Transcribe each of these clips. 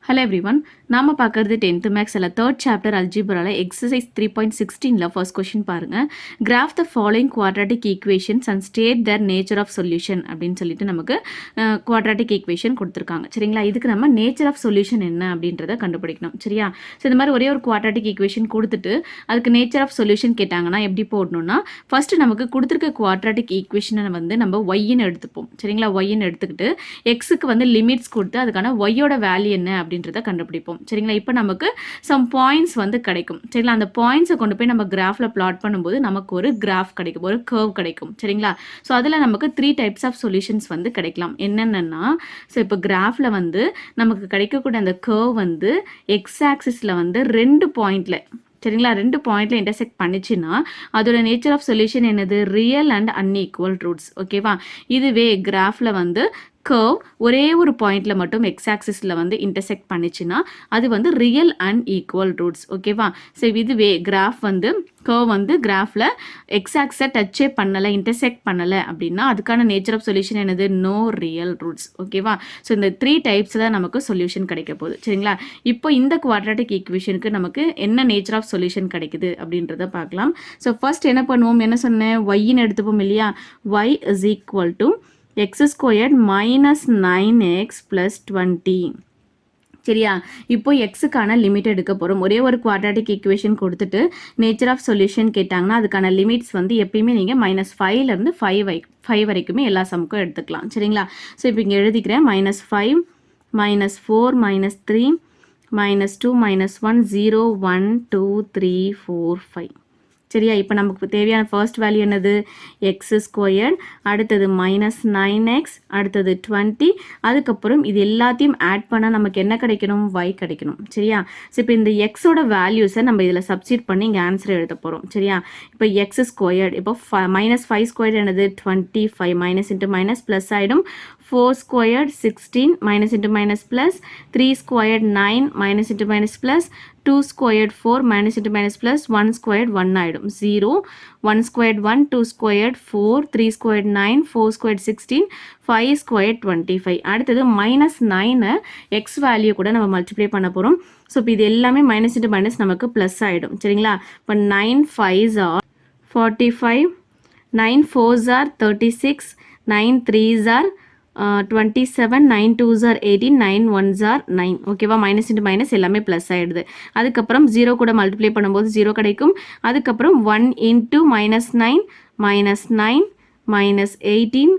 Hello everyone. நாம பார்க்கறது 10th மேக்ஸ்ல 3rd சாப்டர் அல்ஜிப்ரால எக்ஸசைஸ் 3.16ல ஃபர்ஸ்ட் கொஸ்டின் பாருங்க. Graph the following quadratic equations and state their nature of solution அப்படின்னு சொல்லிட்டு நமக்கு குவாட்ராட்டிக் ஈக்குவேஷன் கொடுத்துருக்காங்க. சரிங்களா? இதுக்கு நம்ம நேச்சர் ஆஃப் சொல்யூஷன் என்ன அப்படின்றத கண்டுபிடிக்கணும். சரியா? ஸோ இந்த மாதிரி ஒரே ஒரு குவாட்ராட்டிக் ஈக்குவேஷன் கொடுத்துட்டு அதுக்கு நேச்சர் ஆஃப் சொல்யூஷன் கேட்டாங்கன்னா எப்படி போடணும்னா ஃபர்ஸ்ட் நமக்கு கொடுத்துருக்க குவாட்ராட்டிக் ஈக்குவேஷனை வந்து நம்ம ஒய்ன்னு எடுத்துப்போம். சரிங்களா? ஒய்ன்னு எடுத்துக்கிட்டு எக்ஸுக்கு வந்து லிமிட்ஸ் கொடுத்து அதுக்கான ஒய்யோட வேல்யூ என்ன அப்படின்றத கண்டுபிடிப்போம். சரிங்களா? இப்போ நமக்கு சம் பாயிண்ட்ஸ் வந்து கிடைக்கும். சரிங்களா? அந்த பாயிண்ட்ஸை கொண்டு போய் நம்ம கிராஃப்ல பிளாட் பண்ணும்போது நமக்கு ஒரு கிராஃப் கிடைக்கும், ஒரு கர்வ் கிடைக்கும். சரிங்களா? ஸோ அதில் நமக்கு 3 டைப்ஸ் ஆஃப் சொல்யூஷன்ஸ் வந்து கிடைக்கலாம். என்னென்னா, ஸோ இப்போ கிராஃப்ல வந்து நமக்கு கிடைக்கக்கூடிய அந்த கர்வ் வந்து எக்ஸ் ஆக்சிஸில் வந்து 2 பாயிண்ட்ல, சரிங்களா, 2 பாயிண்ட்ல இன்டர்செக்ட் பண்ணிச்சுன்னா அதோட நேச்சர் ஆஃப் சொல்யூஷன் என்னது? Real and unequal roots. ஓகேவா? இதுவே கிராஃப்ல வந்து கர்வ் ஒரே ஒரு பாயிண்ட்ல மட்டும் எக்ஸ் ஆக்சிஸில் வந்து இன்டர்செக்ட் பண்ணிச்சுன்னா அது வந்து ரியல் அண்ட் ஈக்குவல் ரூட்ஸ். ஓகேவா? ஸோ இதுவே கிராஃப் வந்து கர்வ் வந்து கிராஃபில் எக்ஸ் ஆக்ஸை டச்சே பண்ணலை, இன்டர்செக்ட் பண்ணலை அப்படின்னா அதுக்கான நேச்சர் ஆஃப் சொல்யூஷன் என்னது? No real roots. ஓகேவா? ஸோ இந்த 3 டைப்ஸில் நமக்கு சொல்யூஷன் கிடைக்க போகுது. சரிங்களா? இப்போ இந்த குவாட்ராட்டிக் ஈக்குவேஷனுக்கு நமக்கு என்ன நேச்சர் ஆஃப் சொல்யூஷன் கிடைக்குது அப்படின்றத பார்க்கலாம். ஸோ ஃபர்ஸ்ட் என்ன பண்ணுவோம்? என்ன சொன்னேன்? ஒய்ன்னு எடுத்துப்போம் இல்லையா? Y is equal to x squared minus 9x plus 20. சரியா? இப்போ எக்ஸுக்கான லிமிட் எடுக்க போகிறோம். ஒரே ஒரு குவாட்ராட்டிக் ஈக்குவேஷன் கொடுத்துட்டு நேச்சர் ஆஃப் சொல்யூஷன் கேட்டாங்கன்னா அதுக்கான லிமிட்ஸ் வந்து எப்பயுமே நீங்கள் -5லேருந்து 5 வரைக்குமே எல்லா சமுக்கும் எடுத்துக்கலாம். சரிங்களா? ஸோ இப்போ இங்கே எழுதிக்கிறேன். -5, -4, -3, -2, -1, 0, 1, 2, 3, 4, 5. சரியா? இப்போ நமக்கு தேவையான ஃபர்ஸ்ட் வேல்யூ என்னது? எக்ஸ் ஸ்கொயர், அடுத்தது -9x, அடுத்தது 20, அதுக்கப்புறம் இது எல்லாத்தையும் ஆட் பண்ணால் நமக்கு என்ன கிடைக்கணும்? y கிடைக்கணும். சரியா? ஸோ இப்போ இந்த எக்ஸோட வேல்யூஸை நம்ம இதில் சப்ஸ்டிட் பண்ணி இங்கே ஆன்சர் எழுத போகிறோம். சரியா? இப்போ எக்ஸ் ஸ்கொயர், இப்போ -5 ஸ்கொயர் என்னது? 25, மைனஸ் இன்ட்டு மைனஸ் ப்ளஸ் ஆகிடும். 4 squared 16, minus into minus plus, 3 squared 9, minus into minus plus, 2 squared 4, minus into minus plus, 1 squared 1 ஆயிடும். 0, 1 squared 1, 2 squared 4, 3 squared 9, 4 squared 16, 5 squared 25. அடுத்தது -9 x வேல்யூ கூட நம்ம மல்டிப்ளை பண்ண போகிறோம். So இப்போ இது எல்லாமே மைனஸ் இன்ட்டு மைனஸ் நமக்கு ப்ளஸ் ஆகிடும். சரிங்களா? இப்போ 9 5s are 45, 9 4s are 36, 9 3s are 27, 9 2s are 18, 9 1s are 9. ஓகேவா? மைனஸ் இன்ட்டு மைனஸ் எல்லாமே ப்ளஸ் ஆகிடுது. அதுக்கப்புறம் 0 கூட மல்டிப்ளை பண்ணும்போது 0 கிடைக்கும். அதுக்கப்புறம் 1 இன்ட்டு -9, -9, -18,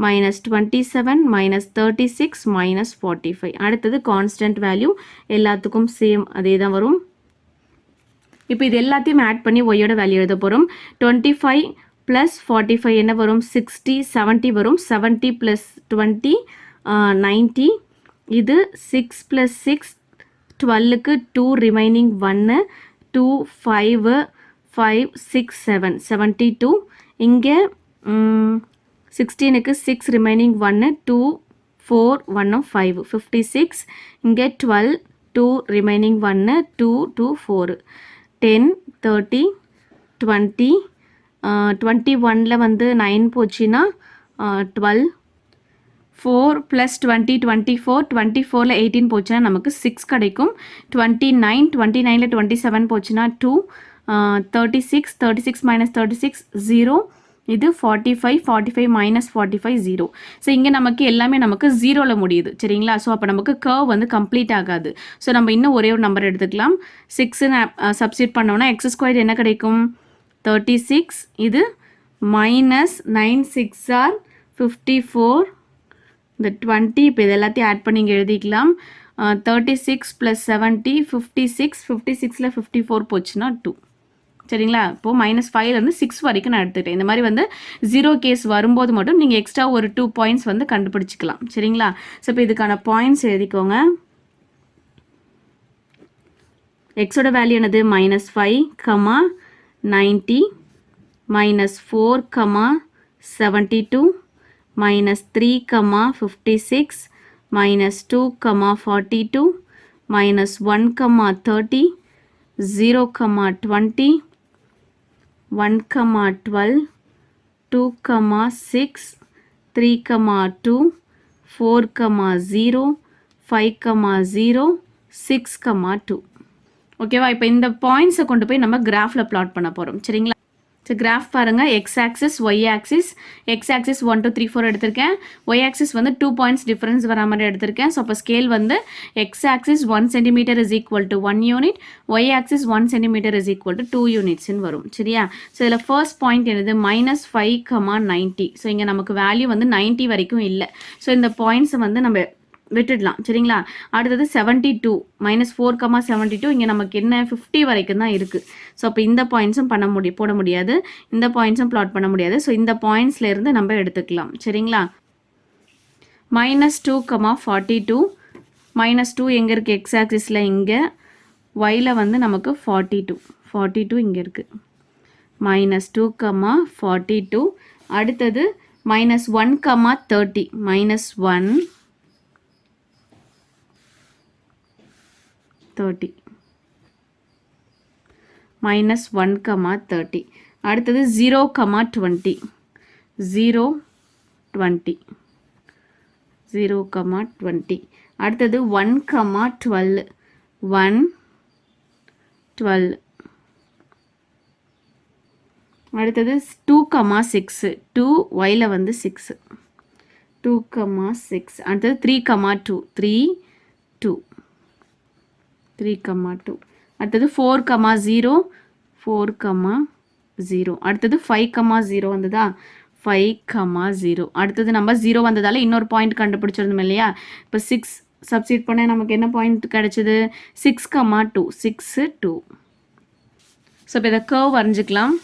-27, -36, -45. அடுத்தது கான்ஸ்டன்ட் வேல்யூ எல்லாத்துக்கும் சேம் அதே தான் வரும். இப்போ இது எல்லாத்தையும் ஆட் பண்ணி ஒய்யோட வேல்யூ எழுத போகிறோம். 25 ப்ளஸ் 45 என்ன வரும்? 60, 70 வரும். 70 ப்ளஸ் 20, 90. இது 6 ப்ளஸ் 6, 12க்கு 2 ரிமைனிங் 1, 2, 5, 5, 6, 7, 72. இங்கே 16க்கு 6 ரிமைனிங் 1, 2, 4, 1, 5, 56. இங்கே 12, 2 ரிமைனிங் 1, 2, 2, 4, 10, 30, 20, 21ல வந்து 9 போச்சுன்னா 12, 4 ப்ளஸ் 20, 24, 24ல் 18 போச்சுன்னா நமக்கு 6 கிடைக்கும். 29, 29ல் 27 போச்சுன்னா 2, 36, 36 மைனஸ் 36 0. இது 45, 45 மைனஸ் 45 0. ஸோ இங்கே நமக்கு எல்லாமே நமக்கு 0ல் முடியுது. சரிங்களா? ஸோ அப்போ நமக்கு கர்வ் வந்து கம்ப்ளீட் ஆகாது. ஸோ நம்ம இன்னும் ஒரே ஒரு நம்பர் எடுத்துக்கலாம். 6ன்னு சப்ஸ்டிட் பண்ணோம்னா எக்ஸ் ஸ்கொயர் என்ன கிடைக்கும்? 36. இது -9 6 are 54. இந்த 20 இப்போ இது எல்லாத்தையும் ஆட் பண்ணி இங்கே எழுதிக்கலாம். 36 ப்ளஸ் 70, 56. 56ல் 54 போச்சுன்னா 2. சரிங்களா? இப்போது -5லேருந்து 6 வரைக்கும் நான் எடுத்துக்கிட்டேன். இந்த மாதிரி வந்து 0 கேஸ் வரும்போது மட்டும் நீங்கள் எக்ஸ்ட்ரா ஒரு 2 பாயிண்ட்ஸ் வந்து கண்டுபிடிச்சிக்கலாம். சரிங்களா? ஸோ இப்போ இதுக்கான பாயிண்ட்ஸ் எழுதிக்கோங்க. எக்ஸோட வேல்யூ என்னது? -5, 90, -4, 72, -3, 56, -2, 42, -1, 30, 0, 20, 1, 12, 2, 6, 3, 2, 4, 0, 5, 0, 6,2. ஓகேவா? இப்போ இந்த பாயிண்ட்ஸை கொண்டு போய் நம்ம கிராஃபில் பிளாட் பண்ண போகிறோம். சரிங்களா? ஸோ கிராஃப் பாருங்கள். X axis, y axis. X axis 1 2 3 4 எடுத்திருக்கேன். ஒய் ஆக்சிஸ் வந்து 2 பாயிண்ட்ஸ் டிஃபரன்ஸ் வர மாதிரி எடுத்திருக்கேன். ஸோ அப்போ ஸ்கேல் வந்து x axis 1 centimetre is equal to 1 unit, y axis 1 centimetre is equal to 2 யூனிட்ஸ்ன்னு வரும். சரியா? ஸோ இதில் ஃபர்ஸ்ட் பாயிண்ட் என்னது? -5,90. ஸோ இங்கே நமக்கு வேல்யூ வந்து 90 வரைக்கும் இல்லை. ஸோ இந்த பாயிண்ட்ஸை வந்து நம்ம விட்டுடலாம். சரிங்களா? அடுத்தது 72 -4,72. இங்கே நமக்கு என்ன 50 வரைக்கும் தான் இருக்குது. ஸோ அப்போ இந்த பாயிண்ட்ஸும் போட முடியாது, இந்த பாயிண்ட்ஸும் பிளாட் பண்ண முடியாது. ஸோ இந்த பாயிண்ட்ஸ்லேருந்து நம்ம எடுத்துக்கலாம். சரிங்களா? -2,42. -2 எங்கே இருக்குது? எக்ஸ் ஆக்சிஸில் இங்கே, ஒயில் வந்து நமக்கு 42 இங்கே இருக்குது. -2,42. அடுத்தது -1,30. -1 30 -1,30. அடுத்தது 0,20. 0,20. அடுத்தது 1,12. 1,12. அடுத்தது 2,6. 2 ஒயில் வந்து 6. 2,6. அடுத்தது 3,2. 3,2. அடுத்தது 4,0. 4,0. அடுத்தது 5,0 வந்ததா? 5,0. அடுத்தது நம்ம 0 வந்ததால் இன்னொரு பாயிண்ட் கண்டுபிடிச்சிருந்தோம் இல்லையா? இப்போ 6 சப்ஸ்டிட் பண்ண நமக்கு என்ன பாயிண்ட் கிடைச்சது? 6,2. 6, 2. ஸோ இப்போ இதை கர்வ் வரைஞ்சிக்கலாம்.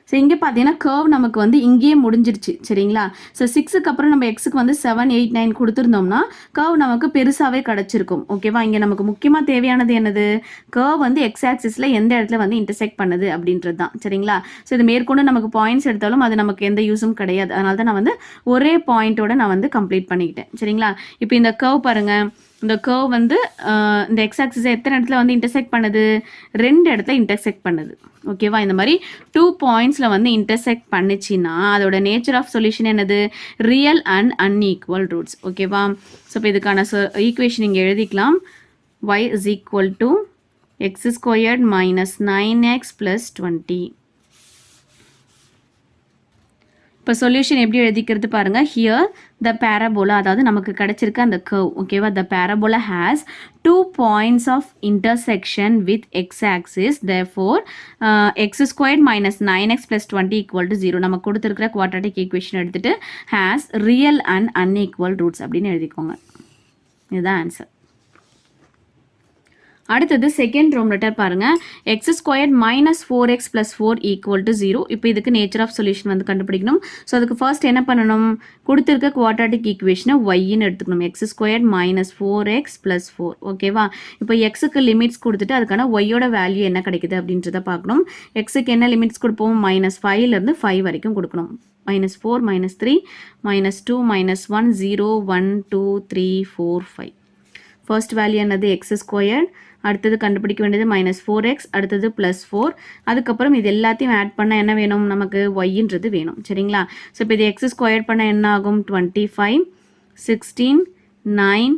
ஸோ இங்கே பார்த்தீங்கன்னா கர்வ் நமக்கு வந்து இங்கேயே முடிஞ்சிருச்சு. சரிங்களா? ஸோ 6க்கு அப்புறம் நம்ம எக்ஸுக்கு வந்து 7 8 9 கொடுத்துருந்தோம்னா கர்வ் நமக்கு பெருசாகவே கிடச்சிருக்கும். ஓகேவா? இங்கே நமக்கு முக்கியமாக தேவையானது என்னது? கர்வ் வந்து எக்ஸ் ஆக்சிஸில் எந்த இடத்துல வந்து இன்டர்செக்ட் பண்ணுது அப்படின்றது தான். சரிங்களா? ஸோ இது மேற்கொண்டு நமக்கு பாயிண்ட்ஸ் எடுத்தாலும் அது நமக்கு எந்த யூஸும் கிடையாது. அதனால தான் நான் வந்து ஒரே பாயிண்ட்டோட நான் வந்து கம்ப்ளீட் பண்ணிக்கிட்டேன். சரிங்களா? இப்போ இந்த கர்வ் பாருங்கள். இந்த கர்வ் வந்து இந்த எக்ஸ் ஆக்சிஸை எத்தனை இடத்துல வந்து இன்டர்செக்ட் பண்ணுது? 2 இடத்துல இன்டர்செக்ட் பண்ணுது. ஓகேவா? இந்த மாதிரி 2 பாயிண்ட்ஸில் வந்து இன்டர்செக்ட் பண்ணிச்சின்னா அதோட நேச்சர் ஆஃப் சொல்யூஷன் என்னது? Real and unequal roots. ஓகேவா? ஸோ இப்போ இதுக்கான ஈக்குவேஷன் இங்கே எழுதிக்கலாம். y is equal to x squared minus 9x plus 20. இப்போ சொல்யூஷன் எப்படி எழுதிக்கிறது பாருங்கள். ஹியர் த பேரபோலா, அதாவது நமக்கு கிடைச்சிருக்க அந்த கர்வ். ஓகேவா? The parabola has 2 points of intersection with x axis. Therefore x squared minus 9x plus 20 equal to 0. நம்ம கொடுத்துருக்கிற quadratic equation எடுத்துகிட்டு has real and unequal roots அப்படின்னு எழுதிக்கோங்க. இதுதான் ஆன்சர். அடுத்தது செகண்ட் ரோம் லெட்டர் பாருங்கள். X squared minus 4x plus 4 equal to 0. இப்போ இதுக்கு நேச்சர் ஆஃப் சொல்யூஷன் வந்து கண்டுபிடிக்கணும். ஸோ அதுக்கு ஃபர்ஸ்ட் என்ன பண்ணணும்? கொடுத்துருக்க குவாட்ராட்டிக் ஈக்குவேஷனை ஒய்ன்னு எடுத்துக்கணும். X squared minus 4x plus 4. ஓகேவா? இப்போ எக்ஸுக்கு லிமிட்ஸ் கொடுத்துட்டு அதுக்கான ஒய்யோட வேல்யூ என்ன கிடைக்குது அப்படின்றத பார்க்கணும். எக்ஸுக்கு என்ன லிமிட்ஸ் கொடுப்போம்? -5லேருந்து 5 வரைக்கும் கொடுக்கணும். -4, -3, -2, -1, 0, 1, 2, 3, 4, 5. ஃபர்ஸ்ட் வேல்யூ என்னது? X squared. அடுத்தது கண்டுபிடிக்க வேண்டியது -4x, அடுத்தது +4. அதுக்கப்புறம் இது எல்லாத்தையும் ஆட் பண்ண என்ன வேணும்? நமக்கு ஒய்ன்றது வேணும். சரிங்களா? ஸோ இப்போ இது எக்ஸ் ஸ்கொயர் பண்ண என்ன ஆகும்? 25, 16, 9,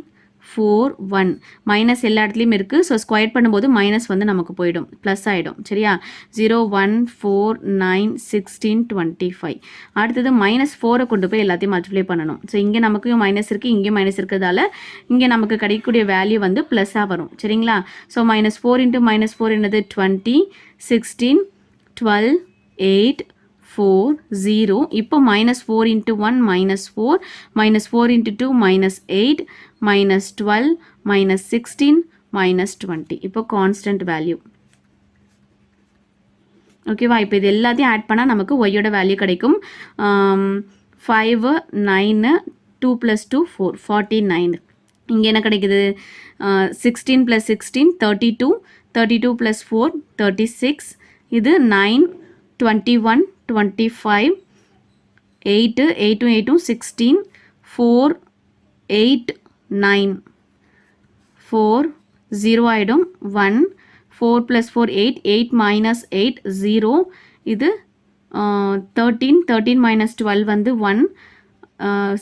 4, 1. மைனஸ் எல்லா இடத்துலையும் இருக்குது. ஸோ ஸ்கொயர் பண்ணும்போது மைனஸ் வந்து நமக்கு போயிடும், ப்ளஸ் ஆகிடும். சரியா? 0, 1, 4, 9, 16, 25. அடுத்தது -4 கொண்டு போய் எல்லாத்தையும் மல்டிப்ளை பண்ணணும். ஸோ இங்கே நமக்கு மைனஸ் இருக்குது, இங்கேயும் மைனஸ் இருக்கிறதால இங்கே நமக்கு கிடைக்கக்கூடிய வேல்யூ வந்து ப்ளஸ்ஸாக வரும். சரிங்களா? ஸோ -4 × -4 என்னது? 20, 16, 12, 8, 4, 0. இப்போ -4 × 1 -4, -4 × 2 -8, -12, -16, -20. இப்போ கான்ஸ்டன்ட் வேல்யூ. ஓகேவா? இப்போ இது எல்லாத்தையும் ஆட் பண்ணால் நமக்கு ஒய்யோட வேல்யூ கிடைக்கும். 5, 9, 2 + 2 4, 49. இங்கே என்ன கிடைக்குது? 16 + 16, 32, 32 + 4, 36. இது 9, 21, 25, 8, 8, 8, 16, 4, 8 9 4 0 ஆயிடும் 1 4 plus 4 8 8 minus 8 0 இது 13 13 minus 12 வந்து 1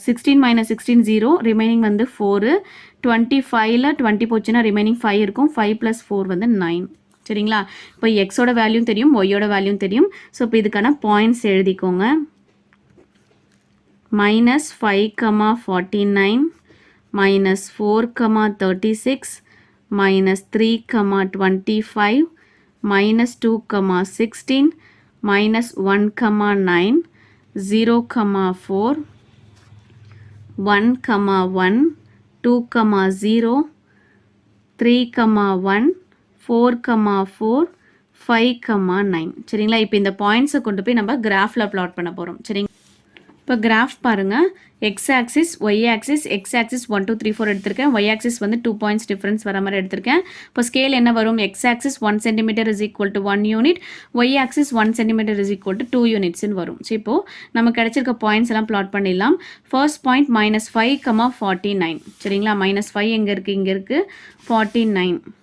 16 minus 16 0 remaining வந்து 4 25ல 20 போச்சுன்னா remaining 5 இருக்கும் 5 plus 4 வந்து 9 சரிங்களா இப்போ எக்ஸோட வேல்யூ தெரியும் ஒய்யோட வேல்யூ தெரியும் ஸோ இப்போ இதுக்கான பாயிண்ட்ஸ் எழுதிக்கோங்க -5, 49 -4, 36 -3, 25 -2, 16 -1, 9 0, 4 1, 1 2, 0 3, 1 4, 4 5, 9 சரிங்களா இப்போ இந்த பாயிண்ட்ஸை கொண்டு போய் நம்ம கிராஃபில் ப்ளாட் பண்ண போகிறோம் சரிங்களா இப்போ கிராஃப் பாருங்கள் x axis y axis x axis 1 2 3 4 எடுத்திருக்கேன் ஒய் ஆக்சிஸ் வந்து 2 பாயிண்ட்ஸ் டிஃப்ரென்ஸ் வர மாதிரி எடுத்திருக்கேன் இப்போ ஸ்கேல் என்ன வரும் x axis 1 centimetre is equal to 1 unit y axis 1 centimetre is equal to 2 யூனிட்ஸ்னு வரும் ஸோ இப்போது நமக்கு கிடைச்சிருக்க பாயிண்ட்ஸ் எல்லாம் ப்ளாட் பண்ணிடலாம் ஃபர்ஸ்ட் பாயிண்ட் -5, 49 சரிங்களா -5 எங்கே இருக்குது இங்கே இருக்குது 49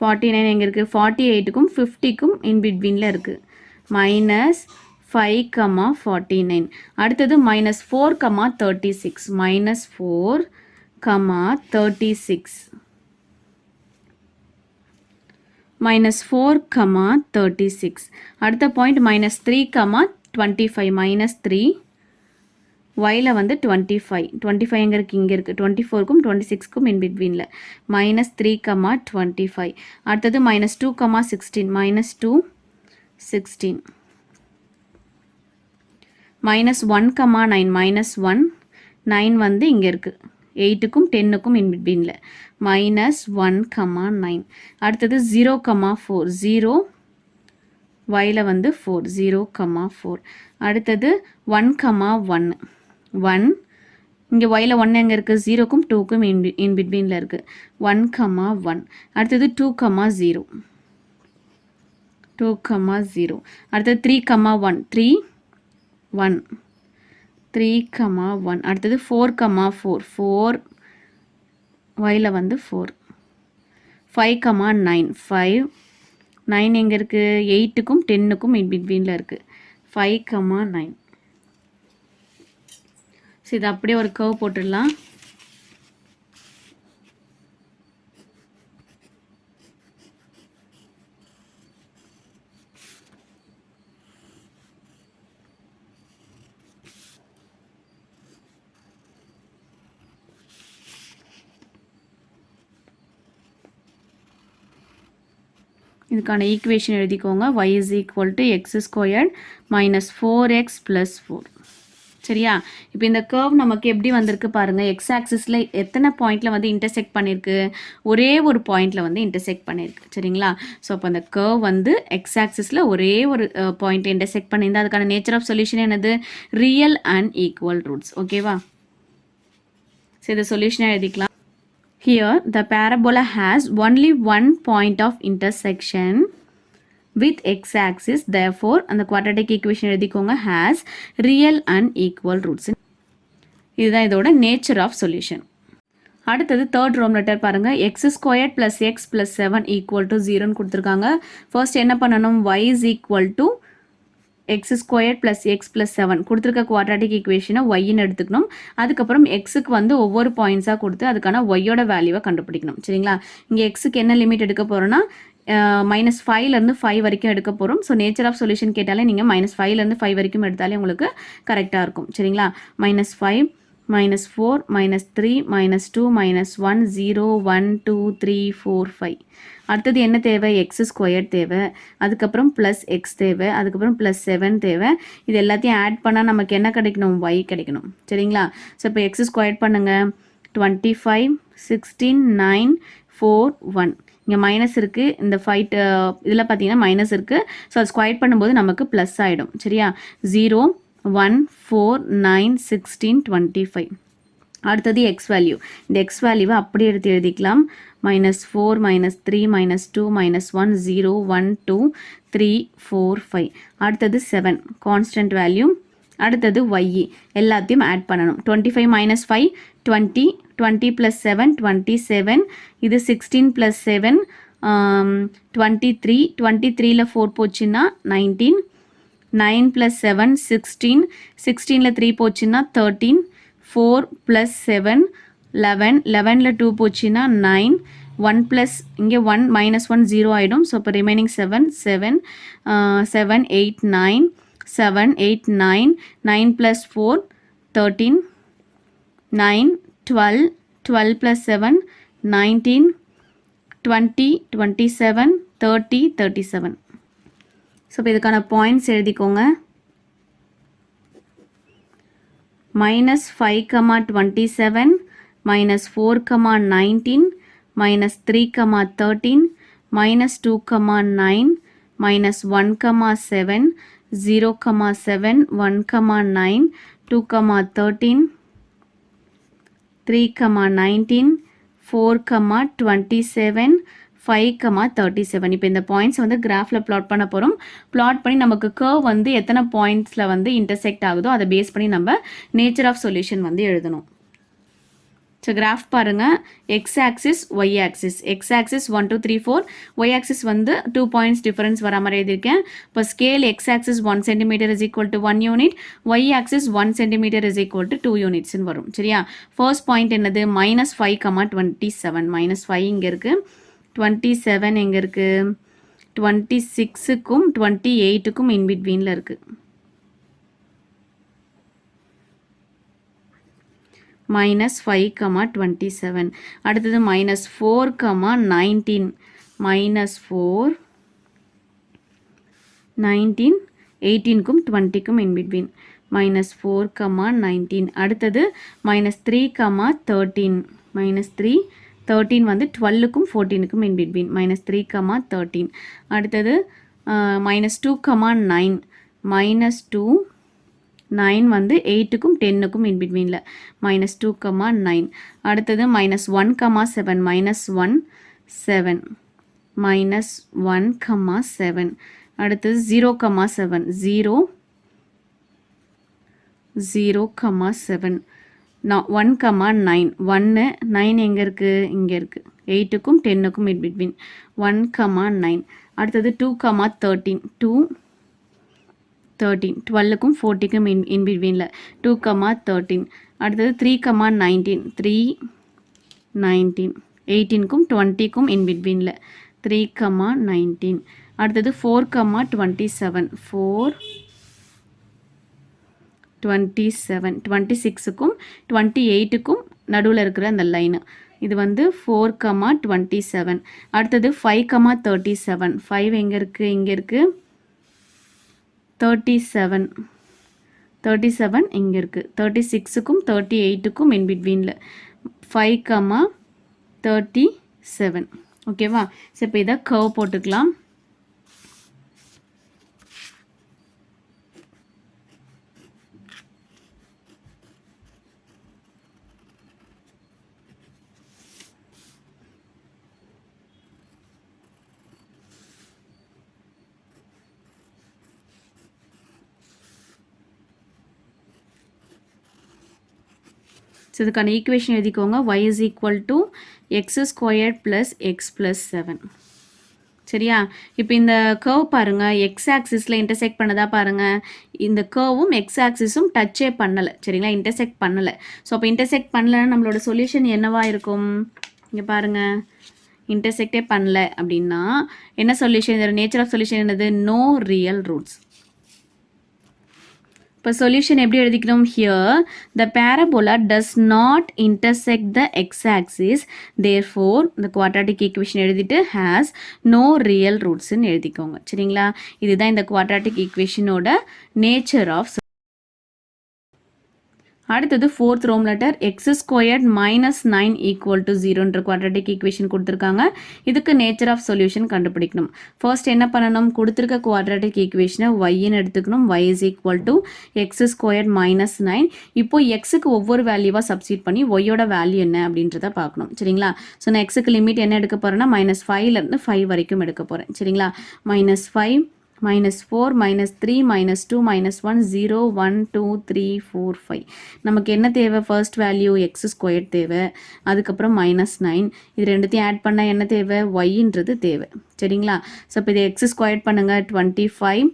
49 எங்கே இருக்குது 48க்கும் 50க்கும் இன்பிட்வீனில் இருக்குது -5, 49 அடுத்தது -4, 36 -4, 36 -4, 36 அடுத்த பாயிண்ட் -3, 25 -3 yல வந்து 25 எங்கே இருக்குது இங்கே இருக்குது 24க்கும் 26க்கும் இன்பிட்வீனில் -3, 25 அடுத்தது -2, 16 -2 16 -1, 9 -1 9 வந்து இங்கே இருக்குது 8க்கும் 10க்கும் இன்பிட்வீனில் -1, 9 அடுத்தது 0, 4 0 yல வந்து 4 0, 4 அடுத்தது 1, 1 1 இங்கே yல 1 எங்கே இருக்குது 0க்கும் 2க்கும் இன்பிட்வீனில் இருக்குது 1, 1 அடுத்தது 2, 0 2, 0 அடுத்தது 3, 1 3 1 3, 1 அடுத்தது 4, 4 4 yல வந்து 4 5, 9 5 9 எங்கே இருக்குது 8க்கும் 10க்கும் இன்பிட்வீனில் இருக்குது 5, 9 ஸோ இது அப்படியே ஒரு கர்வ் போட்டுடலாம் இதுக்கான ஈக்குவேஷன் எழுதிக்கோங்க y is equal to x squared minus 4x plus 4 சரியா இப்போ இந்த கர்வ் நமக்கு எப்படி வந்திருக்கு பாருங்கள் எக்ஸ் ஆக்சிஸில் எத்தனை பாயிண்டில் வந்து இன்டர்செக்ட் பண்ணியிருக்கு ஒரே ஒரு பாயிண்டில் வந்து இன்டர்செக்ட் பண்ணியிருக்கு சரிங்களா ஸோ அப்போ அந்த கர்வ் வந்து எக்ஸ் ஆக்சிஸில் ஒரே ஒரு பாயிண்ட்டை இன்டர்செக்ட் பண்ணியிருந்தால் அதுக்கான நேச்சர் ஆஃப் சொல்யூஷன் என்னது ரியல் அண்ட் ஈக்குவல் ரூட்ஸ் ஓகேவா ஸோ இதை சொல்யூஷனாக எழுதிக்கலாம் Here, the parabola has only one point of intersection with x-axis. Therefore, the quadratic equation எழுதிக்கோங்க has real and equal roots. இதுதான் இதோட nature of solution. அடுத்தது third Roman letter பாருங்கள் x squared plus x plus 7 equal to 0ன்னு கொடுத்துருக்காங்க first என்ன பண்ணணும் y is equal to x squared plus x plus 7 கொடுத்துருக்க குவாட்ராட்டிக் ஈக்குவேஷனை ஒய்ன்னு எடுத்துக்கணும் அதுக்கப்புறம் எக்ஸுக்கு வந்து ஒவ்வொரு பாயிண்ட்ஸாக கொடுத்து அதுக்கான ஒய்யோட வேல்யூவை கண்டுபிடிக்கணும் சரிங்களா இங்கே எக்ஸுக்கு என்ன லிமிட் எடுக்க போகிறோன்னா -5லேருந்து 5 வரைக்கும் எடுக்க போகிறோம் ஸோ நேச்சர் ஆஃப் சொல்யூஷன் கேட்டாலே நீங்கள் -5லேருந்து 5 வரைக்கும் எடுத்தாலே உங்களுக்கு கரெக்டாக இருக்கும் சரிங்களா -5 -4 -3 -2 -1 0 1 2 3 4 5 அடுத்தது என்ன தேவை எக்ஸ் ஸ்கொயர் தேவை அதுக்கப்புறம் ப்ளஸ் எக்ஸ் தேவை அதுக்கப்புறம் +7 தேவை இது எல்லாத்தையும் ஆட் பண்ணால் நமக்கு என்ன கிடைக்கணும் y கிடைக்கணும் சரிங்களா ஸோ இப்போ எக்ஸ் ஸ்கொயர் பண்ணுங்கள் 25 16 9 4 1 இங்கே மைனஸ் இருக்குது இந்த இதில் பார்த்தீங்கன்னா மைனஸ் இருக்குது ஸோ அது ஸ்கொயர் பண்ணும்போது நமக்கு ப்ளஸ் ஆகிடும் சரியா 0 1 4 9 16 25 அடுத்தது எக்ஸ் வேல்யூ இந்த எக்ஸ் வேல்யூவை அப்படியே எடுத்து எழுதிக்கலாம் -4 -3 -2 -1 0 1 2 3 4 5 அடுத்தது 7 கான்ஸ்டன்ட் வேல்யூ அடுத்தது ஒய் எல்லாத்தையும் ஆட் பண்ணணும். 25 மைனஸ் 5 20, 20 ப்ளஸ் 7 27, இது 16 ப்ளஸ் 7 23, 23ல் 4 போச்சுன்னா 19, 9 ப்ளஸ் 7 16, 16ல் 3 போச்சுன்னா 13, 4 ப்ளஸ் 7 11, 11ல் 2 போச்சுன்னா 9, 1 ப்ளஸ் இங்கே 1 மைனஸ் 1 0 ஆகிடும். ஸோ இப்போ ரிமைனிங் 7 7 7 8 9 7 8 9 9 plus 4 13 9 12 12 plus 7 19 20 27 30 37. ஸோ இப்போ இதுக்கான பாயிண்ட்ஸ் எழுதிக்கோங்க. minus 5, 27 minus 4, 19 minus 3, 13 minus 2, 9 minus 1, 7 0, 7 1, 9 2, 13 3, 19 4, 27 5, 37. இப்போ இந்த பாயிண்ட்ஸ் வந்து கிராஃபில் பிளாட் பண்ண போகிறோம். பிளாட் பண்ணி நமக்கு கர்வ் வந்து எத்தனை பாயிண்ட்ஸில் வந்து இன்டர்செக்ட் ஆகுதோ அதை பேஸ் பண்ணி நம்ம நேச்சர் ஆஃப் சொல்யூஷன் வந்து எழுதணும். ஸோ கிராஃப் பாருங்கள், x axis y axis. X axis 1 2 3 4, y axis வந்து 2 பாயிண்ட்ஸ் டிஃபரன்ஸ் வர மாதிரி எழுதியிருக்கேன். இப்போ scale x axis 1 cm is equal to 1 unit, y axis 1 cm is equal to 2 யூனிட்ஸ்னு வரும். சரியா? ஃபர்ஸ்ட் பாயிண்ட் என்னது? -5, 27. -5 இங்கே இருக்குது, 27 எங்கே இருக்குது? 26க்கும் 28க்கும் இன்பிட்வீனில் இருக்குது. -5, 27. அடுத்தது -4, 19. -4 19 18க்கும் 20க்கும் இன்பிட்வீன். -4, 19. அடுத்தது -3, 13. -3 13 வந்து 12க்கும் 14க்கும் இன்பிட்வீன். -3, 13. அடுத்தது -2, 9. -2 9 வந்து 8க்கும் 10க்கும் இன்பிட்வீனில். -2, 9. அடுத்தது -1, 7. -1 7. -1, 7. அடுத்தது 0, 7. 0 0, 7. 1, 9. 1 9 எங்கே இருக்குது? இங்கே இருக்குது. 8க்கும் 10க்கும் இன்பிட்வீன். 1, 9. அடுத்தது 2, 13. 2 13 12க்கும் 40க்கும் இன்பிட்வீனில். 2, 13. அடுத்தது 3, 19. 3 19 18க்கும் 20க்கும் இன்பிட்வீனில். 3, 19. அடுத்தது 4, 27. 4 27 26க்கும் 28க்கும் நடுவில் இருக்கிற அந்த லைனு இது வந்து 4, 27. அடுத்தது 5, 37. 5 எங்கே இருக்குது? இங்கே இருக்குது. 37 37 இங்கே இருக்குது. 36க்கும் 38க்கும் இன்பிட்வீனில். 5, 37. ஓகேவா? ஸோ இப்போ இதை கர்வ் போட்டுக்கலாம். ஸோ இதுக்கான ஈக்குவேஷன் எழுதிக்கோங்க. y is equal to x² plus x plus 7. சரியா? இப்போ இந்த கர்வ் பாருங்கள், எக்ஸ் ஆக்சிஸில் இன்டர்செக்ட் பண்ணதா பாருங்கள். இந்த கர்வும் எக்ஸ் ஆக்சிஸும் டச்சே பண்ணலை. சரிங்களா? இன்டர்செக்ட் பண்ணலை. ஸோ அப்போ இன்டர்செக்ட் பண்ணலைன்னா நம்மளோட சொல்யூஷன் என்னவா இருக்கும்? இங்கே பாருங்கள், இன்டர்செக்டே பண்ணல அப்படின்னா என்ன சொல்யூஷன்? இதோட நேச்சர் ஆஃப் சொல்யூஷன் என்னது? No real roots. இப்போ சொல்யூஷன் எப்படி எழுதிக்கணும்? Here the parabola does not intersect the x axis, therefore இந்த குவாட்ராட்டிக் ஈக்குவேஷன் எழுதிட்டு ஹேஸ் நோ ரியல் ரூட்ஸ்ன்னு எழுதிக்கோங்க. சரிங்களா? இதுதான் இந்த குவாட்ராட்டிக் ஈக்குவேஷனோட நேச்சர் ஆஃப். அடுத்தது ஃபோர்த் ரோம் லெட்டர் x² -9 = 0ன்ற குவாட்ராட்டிக் ஈக்குவேஷன் கொடுத்துருக்காங்க. இதுக்கு நேச்சர் ஆஃப் சொல்யூஷன் கண்டுபிடிக்கணும். ஃபர்ஸ்ட் என்ன பண்ணணும்? கொடுத்துருக்க குவாட்ராட்டிக் ஈக்குவேஷனை yன்னு எடுத்துக்கணும். y is equal to x² -9. இப்போ எக்ஸுக்கு ஒவ்வொரு வேல்யூவாக சப்ஸ்டிட் பண்ணி ஒய்யோட வேல்யூ என்ன அப்படின்றத பார்க்கணும். சரிங்களா? ஸோ நான் எக்ஸுக்கு லிமிட் என்ன எடுக்க போகிறேன்னா -5லேருந்து 5 வரைக்கும் எடுக்க போகிறேன். சரிங்களா? -5 -4 -3 -2 -1 0 1 2 3 4 5 நமக்கு என்ன தேவை ஃபர்ஸ்ட் வேல்யூ எக்ஸ் ஸ்கொயர் தேவை அதுக்கப்புறம் -9 இது ரெண்டுத்தையும் ஆட் பண்ணால் என்ன தேவை ஒய்ன்றது தேவை சரிங்களா ஸோ இப்போ இது எக்ஸ் ஸ்கொயர் பண்ணுங்கள் 25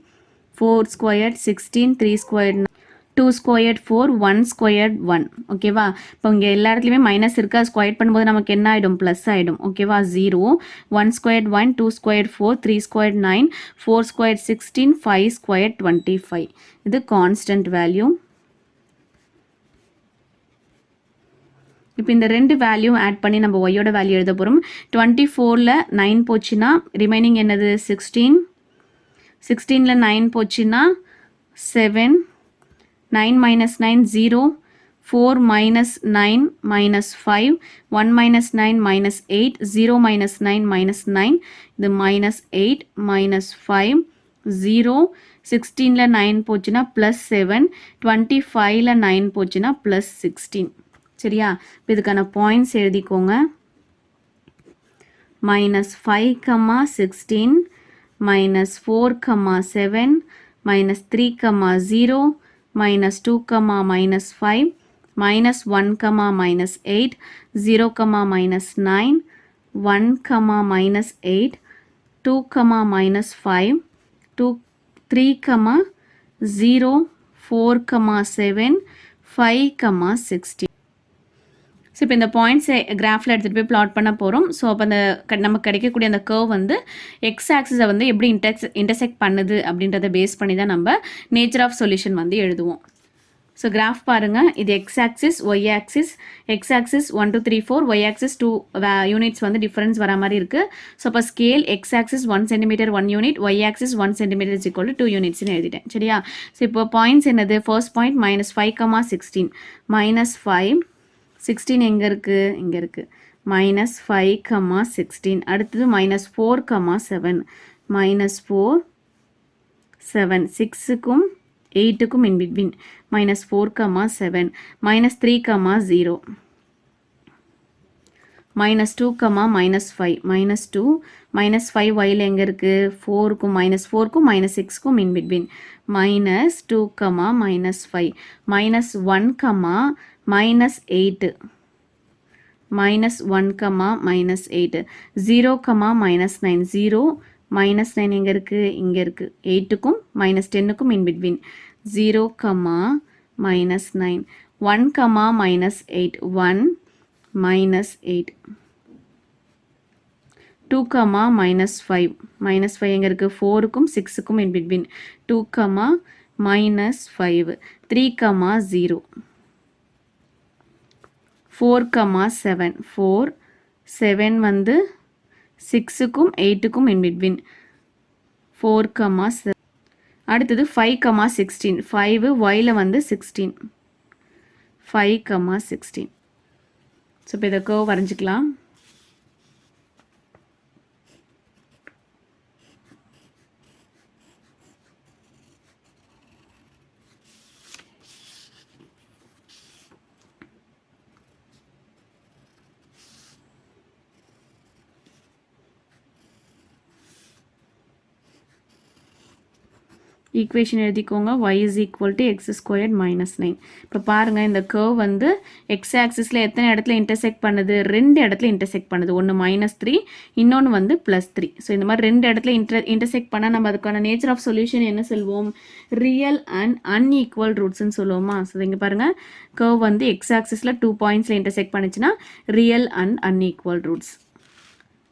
4 ஸ்கொயர் 16 3 ஸ்கொயர் 2 ஸ்கொயர்ட் 4 1 ஸ்கொயர்ட் 1 ஓகேவா இப்போ இங்கே எல்லா இடத்துலையுமே மைனஸ் இருக்கா ஸ்கொயர் பண்ணும்போது நமக்கு என்ன ஆகிடும் ப்ளஸ் ஆகிடும் ஓகேவா 0 1 squared 1 2 squared 4 3 squared 9 4 squared 16 5 squared 25 இது கான்ஸ்டன்ட் வேல்யூ இப்போ இந்த ரெண்டு வேல்யூ ஆட் பண்ணி நம்ம ஒய்யோட வேல்யூ எழுத போகிறோம் 24ல் 9 போச்சுன்னா ரிமைனிங் என்னது 16ல் 9 போச்சுன்னா 7 9 minus 9 0 4 minus 9 minus 5 1 minus 9 minus 8 0 minus 9 minus 9 இது minus 8 minus 5 0 16ல 9 போச்சுன்னா plus 7 25ல 9 போச்சுன்னா plus 16 சரியா இப்போ இதுக்கான பாயிண்ட்ஸ் எழுதிக்கோங்க minus 5 16 minus 4 7 minus 3 0 minus 2, minus 5, minus 1, minus 8, 0, minus 9, 1, minus 8, 2, minus 5, 2, 3, 0, 4, 7, 5, 16. So இப்போ இந்த பாயிண்ட்ஸை கிராஃபில் எடுத்துகிட்டு போய் ப்ளாட் பண்ண போகிறோம் ஸோ அப்போ அந்த நமக்கு கிடைக்கக்கூடிய அந்த கர்வ் வந்து எக்ஸ் ஆக்சிஸை வந்து எப்படி இன்டர்செக்ட் பண்ணுது அப்படின்றத பேஸ் பண்ணி தான் நம்ம நேச்சர் ஆஃப் சொல்யூஷன் வந்து எழுதுவோம் ஸோ கிராஃப் பாருங்கள் இது x axis y axis x axis 1 2 3 4 y axis 2 units வந்து டிஃபரன்ஸ் வர மாதிரி இருக்குது ஸோ அப்போ scale x axis 1 centimetre 1 unit y axis 1 centimetre is equal to 2 யூனிட்ஸ்னு எழுதிட்டேன் சரியா ஸோ இப்போ பாயிண்ட்ஸ் என்னது ஃபர்ஸ்ட் பாயிண்ட் -5, 16 -5 16 எங்கே இருக்குது இங்கே இருக்குது -5, 16 அடுத்தது -4, 7 -4 7 6க்கும் 8க்கும் in between -4, 7 -3, 0 -2, -5 -2 -5 எங்கே இருக்குது 4க்கும் -4க்கும் -6க்கும் in between -2, -5 -1, -8 -1, -8 0, -9 0 -9 எங்கே இருக்குது இங்கே இருக்குது 8க்கும் -10க்கும் in between 0, -9 1, -8 1 -8 2, -5 -5 எங்கே இருக்குது 4க்கும் 6க்கும் in between 2, -5 3, 0 4, 7 4 7 வந்து 6க்கும் 8க்கும் in between 4, 7 அடுத்தது 5, 16 5 yல வந்து 16 5, 16 ஸோ இப்போ இதை கர்வ் வரைஞ்சிக்கலாம் ஈக்குவேஷன் எழுதிக்கோங்க y is equal to x squared minus 9 இப்போ பாருங்கள் இந்த கர்வ் வந்து எக்ஸ் ஆக்சிஸில் எத்தனை இடத்துல இன்டர்செக்ட் பண்ணுது 2 இடத்துல இன்டர்செக்ட் பண்ணுது ஒன்று -3 இன்னொன்று வந்து +3 ஸோ இந்த மாதிரி 2 இடத்துல இன்டர்செக்ட் பண்ணால் நம்ம அதுக்கான நேச்சர் ஆஃப் சொல்யூஷன் என்ன சொல்வோம் ரியல் அண்ட் அன்ஈக்குவல் ரூட்ஸ்ன்னு சொல்லுவோமா ஸோ இங்கே பாருங்கள் கர்வ் வந்து எக்ஸ் ஆக்சிஸில் 2 பாயிண்ட்ஸில் இன்டர்செக்ட் பண்ணிச்சுன்னா real and unequal roots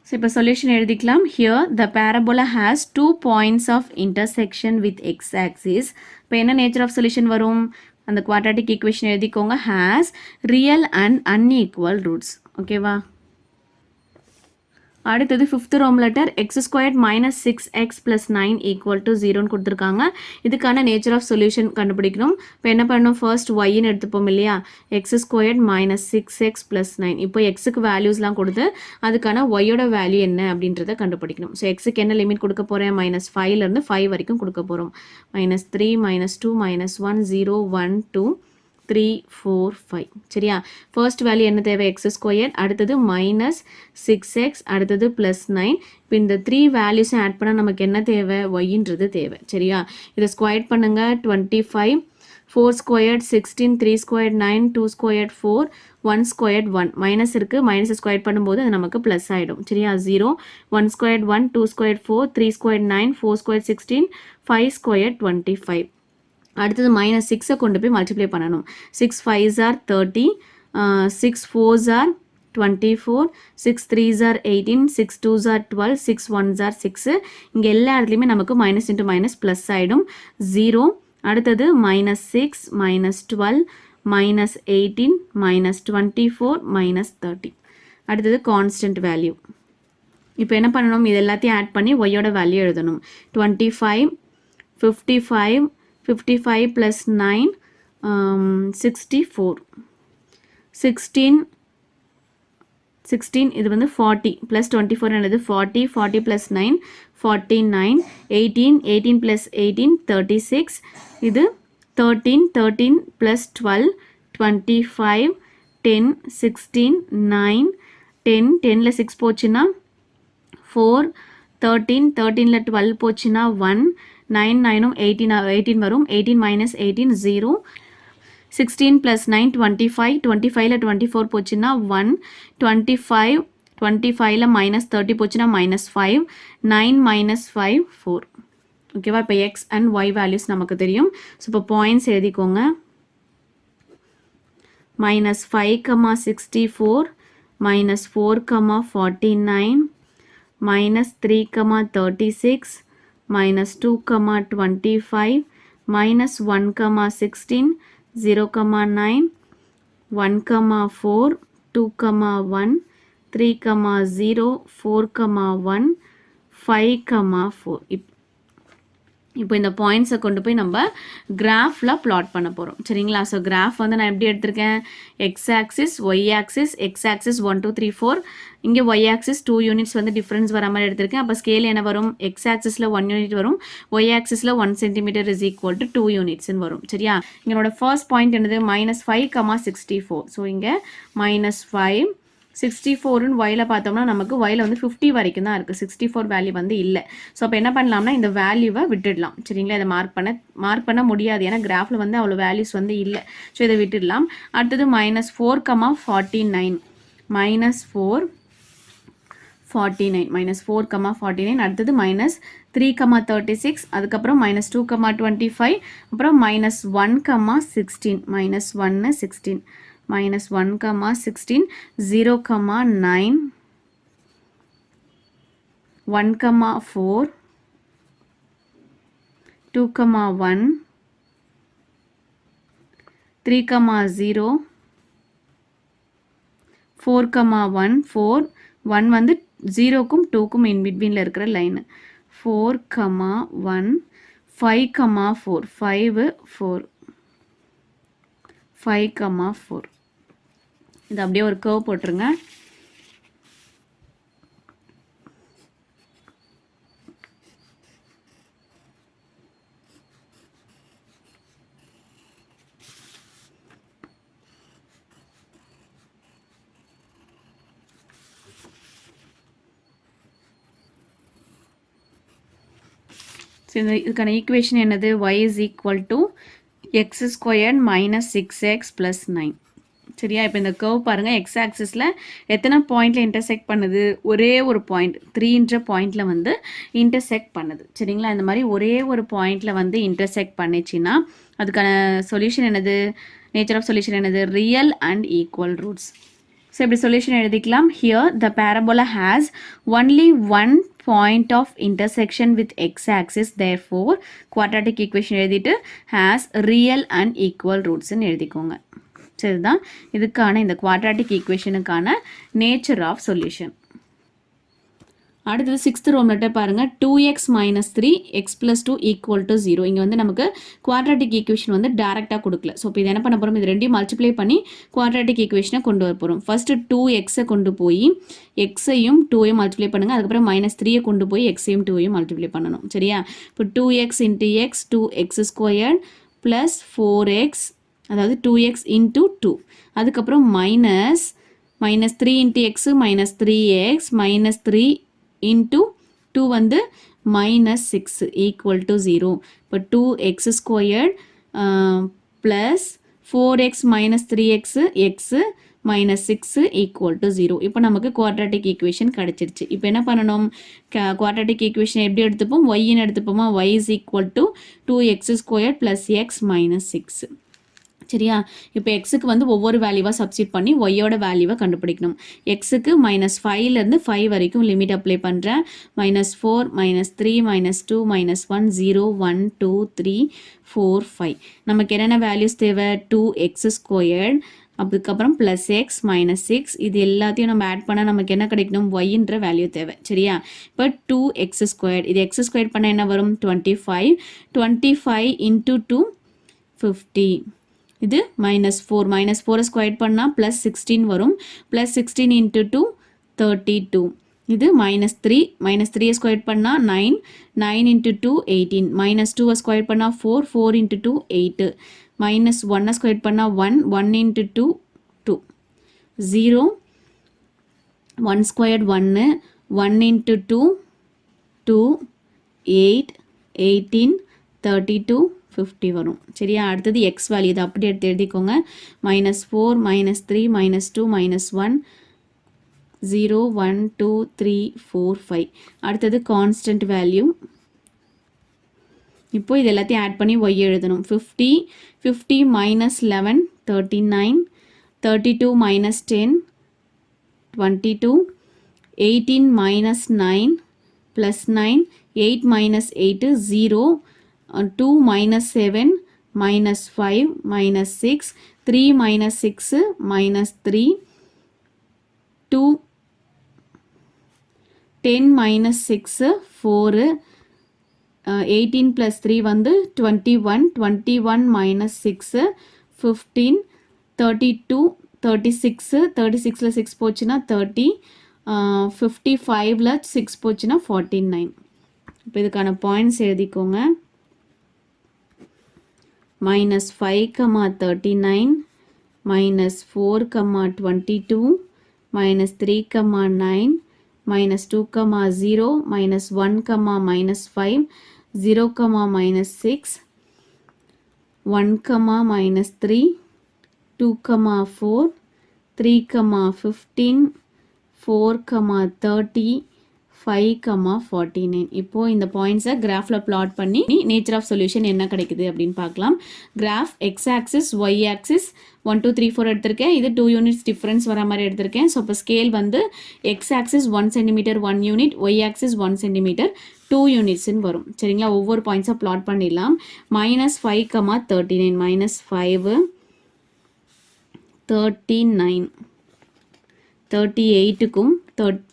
so இப்போ சொல்யூஷன் எழுதிக்கலாம் here the parabola has 2 points of intersection with x axis இப்போ என்ன நேச்சர் ஆஃப் சொல்யூஷன் வரும் அந்த குவாட்ராட்டிக் ஈக்குவேஷன் எழுதிக்கோங்க has real and unequal roots ஓகேவா அடுத்தது 5th Roman letter x squared -6x + 9 equal to 0ன்னு கொடுத்துருக்காங்க இதுக்கான நேச்சர் ஆஃப் சொல்யூஷன் கண்டுபிடிக்கணும் இப்போ என்ன பண்ணணும் ஃபர்ஸ்ட் ஒய்ன்னு எடுத்துப்போம் இல்லையா எக்ஸ் ஸ்கொயர்ட் -6x + 9 இப்போ எக்ஸுக்கு வேல்யூஸ்லாம் கொடுத்து அதுக்கான ஒய்யோட வேல்யூ என்ன அப்படின்றத கண்டுபிடிக்கணும் ஸோ எக்ஸுக்கு என்ன லிமிட் கொடுக்க போகிறேன் -5லேருந்து 5 வரைக்கும் கொடுக்க போகிறோம் -3 -2 -1 0 1 2 3 4 5 சரியா. ஃபர்ஸ்ட் வேல்யூ என்ன தேவை எக்ஸ் ஸ்கொயர், அடுத்தது மைனஸ் 6x, அடுத்தது ப்ளஸ் 9. இப்போ இந்த 3 வேல்யூஸும் ஆட் பண்ணால் நமக்கு என்ன தேவை ஒய்ன்றது தேவை சரியா. இதை ஸ்கொயர் பண்ணுங்க 25 4 squared 16 3 squared 9 2 squared 4 1 squared 1 minus இருக்குது மைனஸ் ஸ்கொயர் பண்ணும்போது அது நமக்கு ப்ளஸ் ஆகிடும் சரியா. 0 1 squared 1 2 squared 4 3 squared 9 4 squared 16 5 squared 25. அடுத்தது மைனஸ் 6 கொண்டு போய் மல்டிப்ளை பண்ணணும். 6 5s are 30 6 4s are 24 6 3s are 18 6 2s are 12 6 1s are 6. இங்கே எல்லா இடத்துலையுமே நமக்கு மைனஸ் இன்ட்டு மைனஸ் ப்ளஸ் ஆகிடும் 0. அடுத்தது minus 6 minus 12 minus 18 minus 24 minus 30. அடுத்தது கான்ஸ்டன்ட் வேல்யூ. இப்போ என்ன பண்ணணும், இது எல்லாத்தையும் ஆட் பண்ணி ஒய்யோட வேல்யூ எழுதணும். 25 55 55 ப்ளஸ் 9 64 16 இது வந்து 40 ப்ளஸ் 24 என்னது 40 40 ப்ளஸ் 9 49 18 18 ப்ளஸ் 18 36 இது 13 13 ப்ளஸ் 12 25 10 16 9 10 10ல் 6 போச்சுன்னா 4 13 13ல் 12 போச்சுன்னா 1 9 9ம் 18 வரும் 18 மைனஸ் 18 0 16 ப்ளஸ் 9 25 25ல் 24 போச்சுன்னா 1 25 25ல் மைனஸ் 30 போச்சுன்னா மைனஸ் 5 9 மைனஸ் 5 4 ஓகேவா. இப்போ எக்ஸ் அண்ட் ஒய் வேல்யூஸ் நமக்கு தெரியும். ஸோ இப்போ பாயிண்ட்ஸ் எழுதிக்கோங்க. Minus 5 minus 4 49 minus 3 36 minus 2 25 minus 1 16 0 9 1 4 2 1 3 0 4 1 5 4. இப்போ இந்த பாயிண்ட்ஸை கொண்டு போய் நம்ம கிராஃபில் ப்ளாட் பண்ண போகிறோம் சரிங்களா. ஸோ கிராஃப் வந்து நான் எப்படி எடுத்திருக்கேன், x axis y axis, x axis 1 2 3 4, இங்கே ஒய் ஆக்சிஸ் 2 யூனிட்ஸ் வந்து டிஃப்ரென்ஸ் வர மாதிரி எடுத்திருக்கேன். அப்போ ஸ்கேல் என்ன வரும், எக்ஸ் ஆக்சிஸில் 1 யூனிட் வரும், ஒய் ஆக்சிஸில் 1 சென்டிமீட்டர் இஸ் ஈக்குவல் டு 2 யூனிட்ஸ்ன்னு வரும் சரியா. எங்களோட ஃபர்ஸ்ட் பாயிண்ட் என்னது மைனஸ் 5 64. ஸோ இங்கே மைனஸ் 5 64ன்னு ஒயில் பார்த்தோம்னா நமக்கு ஒயில் வந்து 50 வரைக்கும் தான் இருக்குது, 64 வேல்யூ வந்து இல்லை. ஸோ அப்போ என்ன பண்ணலாம்னா இந்த வேல்யூவை விட்டுடலாம் சரிங்களா. இதை மார்க் பண்ண முடியாது ஏன்னா கிராஃபில் வந்து அவ்வளோ வேல்யூஸ் வந்து இல்லை. ஸோ இதை விட்டுடலாம். அடுத்தது மைனஸ் 4 49 மைனஸ் 4 49 மைனஸ் 4 49. அடுத்தது மைனஸ் 3 36, அதுக்கப்புறம் மைனஸ் 2 25, அப்புறம் மைனஸ் 1 16 மைனஸ் 1 16 minus 1 16 0 9 1 4 2 1 3 0 4 1 4 1 வந்து 0க்கும் 2க்கும் இன் பிட்வீனில் இருக்கிற லைன் 4 1 5 4 5 4 5 4. இது அப்படியே ஒரு கர்வ் போட்டுருங்க. இதுக்கான ஈக்குவேஷன் என்னது, y is equal to x square minus 6x plus 9 சரியா. இப்போ இந்த கர்வ் பாருங்கள், எக்ஸ் ஆக்சிஸில் எத்தனை பாயிண்டில் இன்டர்செக்ட் பண்ணுது, ஒரே ஒரு பாயிண்ட் 3ன்ற பாயிண்டில் வந்து இன்டர்செக்ட் பண்ணுது சரிங்களா. இந்த மாதிரி ஒரே ஒரு பாயிண்டில் வந்து இன்டர்செக்ட் பண்ணிச்சின்னா அதுக்கான சொல்யூஷன் என்னது, நேச்சர் ஆஃப் சொல்யூஷன் என்னது, real and equal roots. So இப்படி சொல்யூஷன் எழுதிக்கலாம். Here the parabola has only one point of intersection with x-axis, therefore quadratic equation எழுதிட்டு has real and equal roots ன்னு எழுதிக்கோங்க. சரிதான் இதுக்கான இந்த quadratic equationக்கான nature of solution. அடுத்தது 6th ரோம் லெட்டர் பாருங்கள், 2x minus 3 x plus 2 equal to 0. இங்கே வந்து நமக்கு குவாட்ராட்டிக் ஈக்குவேஷன் வந்து டேரெக்டாக கொடுக்கல. ஸோ இப்போ இது என்ன பண்ண போகிறோம், இது ரெண்டையும் மல்டிப்ளை பண்ணி குவாட்ராட்டிக் ஈக்குவேஷனை கொண்டு வர போகிறோம். ஃபஸ்ட்டு 2xை கொண்டு போய் எக்ஸையும் 2ஐயும் மல்டிப்ளை பண்ணுங்கள். அதுக்கப்புறம் மைனஸ் 3யை கொண்டு போய் எக்ஸையும் 2ஐயும் மல்டிப்ளை பண்ணணும் சரியா. இப்போ 2x into X 2x square plus 4x அதாவது 2x இன்ட்டு 2. அதுக்கப்புறம் minus 3 into x minus 3x minus 3 into 2 வந்து மைனஸ் 6 ஈக்குவல் டு 0. இப்போ 2x squared plus 4x minus 3x x minus 6 equal to 0. இப்போ நமக்கு குவாட்ராட்டிக் ஈக்குவேஷன் கிடச்சிருச்சு. இப்போ என்ன பண்ணணும், குவாட்ராட்டிக் ஈக்குவேஷன் எப்படி எடுத்துப்போம், ஒய்ன்னு எடுத்துப்போமா, y is equal to 2x square plus X minus 6. சரியா, இப்போ எக்ஸுக்கு வந்து ஒவ்வொரு வேல்யூவாக சப்ஸ்டிட் பண்ணி ஒய்யோட வேல்யூவை கண்டுபிடிக்கணும். எக்ஸுக்கு -5லேருந்து 5 வரைக்கும் லிமிட் அப்ளை பண்ணுறேன். -4 -3 -2 -1 0 1 2 3 4 5. நமக்கு என்னென்ன வேல்யூஸ் தேவை, 2x², அதுக்கப்புறம் +x -6. இது எல்லாத்தையும் நம்ம ஆட் பண்ணால் நமக்கு என்ன கிடைக்கணும், ஒய்ன்ற வேல்யூ தேவை. சரியா, இப்போ 2x², இது x² பண்ணால் என்ன வரும், 25. 25 இன்ட்டு 2 50. இது -4 -4 ஸ்கொயர் பண்ணால் +16 வரும். +16 இன்ட்டு 2 32. இது -3 -3 ஸ்கொயர் பண்ணால் 9 9 இன்ட்டு 2 18. -2 ஸ்கொயர் பண்ணால் 4 4 இன்ட்டு 2 8. -1 ஸ்கொயர் பண்ணால் 1 1 இன்ட்டு 2 2 0 1 ஸ்கொயர் 1 1 இன்ட்டு 2 2 8 18 32 50 வரும். சரியா, அடுத்தது எக்ஸ் வேல்யூ, இதை அப்படி எடுத்து எழுதிக்கோங்க. -4 -3 -2 -1 0 1 2 3 4 5. அடுத்தது கான்ஸ்டன்ட் வேல்யூ. இப்போ இது எல்லாத்தையும் ஆட் பண்ணி ஒய் எழுதணும். 50 50 -11 39 32 -10 22 18 -9 +9 8 -8 0 2 -7 -5 -6 3 -6 -3 2 10 -6 4 18 + 3 வந்து 21 21 -6 15 32 36 36ல் 6 போச்சுன்னா 30 55ல் 6 போச்சுன்னா 49. இப்போ இதுக்கான பாயிண்ட்ஸ் எழுதிக்கோங்க. -5, -39 -4, -22 -3, -9 -2, -0 -1, -5 0, -6 1, -3 2, 4 3, 15 4, 30 5, 49. இப்போ இந்த பாயிண்ட்ஸை கிராஃபில் பிளாட் பண்ணி நேச்சர் ஆஃப் சொல்யூஷன் என்ன கிடைக்குது அப்படின்னு பார்க்கலாம். Graph x axis y axis 1 2 3 4 எடுத்திருக்கேன். இது 2 யூனிட்ஸ் டிஃப்ரென்ஸ் வர மாதிரி எடுத்திருக்கேன். ஸோ இப்போ ஸ்கேல் வந்து x axis 1 centimetre 1 unit, y axis 1 centimetre 2 யூனிட்ஸ்ன்னு வரும். சரிங்களா, ஒவ்வொரு பாயிண்ட்ஸாக பிளாட் பண்ணிடலாம். -5, -39 -5 39 38க்கும்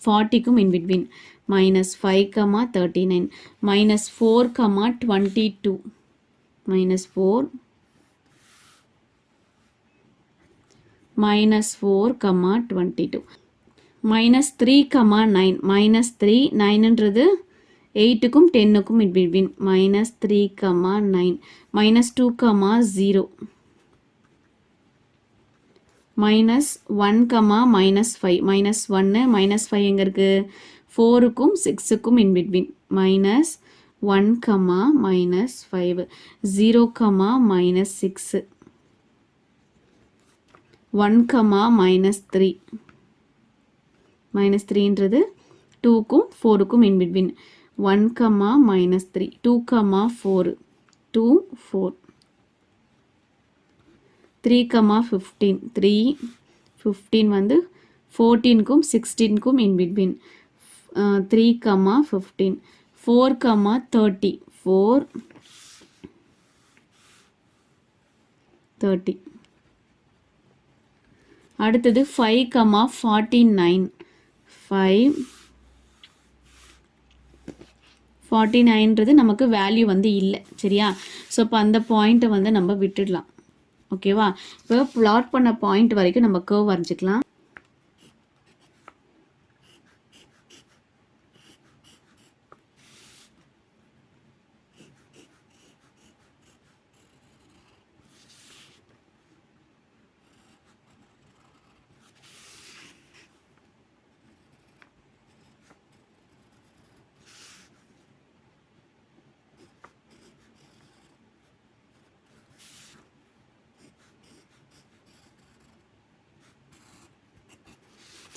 40க்கும் in between -5, -39 -4, -22 -4 -4, -22 -3, -9 -3 9ன்றது 8க்கும் 10க்கும் in between -3, -9 -2, -0 -1, -5 -1 -5 எங்கே இருக்குது, 4க்கும் 6க்கும் in between -1, -5 0, -6 1, -3 -3ன்றது 2க்கும் 4க்கும் in between 1, -3 2, 4 2 4 3, 15 3 15 வந்து 14க்கும் 16க்கும் in between 3, 15 4, 30 4 30. அடுத்தது 5, 49 5 49ன்றது நமக்கு வேல்யூ வந்து இல்லை. சரியா, ஸோ இப்போ அந்த பாயிண்ட்டை வந்து நம்ம விட்டுடலாம். ஓகேவா, இப்போ பிளாட் பண்ண பாயிண்ட் வரைக்கும் நம்ம கர்வ் வரைஞ்சிக்கலாம்.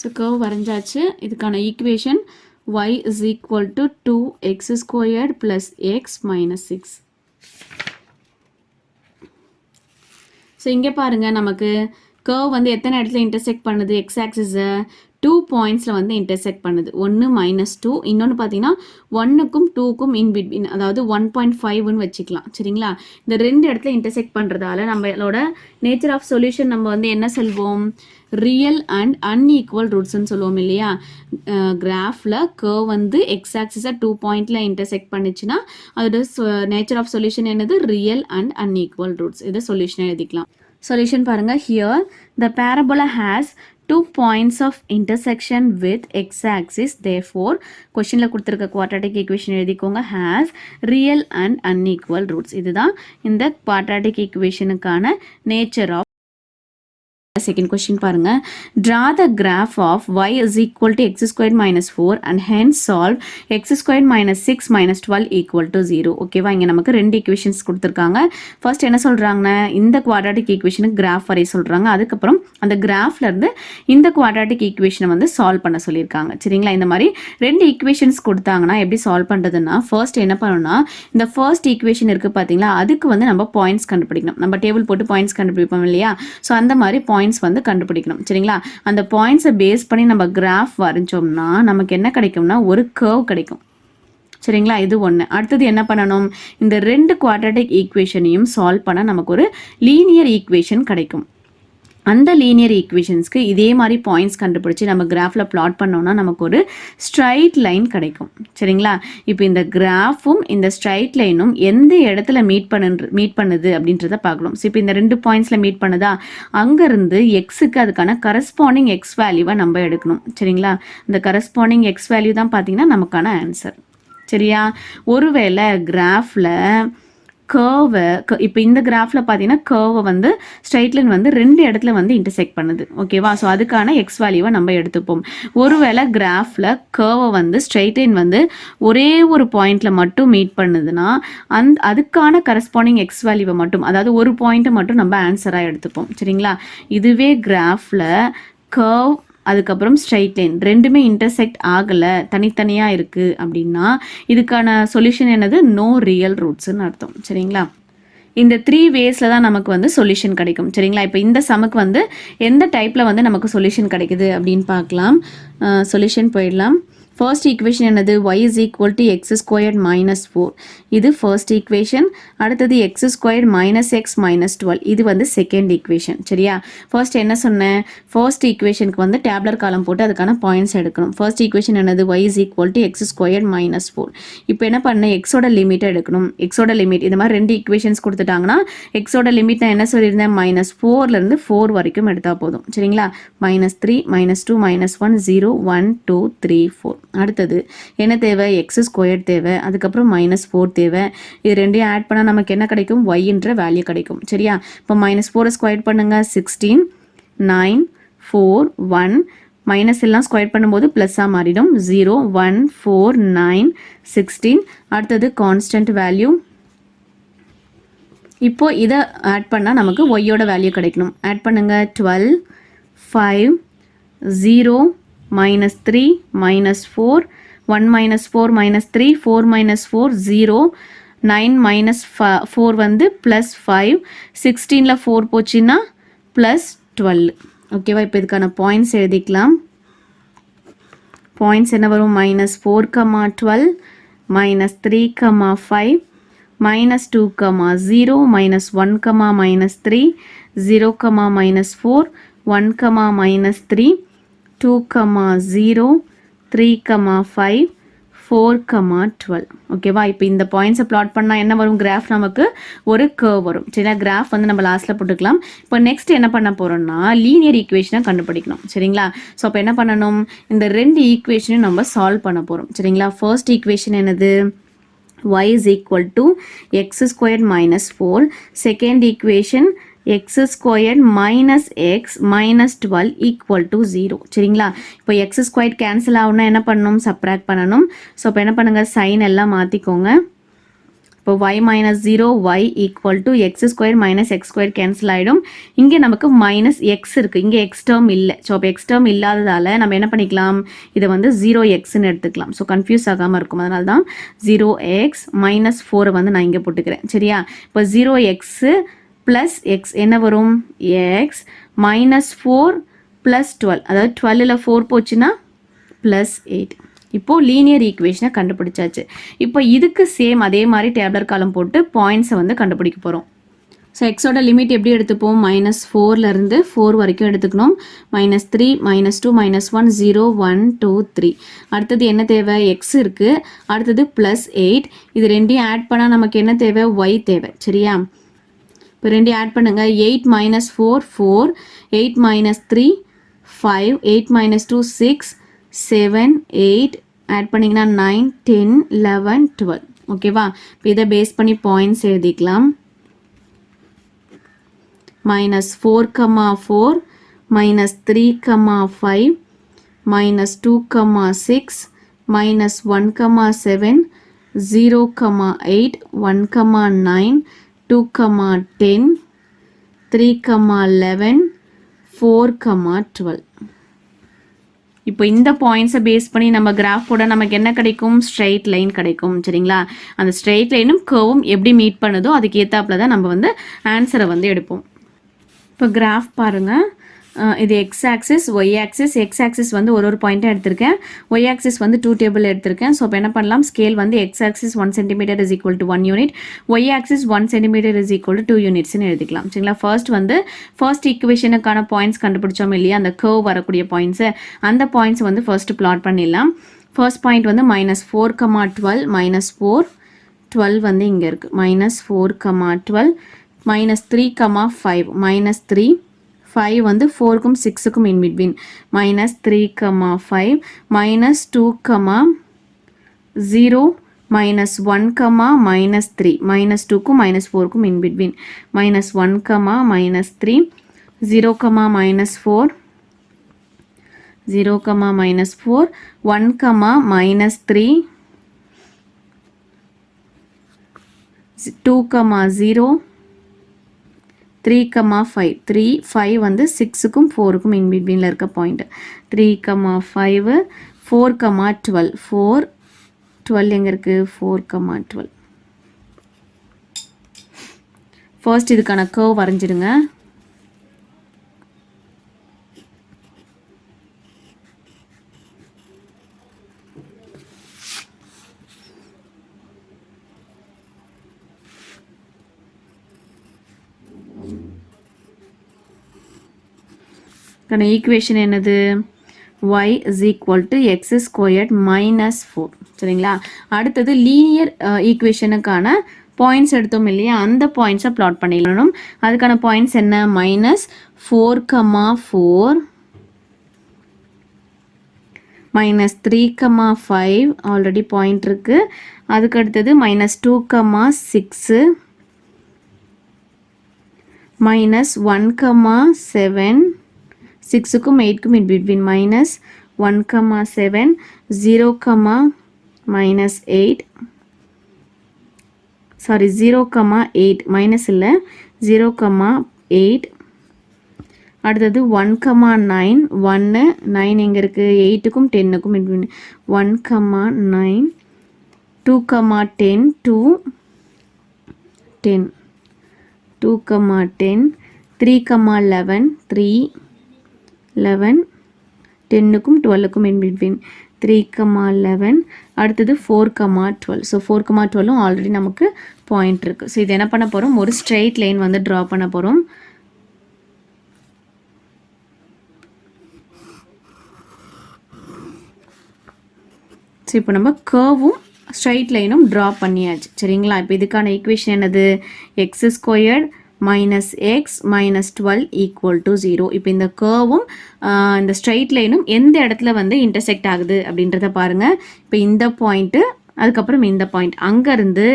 ஸோ கர்வ் வரைஞ்சாச்சு. இதுக்கான equation y is equal to 2x squared plus x minus 6. So இங்கே பாருங்கள், நமக்கு கர்வ் வந்து எத்தனை இடத்துல இன்டர்செக்ட் பண்ணுது, எக்ஸ் ஆக்சிஸை 2 பாயிண்ட்ஸில் வந்து இன்டர்செக்ட் பண்ணுது. ஒன்று -2, இன்னொன்று பார்த்தீங்கன்னா 1க்கும் 2க்கும் இன் பிட்வீன், அதாவது 1.5ன்னு வச்சுக்கலாம். சரிங்களா? இந்த 2 இடத்துல இன்டர்செக்ட் பண்ணுறதால நம்மளோட நேச்சர் ஆஃப் சொல்யூஷன் நம்ம வந்து என்ன சொல்வோம், ரியல் அண்ட் அன்ஈக்குவல் ரூட்ஸ்ன்னு சொல்லுவோம் இல்லையா? கிராஃபில் கர்வ் வந்து எக்ஸ் ஆக்சிஸை 2 பாயிண்டில் இன்டர்செக்ட் பண்ணிச்சுன்னா அதோட நேச்சர் ஆஃப் சொல்யூஷன் என்னது, ரியல் அண்ட் அன்ஈக்குவல் ரூட்ஸ். இதை சொல்யூஷனை எழுதிக்கலாம். சொல்யூஷன் பாருங்கள். Here the parabola has 2 points of intersection with x-axis. Therefore, questionல கொடுத்திருக்க quadratic equation எழுதிக்கோங்க. Has real and unequal roots. இதுதான் இந்த quadratic equationக்கான nature of. Second question பாருங்க. Draw the graph of y is equal to x squared minus 4 and hence solve x squared minus 6 minus 12 equal to 0. ஓகேவா? இங்கே நமக்கு 2 equations கொடுத்துருக்காங்க. First என்ன சொல்கிறாங்கன்னா, இந்த quadratic equationக்கு கிராஃப் வரைய சொல்கிறாங்க. அதுக்கப்புறம் அந்த கிராஃப்லேருந்து இந்த quadratic equation வந்து சால்வ் பண்ண சொல்லியிருக்காங்க. சரிங்களா? இந்த மாதிரி 2 equations கொடுத்தாங்கன்னா எப்படி சால்வ் பண்ணுறதுன்னா, ஃபர்ஸ்ட் என்ன பண்ணணும்னா, இந்த ஃபர்ஸ்ட் ஈக்குவேஷன் இருக்குது பார்த்தீங்களா, அதுக்கு வந்து நம்ம பாயிண்ட்ஸ் கண்டுபிடிக்கணும். நம்ம டேபிள் போட்டு பாயிண்ட்ஸ் கண்டுபிடிப்போம் இல்லையா? ஸோ அந்த மாதிரி பாயிண்ட்ஸ் வந்து கண்டுபிடிக்கணும். சரிங்களா? அந்த பாயிண்ட்ஸை பேஸ் பண்ணி நம்ம கிராஃப் வரைஞ்சோம்னா நமக்கு என்ன கிடைக்கும்னா, ஒரு கர்வ் கிடைக்கும். சரிங்களா? இது ஒன்று. அடுத்தது என்ன பண்ணணும், இந்த 2 குவாட்ரட்டிக் ஈக்குவேஷனையும் சால்வ் பண்ண நமக்கு ஒரு லீனியர் ஈக்குவேஷன் கிடைக்கும். அந்த லீனியர் ஈக்குவேஷன்ஸ்க்கு இதே மாதிரி பாயிண்ட்ஸ் கண்டுபிடிச்சி நம்ம கிராஃபில் பிளாட் பண்ணோம்னா நமக்கு ஒரு ஸ்ட்ரைட் லைன் கிடைக்கும். சரிங்களா? இப்போ இந்த கிராஃபும் இந்த ஸ்ட்ரைட் லைனும் எந்த இடத்துல மீட் பண்ணுது அப்படின்றத பார்க்கணும். ஸோ இப்போ இந்த 2 பாயிண்ட்ஸில் மீட் பண்ணுதா, அங்கேருந்து எக்ஸுக்கு அதுக்கான கரஸ்பாண்டிங் எக்ஸ் வேல்யூவை நம்ம எடுக்கணும். சரிங்களா? இந்த கரஸ்பாண்டிங் எக்ஸ் வேல்யூ தான் பார்த்தீங்கன்னா நமக்கான ஆன்சர். சரியா? ஒருவேளை கிராஃபில் கர்வை இப்போ இந்த கிராஃபில் பார்த்தீங்கன்னா கர்வை வந்து ஸ்ட்ரைட் லைன் வந்து 2 இடத்துல வந்து இன்டர்செக்ட் பண்ணுது. ஓகேவா? ஸோ அதுக்கான எக்ஸ் வேல்யூவை நம்ம எடுத்துப்போம். ஒருவேளை கிராஃபில் கர்வை வந்து ஸ்ட்ரைட் லைன் வந்து ஒரே ஒரு பாயிண்டில் மட்டும் மீட் பண்ணுதுன்னா அதுக்கான கரஸ்பாண்டிங் எக்ஸ் வேல்யூவை மட்டும், அதாவது ஒரு பாயிண்ட்டை மட்டும் நம்ம ஆன்சராக எடுத்துப்போம். சரிங்களா? இதுவே கிராஃபில் கர்வ் அதுக்கப்புறம் ஸ்ட்ரைட் லைன் ரெண்டுமே இன்டர்செக்ட் ஆகலை, தனித்தனியாக இருக்குது அப்படின்னா இதுக்கான சொல்யூஷன் என்னது, நோ ரியல் ரூட்ஸ்ன்னு அர்த்தம். சரிங்களா? இந்த 3 வேஸில் தான் நமக்கு வந்து சொல்யூஷன் கிடைக்கும். சரிங்களா? இப்போ இந்த சமுக்கு வந்து எந்த டைப்பில் வந்து நமக்கு சொல்யூஷன் கிடைக்குது அப்படின்னு பார்க்கலாம். சொல்யூஷன் போயிடலாம். ஃபர்ஸ்ட் ஈக்குவேஷன் என்னது, y is equal to x squared minus 4. இது ஃபர்ஸ்ட் ஈக்குவேஷன். அடுத்தது x squared minus x minus 12. இது வந்து செகண்ட் ஈக்குவேஷன். சரியா? ஃபர்ஸ்ட் என்ன சொன்னேன், ஃபர்ஸ்ட் ஈக்குவேஷனுக்கு வந்து டேப்லர் காலம் போட்டு அதுக்கான பாயிண்ட்ஸ் எடுக்கணும். ஃபர்ஸ்ட் ஈக்குவேஷன் என்னது, y is equal to x squared minus 4. இப்போ என்ன பண்ண, எக்ஸோட லிமிட்டை எடுக்கணும். எக்ஸோட லிமிட் இந்த மாதிரி 2 ஈக்குவேஷன்ஸ் கொடுத்துட்டாங்கன்னா எக்ஸோட லிமிட் நான் என்ன சொல்லியிருந்தேன், -4லேருந்து 4 வரைக்கும் எடுத்தால் போதும். சரிங்களா? -3, -2, -1, 0, 1, 2, 3, 4. அடுத்தது என்ன தேவை, எக்ஸ் ஸ்கொயர் தேவை, அதுக்கப்புறம் -4 தேவை. இது ரெண்டையும் ஆட் பண்ணால் நமக்கு என்ன கிடைக்கும், ஒய்ன்ற வேல்யூ கிடைக்கும். சரியா? இப்போ -4 ஸ்கொயர் பண்ணுங்க, 16, 9, 4, 1, மைனஸ் எல்லாம் ஸ்கொயர் பண்ணும்போது ப்ளஸ்ஸாக மாறிடும். 0, 1, 4, 9, 16. அடுத்தது கான்ஸ்டன்ட் வேல்யூ. இப்போ இதை ஆட் பண்ணால் நமக்கு ஒய்யோட வேல்யூ கிடைக்கணும். ஆட் பண்ணுங்க, 12, 5, 0, -3, -4, 1 -4 -3, 4 -4, 0, 9 -4 வந்து +5, 16ல் 4 போச்சுன்னா +12. ஓகேவா? இப்போ இதுக்கான பாயிண்ட்ஸ் எழுதிக்கலாம். பாயிண்ட்ஸ் என்ன வரும், -4, -12, -3, -5, -2, -0, -1, -3, 0, -4, 1, -3, 2, 0, 3, 5, 4, 12. ஓகேவா? இப்போ இந்த பாயிண்ட்ஸை பிளாட் பண்ணால் என்ன வரும், கிராஃப் நமக்கு ஒரு கர்வ் வரும். சரிங்களா? கிராஃப் வந்து நம்ம லாஸ்ட்டில் போட்டுக்கலாம். இப்போ நெக்ஸ்ட் என்ன பண்ண போகிறோம்னா லீனியர் ஈக்குவேஷனை கண்டுபிடிக்கணும். சரிங்களா? ஸோ அப்போ என்ன பண்ணணும், இந்த 2 ஈக்குவேஷனையும் நம்ம சால்வ் பண்ண போகிறோம். சரிங்களா? ஃபர்ஸ்ட் ஈக்குவேஷன் என்னது, y is equal to x squared minus 4. Second equation x squared minus x minus 12 equal to 0. சரிங்களா? இப்போ x squared கேன்சல் ஆகுனா என்ன பண்ணணும், சப்ராக்ட் பண்ணணும். ஸோ இப்போ என்ன பண்ணுங்கள், சைன் எல்லாம் மாற்றிக்கோங்க. இப்போ y minus 0 y equal to x square minus X square cancel ஆகிடும். இங்கே நமக்கு மைனஸ் எக்ஸ் இருக்குது, இங்கே எக்ஸ் டேர்ம் இல்லை. ஸோ அப்போ எக்ஸ் டேர்ம் இல்லாததால் நம்ம என்ன பண்ணிக்கலாம், இதை வந்து 0xன்னு எடுத்துக்கலாம். ஸோ கன்ஃபியூஸ் ஆகாமல் இருக்கும். அதனால தான் 0x மைனஸ் 4 வந்து நான் இங்கே போட்டுக்கிறேன். சரியா? இப்போ 0x ப்ளஸ் எக்ஸ் என்ன வரும், எக்ஸ் மைனஸ் 4 ப்ளஸ் 12, அதாவது 12ல் 4 போச்சுன்னா ப்ளஸ் 8. இப்போது லீனியர் ஈக்குவேஷனை கண்டுபிடிச்சாச்சு. இப்போ இதுக்கு சேம் அதே மாதிரி டேப்லர் காலம் போட்டு பாயிண்ட்ஸை வந்து கண்டுபிடிக்க போகிறோம். ஸோ எக்ஸோட லிமிட் எப்படி எடுத்துப்போம், மைனஸ் 4லேருந்து 4 வரைக்கும் எடுத்துக்கணும். Minus 3 minus 2 minus 1 0 1 2 3. அடுத்தது என்ன தேவை, எக்ஸ் இருக்குது. அடுத்தது ப்ளஸ் 8. இது ரெண்டையும் ஆட் பண்ணால் நமக்கு என்ன தேவை, ஒய் தேவை. சரியா? இப்போ ரெண்டையும் ஆட் பண்ணுங்கள். 8 மைனஸ் 4 4, 8 மைனஸ் 3 5, 8 மைனஸ் 2 6 7 8, ஆட் பண்ணிங்கன்னா 9 10 11 12. ஓகேவா? இப்போ இதை பேஸ் பண்ணி பாயிண்ட்ஸ் எழுதிக்கலாம். Minus 4, minus 3, 5, minus 2, 6, minus 1, 7, 0, 8, 1, 9, 2, 10, 3, 11, 4, 12. இப்போ இந்த பாயிண்ட்ஸை பேஸ் பண்ணி நம்ம கிராஃப் போட நமக்கு என்ன கிடைக்கும், ஸ்ட்ரெயிட் லைன் கிடைக்கும். சரிங்களா? அந்த ஸ்ட்ரெயிட் லைனும் கர்வும் எப்படி மீட் பண்ணுதோ அதுக்கு ஏற்றாப்புல தான் நம்ம வந்து ஆன்சரை வந்து எடுப்போம். இப்போ கிராஃப் பாருங்கள். இது x axis, y axis. X axis வந்து ஒரு பாயிண்ட்டாக எடுத்திருக்கேன். ஒய் ஆக்சிஸ் வந்து 2 டேபிள் எடுத்திருக்கேன். ஸோ இப்போ என்ன பண்ணலாம், ஸ்கேல் வந்து x axis 1 centimetre is equal to 1 unit, y axis 1 centimetre is equal to 2 யூனிட்ஸ்னு எழுதிக்கலாம். சரிங்களா? ஃபர்ஸ்ட் ஈக்குவேஷனுக்கான பாயிண்ட்ஸ் கண்டுபிடிச்சோம் இல்லையா, அந்த கர்வ் வரக்கூடிய பாயிண்ட்ஸு, அந்த பாயிண்ட்ஸ் வந்து ஃபர்ஸ்ட் பிளாட் பண்ணிடலாம். ஃபர்ஸ்ட் பாயிண்ட் வந்து மைனஸ் 4, 12 மைனஸ் 4 12 வந்து இங்கே இருக்குது. மைனஸ் 4, 12 மைனஸ் 3, 5 மைனஸ் 3 5 வந்து 4க்கும் 6க்கும் in between. Minus 3, 5 minus 2, 0 minus 1, minus 3 minus 2க்கும் மைனஸ் 4க்கும் in between. Minus 1, minus 3 0, minus 4 0, minus 4 1, minus 3 2, 0 3, 5 3 5 வந்து 6க்கும் 4க்கும் இன் பிட்வீனில் இருக்க பாயிண்ட். 3, 5 4, 12 4 12 எங்கே இருக்குது, 4, 12. ஃபர்ஸ்ட் இதுக்கான கர்வ் வரைஞ்சிடுங்க. ஈக்குவேஷன் என்னது, y is equal to x squared minus 4. சரிங்களா? அடுத்தது லீனியர் ஈக்குவேஷனுக்கான பாயிண்ட்ஸ் எடுத்தோம் இல்லையா, அந்த பாயிண்ட்ஸை பிளாட் பண்ணிடணும். அதுக்கான பாயிண்ட்ஸ் என்ன, மைனஸ் 4, 4 மைனஸ் 3, 5 ஆல்ரெடி பாயிண்ட் இருக்குது. அதுக்கு அடுத்தது மைனஸ் 2, 6 மைனஸ் 1, 7 6க்கும் 8க்கும் in between. Minus 1, 7 0, minus 8 sorry 0, 8 minus இல்லை 0, 8. அடுத்தது 1, 9 1 9 எங்கே இருக்குது, 8க்கும் 10க்கும் இன் பிட்வீன். 1, 9 2, 10 2 10 2, 10 3, 11 3 11 10க்கும் 12க்கும் in between. 3, 11 அடுத்தது 4, 12. ஸோ 4, 12ம் ஆல்ரெடி நமக்கு பாயிண்ட் இருக்குது. ஸோ இது என்ன பண்ண போகிறோம், ஒரு ஸ்ட்ரெயிட் லைன் வந்து ட்ரா பண்ண போகிறோம். ஸோ இப்போ நம்ம கர்வும் ஸ்ட்ரைட் லைனும் ட்ரா பண்ணியாச்சு. சரிங்களா? இப்போ இதுக்கான ஈக்குவேஷன் என்னது, X squared minus x minus 12 equal to 0. இப்போ இந்த கர்வும் இந்த ஸ்ட்ரைட் லைனும் எந்த இடத்துல வந்து இன்டர்செக்ட் ஆகுது அப்படின்றத பாருங்கள். இப்போ இந்த பாயிண்ட்டு, அதுக்கப்புறம் இந்த பாயிண்ட், அங்கேருந்து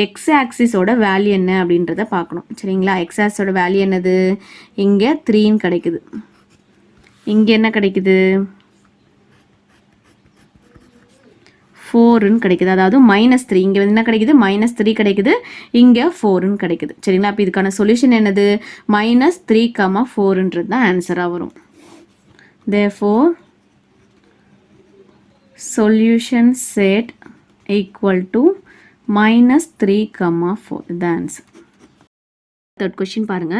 எக்ஸ் ஆக்சிஸோட வேல்யூ என்ன அப்படின்றத பார்க்கணும். சரிங்களா? எக்ஸ் ஆக்சிஸோட வேல்யூ என்னது, இங்கே 3ன்னு கிடைக்குது. இங்கே என்ன கிடைக்குது, 4ன்னு கிடைக்குது. அதாவது -3 இங்கே வந்து என்ன கிடைக்குது, -3 கிடைக்குது, இங்கே 4ன்னு கிடைக்குது. சரிங்களா? அப்போ இதுக்கான சொல்யூஷன் என்னது, -3, 4ன்றது தான் ஆன்சராக வரும். Therefore, solution set equal to -3, 4. The answer. Third question பாருங்க.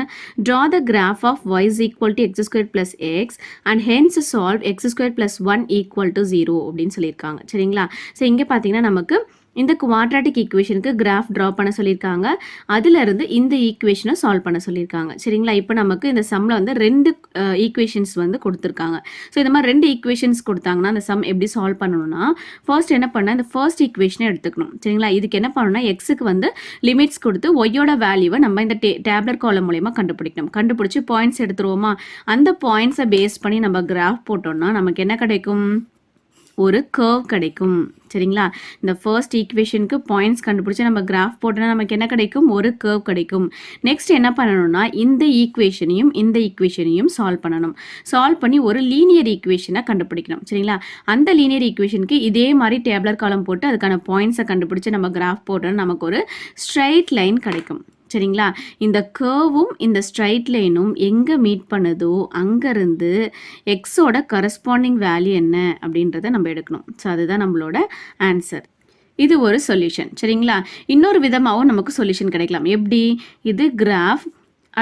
Draw the graph of y is equal to x squared plus x and hence solve x squared plus 1 equal to 0 அப்படின்னு சொல்லியிருக்காங்க. சரிங்களா? ஸோ இங்கே பார்த்தீங்கன்னா நமக்கு இந்த குவாட்ராட்டிக் ஈக்குவேஷனுக்கு கிராஃப் ட்ரா பண்ண சொல்லியிருக்காங்க. அதிலிருந்து இந்த ஈக்குவேஷனை சால்வ் பண்ண சொல்லியிருக்காங்க. சரிங்களா? இப்போ நமக்கு இந்த சம்மில் வந்து 2 ஈக்குவேஷன்ஸ் வந்து கொடுத்துருக்காங்க. ஸோ இந்த மாதிரி 2 ஈக்குவேஷன்ஸ் கொடுத்தாங்கன்னா அந்த சம் எப்படி சால்வ் பண்ணணும்னா, ஃபர்ஸ்ட் என்ன பண்ணால் இந்த ஃபர்ஸ்ட் ஈக்குவேஷனை எடுத்துக்கணும். சரிங்களா? இதுக்கு என்ன பண்ணணும்னா எக்ஸுக்கு வந்து லிமிட்ஸ் கொடுத்து ஒய்யோட வேல்யூவை நம்ம இந்த டேப்லர் காலம் மூலயமா கண்டுபிடிக்கணும். கண்டுபிடிச்சி பாயிண்ட்ஸ் எடுத்துருவோமா, அந்த பாயிண்ட்ஸை பேஸ் பண்ணி நம்ம கிராஃப் போட்டோம்னா நமக்கு என்ன கிடைக்கும், ஒரு கர்வ் கிடைக்கும். சரிங்களா? இந்த ஃபர்ஸ்ட் ஈக்குவேஷனுக்கு பாயிண்ட்ஸ் கண்டுபிடிச்சி நம்ம கிராஃப் போட்டோம்னா நமக்கு என்ன கிடைக்கும், ஒரு கர்வ் கிடைக்கும். நெக்ஸ்ட் என்ன பண்ணணும்னா இந்த ஈக்குவேஷனையும் சால்வ் பண்ணணும். சால்வ் பண்ணி ஒரு லீனியர் ஈக்குவேஷனை கண்டுபிடிக்கணும். சரிங்களா? அந்த லீனியர் ஈக்குவேஷனுக்கு இதே மாதிரி டேப்லர் காலம் போட்டு அதுக்கான பாயிண்ட்ஸை கண்டுபிடிச்சி நம்ம கிராஃப் போட்டோம்னா நமக்கு ஒரு ஸ்ட்ரைட் லைன் கிடைக்கும். சரிங்களா? இந்த கர்வும் இந்த ஸ்ட்ரைட் லைனும் எங்கே மீட் பண்ணுதோ அங்கேருந்து எக்ஸோட கரஸ்பாண்டிங் வேல்யூ என்ன அப்படின்றத நம்ம எடுக்கணும். ஸோ அதுதான் நம்மளோட ஆன்சர். இது ஒரு சொல்யூஷன். சரிங்களா? இன்னொரு விதமாகவும் நமக்கு சொல்யூஷன் கிடைக்கலாம். எப்படி, இது கிராஃப்,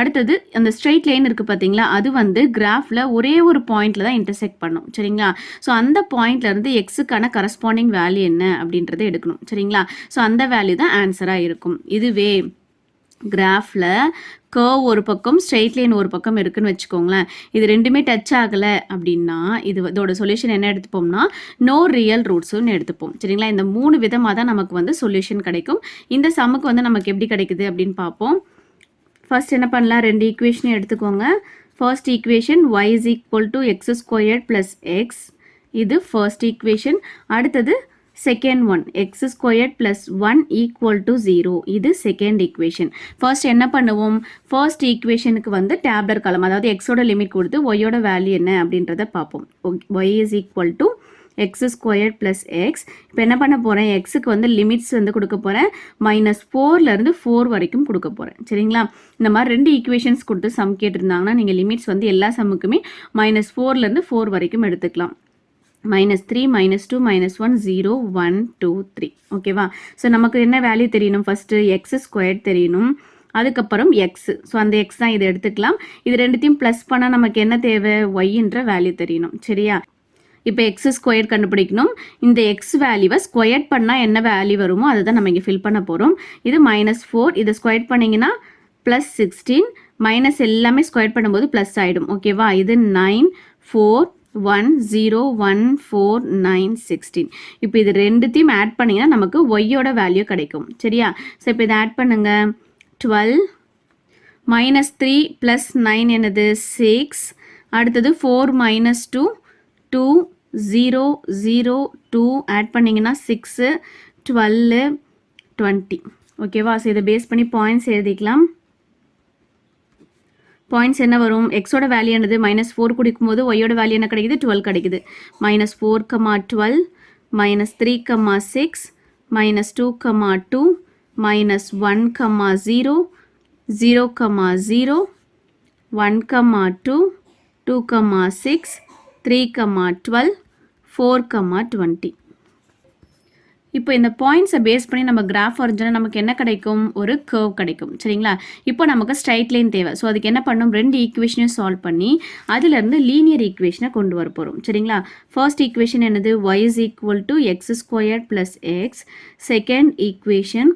அடுத்தது அந்த ஸ்ட்ரெயிட் லைன் இருக்குது பார்த்தீங்களா, அது வந்து கிராஃபில் ஒரே ஒரு பாயிண்டில் தான் இன்டர்செக்ட் பண்ணும். சரிங்களா? ஸோ அந்த பாயிண்ட்லேருந்து எக்ஸுக்கான கரஸ்பாண்டிங் வேல்யூ என்ன அப்படின்றத எடுக்கணும். சரிங்களா? ஸோ அந்த வேல்யூ தான் ஆன்சராக இருக்கும். இதுவே கிராஃபில் கர்வ் ஒரு பக்கம் ஸ்ட்ரெயிட் லைன் ஒரு பக்கம் இருக்குன்னு வச்சுக்கோங்களேன், இது ரெண்டுமே டச் ஆகலை அப்படின்னா இதோட சொல்யூஷன் என்ன எடுத்துப்போம்னா நோ ரியல் ரூட்ஸ்னு எடுத்துப்போம். சரிங்களா? இந்த 3 விதமாக தான் நமக்கு வந்து சொல்யூஷன் கிடைக்கும். இந்த சம்முக்கு வந்து நமக்கு எப்படி கிடைக்குது அப்படின்னு பார்ப்போம். ஃபர்ஸ்ட் என்ன பண்ணலாம், 2 ஈக்குவேஷனையும் எடுத்துக்கோங்க. First equation y is equal to x squared plus x, இது ஃபர்ஸ்ட் ஈக்குவேஷன். அடுத்தது second one x squared plus 1 equal to 0, இது செகண்ட் ஈக்குவேஷன். ஃபர்ஸ்ட் என்ன பண்ணுவோம், ஃபர்ஸ்ட் ஈக்குவேஷனுக்கு வந்து டேப்லர் காலம், அதாவது எக்ஸோட லிமிட் கொடுத்து ஒய்யோட வேல்யூ என்ன அப்படின்றத பார்ப்போம். y is equal to x squared plus x. இப்போ என்ன பண்ண போகிறேன், எக்ஸுக்கு வந்து லிமிட்ஸ் வந்து கொடுக்க போகிறேன், -4லேருந்து 4 வரைக்கும் கொடுக்க போகிறேன். சரிங்களா? இந்த மாதிரி 2 ஈக்குவேஷன்ஸ் கொடுத்து சம் கேட்டிருந்தாங்கன்னா நீங்கள் லிமிட்ஸ் வந்து எல்லா சம்முக்குமே -4லேருந்து 4 வரைக்கும் எடுத்துக்கலாம். -3, -2, -1, 0, 1, 2, 3. ஓகேவா? ஸோ நமக்கு என்ன வேல்யூ தெரியணும், ஃபஸ்ட்டு எக்ஸ் ஸ்கொயர் தெரியணும், அதுக்கப்புறம் எக்ஸ். ஸோ அந்த எக்ஸ் தான் இதை எடுத்துக்கலாம். இது ரெண்டுத்தையும் ப்ளஸ் பண்ணால் நமக்கு என்ன தேவை, ஒய்ன்ற வேல்யூ தெரியணும். சரியா? இப்போ எக்ஸ் ஸ்கொயர் கண்டுபிடிக்கணும். இந்த எக்ஸ் வேல்யூவை ஸ்கொயர் பண்ணால் என்ன வேல்யூ வருமோ அதை தான் நம்ம இங்கே ஃபில் பண்ண போகிறோம். இது -4, இதை ஸ்கொயர் பண்ணிங்கன்னா +16, மைனஸ் எல்லாமே ஸ்கொயர் பண்ணும்போது ப்ளஸ் ஆகிடும். ஓகேவா? இது 9, 4, 1, 0, 1, 4, 9, 16. இப்போ இது ரெண்டுத்தையும் ஆட் பண்ணிங்கன்னா நமக்கு ஒய்யோட வேல்யூ கிடைக்கும். சரியா? ஸோ இப்போ இதை ஆட் பண்ணுங்க. 12 -3 + 9 என்னது 6. அடுத்தது 4 - 2 2 0 0 2 ஆட் பண்ணிங்கன்னா 6 12 20. ஓகேவா? ஸோ இதை பேஸ் பண்ணி பாயிண்ட்ஸ் எழுதிக்கலாம். பாயிண்ட்ஸ் என்ன வரும், எக்ஸோட வேல்யூ என்னது -4 கொடுக்கும்போது ஒய்யோட வேல்யூ என்ன கிடைக்குது, 12 கிடைக்குது. -4, 12, -3, 6, -2, 2, -1, 0, 0, 0, 1, 2, 2, 6, 3, 12, 4, 20. இப்போ இந்த பாயிண்ட்ஸை பேஸ் பண்ணி நம்ம கிராஃப் வரைஞ்சோன்னா நமக்கு என்ன கிடைக்கும், ஒரு கர்வ் கிடைக்கும். சரிங்களா? இப்போ நமக்கு ஸ்ட்ரைட் லைன் தேவை. ஸோ அதுக்கு என்ன பண்ணணும், 2 ஈக்குவேஷனையும் சால்வ் பண்ணி அதிலிருந்து லீனியர் ஈக்குவேஷனை கொண்டு வர போகிறோம். சரிங்களா? ஃபர்ஸ்ட் ஈக்குவேஷன் என்னது, y is equal to x squared plus x. Second equation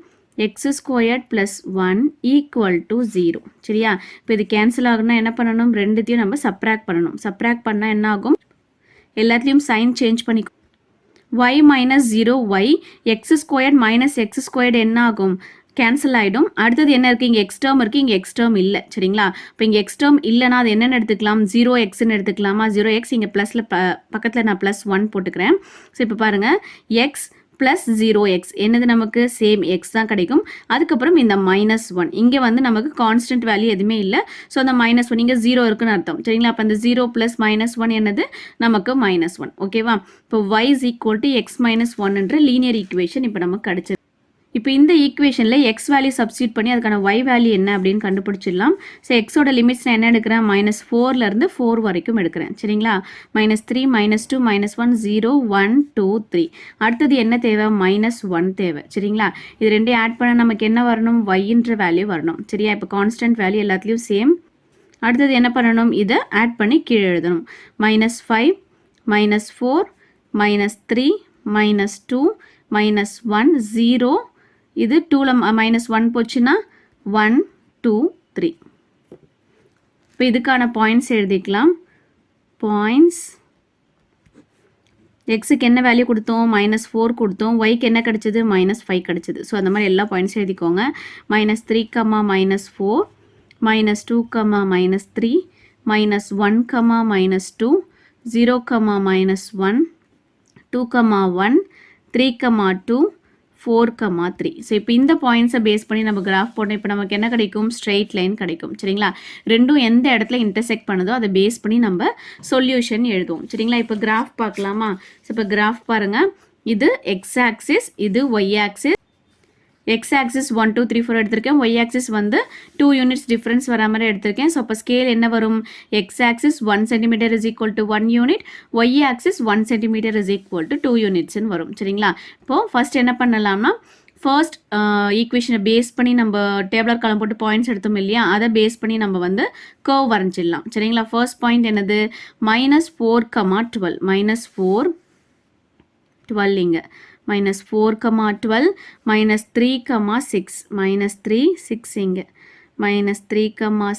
x squared plus 1 equal to 0. சரியா? இப்போ இது கேன்சல் ஆகுனா என்ன பண்ணணும், ரெண்டுத்தையும் நம்ம சப்ராக்ட் பண்ணணும். சப்ராக்ட் பண்ணால் என்ன ஆகும், எல்லாத்துலேயும் சைன் சேஞ்ச் பண்ணி y -0 y, x squared minus x squared என்ன ஆகும், கேன்சல் ஆகிடும். அடுத்தது என்ன இருக்குது, இங்கே எக்ஸ் டேர்ம் இருக்குது, இங்கே எக்ஸ் டேர்ம் இல்லை. சரிங்களா? இப்போ இங்கே எக்ஸ் டேர்ம் இல்லைனா அது என்னென்னு எடுத்துக்கலாம், 0xன்னு எடுத்துக்கலாமா. 0x இங்கே ப்ளஸில் பக்கத்தில் நான் +1 போட்டுக்கிறேன். ஸோ இப்போ பாருங்கள், x ப்ளஸ் 0x என்னது நமக்கு சேம் எக்ஸ் தான் கிடைக்கும். அதுக்கப்புறம் இந்த -1 இங்கே வந்து நமக்கு கான்ஸ்டன்ட் வேல்யூ எதுவுமே இல்லை. ஸோ அந்த -1 இங்கே 0 இருக்குன்னு அர்த்தம் சரிங்களா. அப்போ அந்த 0 + -1 என்னது நமக்கு -1 ஓகேவா. இப்போ y = x - 1 லீனியர் ஈக்குவேஷன் இப்போ நமக்கு கிடைச்சது. இப்போ இந்த ஈக்குவேஷனில் எக்ஸ் வேல்யூ சப்ஸ்டியூட் பண்ணி அதுக்கான ஒய் வேல்யூ என்ன அப்படின்னு கண்டுபிடிச்சிடலாம். ஸோ எக்ஸோட லிமிட்ஸ் நான் என்ன எடுக்கிறேன், -4லேருந்து 4 வரைக்கும் எடுக்கிறேன் சரிங்களா. -3 -2 -1 0 1 2 3 அடுத்தது என்ன தேவை, -1 தேவை சரிங்களா. இது ரெண்டையும் ஆட் பண்ண நமக்கு என்ன வரணும், ஒய்ன்ற வேல்யூ வரணும் சரியா. இப்போ கான்ஸ்டன்ட் வேல்யூ எல்லாத்துலேயும் சேம். அடுத்தது என்ன பண்ணணும், இதை ஆட் பண்ணி கீழே எழுதணும். -5 -4 -3 -2 -1 0 இது 2ல -1 போச்சுன்னா 1 2 3. இப்போ இதுக்கான பாயிண்ட்ஸ் எழுதிக்கலாம். பாயிண்ட்ஸ் எக்ஸுக்கு என்ன வேல்யூ கொடுத்தோம், -4 கொடுத்தோம். ஒய்க்கு என்ன கிடைச்சது, -5 கிடைச்சது. ஸோ அந்த மாதிரி எல்லா பாயிண்ட்ஸும் எழுதிக்கோங்க. -3, -4 -2, -3 -1, -2 0, -1 2, 1 3, 2 4, 3. ஸோ இப்போ இந்த பாயிண்ட்ஸை பேஸ் பண்ணி நம்ம கிராஃப் போட்டோம். இப்போ நமக்கு என்ன கிடைக்கும், ஸ்ட்ரெயிட் லைன் கிடைக்கும் சரிங்களா. ரெண்டும் எந்த இடத்துல இன்டர்செக்ட் பண்ணுதோ அதை பேஸ் பண்ணி நம்ம சொல்யூஷன் எழுதுவோம் சரிங்களா. இப்போ கிராஃப் பார்க்கலாமா. ஸோ இப்போ கிராஃப் பாருங்கள், இது எக்ஸ் ஆக்சிஸ், இது ஒய் ஆக்சிஸ். எக்ஸ் ஆக்சிஸ் 1 2 3 4 எடுத்திருக்கேன். ஒய் ஆக்சிஸ் வந்து 2 யூனிட்ஸ் டிஃப்ரென்ஸ் வர மாதிரி எடுத்திருக்கேன். ஸோ அப்போ ஸ்கேல் என்ன வரும், x axis 1 cm = 1 unit, y axis 1 cm = 2 யூனிட்ஸ்ன்னு வரும் சரிங்களா. இப்போது ஃபர்ஸ்ட் என்ன பண்ணலாம்னா, ஃபர்ஸ்ட் ஈக்குவேஷனை பேஸ் பண்ணி நம்ம டேபிளர் காலம் போட்டு பாயிண்ட்ஸ் எடுத்தோம் இல்லையா, அதை பேஸ் பண்ணி நம்ம வந்து கர்வ் வரைஞ்சிடலாம் சரிங்களா. ஃபர்ஸ்ட் பாயிண்ட் என்னது, -4, 12 -4 12 இங்கே -4, 12 -3, 6 -3 6 இங்கே -3,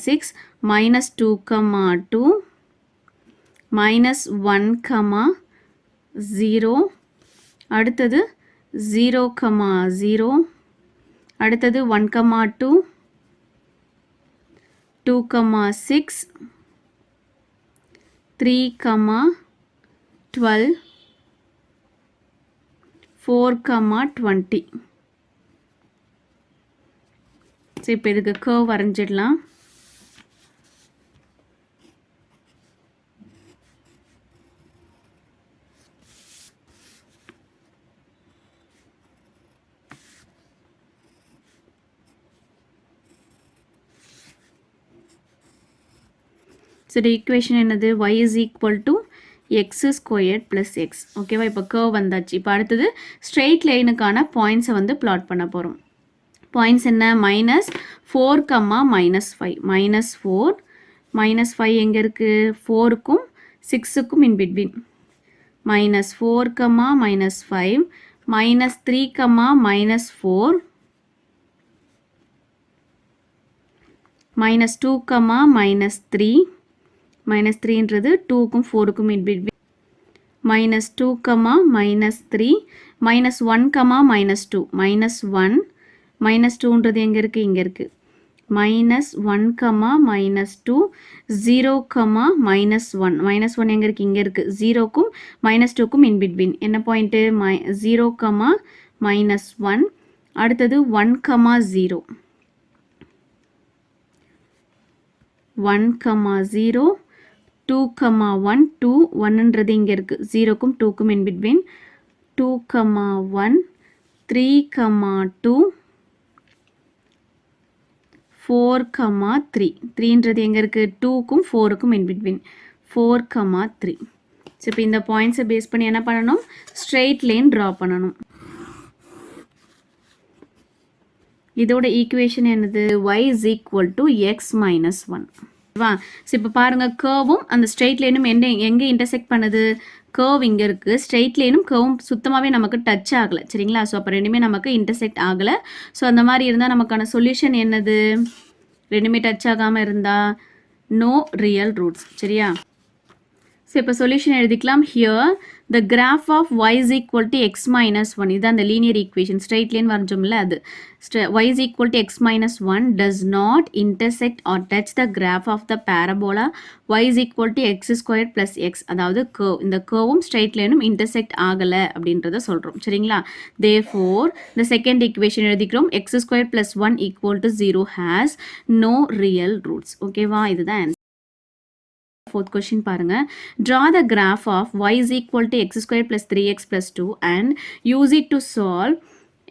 6 -2, 2 -1, 0 அடுத்தது 0, 0 அடுத்தது 1, 2 2, 6 3, 12 4, 20. ஸோ இப்போ இதுக்கு கர்வ் வரைஞ்சிடலாம். ஸோ ஈக்குவேஷன் என்னது, y = x² + x ஓகேவா. இப்போ கர்வ் வந்தாச்சு. இப்போ அடுத்தது ஸ்ட்ரெயிட் லைனுக்கான பாயிண்ட்ஸை வந்து பிளாட் பண்ண போகிறோம். பாயிண்ட்ஸ் என்ன, -4, -5 -4 -5 எங்கே இருக்குது, 4க்கும் 6க்கும் இன் பிட்வீன் -4, -5 -3, -4 -2, -3 -3ன்றது 2க்கும் 4க்கும் இன் பிட்வீன் -2, -3 -1, -2 -1 -2ன்றது எங்கே இருக்குது, இங்கே இருக்குது -1, -2 0, -1 -1 எங்கே இருக்குது, இங்கே இருக்குது 0க்கும் -2க்கும் இன் பிட்வீன் என்ன பாயிண்ட்டு, 0, -1 அடுத்தது 1, 0 1, 0 2, 1 2 1ன்றது இங்கே இருக்குது 0க்கும் 2க்கும் இன் பிட்வீன் 2, 1 3, 2 4, 3 3ன்றது எங்கே இருக்குது, 2க்கும் 4க்கும் இன் பிட்வீன் 4, 3. ஸோ இப்போ இந்த பாயிண்ட்ஸை பேஸ் பண்ணி என்ன பண்ணணும், ஸ்ட்ரெயிட் லைன் ட்ரா பண்ணணும். இதோட ஈக்குவேஷன் என்னது, y = x - 1 வா. ஸோ இப்போ பாருங்கள், கர்வும் அந்த ஸ்ட்ரெயிட் லைனும் எங்கே இன்டர்செக்ட் பண்ணுது, கர்வ் இங்கே இருக்குது, ஸ்ட்ரெயிட் லைனும் கர்வும் சுத்தமாகவே நமக்கு டச் ஆகலை சரிங்களா. ஸோ அப்போ ரெண்டுமே நமக்கு இன்டர்செக்ட் ஆகலை. ஸோ அந்த மாதிரி இருந்தால் நமக்கான சொல்யூஷன் என்னது, ரெண்டுமே டச் ஆகாமல் இருந்தால் நோ ரியல் ரூட்ஸ் சரியா. ஸோ இப்போ சொல்யூஷன் எழுதிக்கலாம். Here the graph of y is equal to x minus 1 இது அந்த லீனியர் ஈக்குவேஷன் ஸ்ட்ரைட் லைன் வரைஞ்சோம்ல அது y is equal to x minus 1 does not intersect or touch the graph of the parabola y is equal to x squared plus x அதாவது curve இந்த curveம் straight லைனும் intersect ஆகலை அப்படின்றத சொல்கிறோம் சரிங்களா. therefore the second equation எழுதிக்கிறோம் x squared plus 1 equal to 0 has no real roots. ஓகேவா, இதுதான் ஆன்சர். Fourth question பாருங்க. Draw the graph of y is equal to x squared plus 3x plus 2 and use it to solve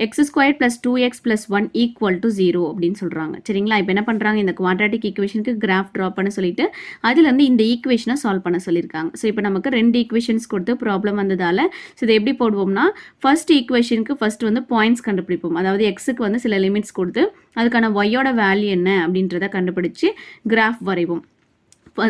x squared plus 2x plus 1 equal to 0 அப்படின்னு சொல்கிறாங்க சரிங்களா. இப்போ என்ன பண்ணுறாங்க, இந்த குவாட்ராட்டிக் ஈக்குவேஷனுக்கு கிராஃப் ட்ரா பண்ண சொல்லிட்டு அதுலேருந்து இந்த ஈக்குவேஷனை சால்வ் பண்ண சொல்லியிருக்காங்க. ஸோ இப்போ நமக்கு 2 ஈக்குவேஷன்ஸ் கொடுத்து ப்ராப்ளம் வந்ததால் ஸோ இதை எப்படி போடுவோம்னா, ஃபர்ஸ்ட் ஈக்குவேஷனுக்கு ஃபர்ஸ்ட் வந்து பாயிண்ட்ஸ் கண்டுபிடிப்போம். அதாவது எக்ஸுக்கு வந்து சில லிமிட்ஸ் கொடுத்து அதுக்கான ஒய்யோட வேல்யூ என்ன அப்படின்றத கண்டுபிடிச்சு கிராஃப் வரைவோம்.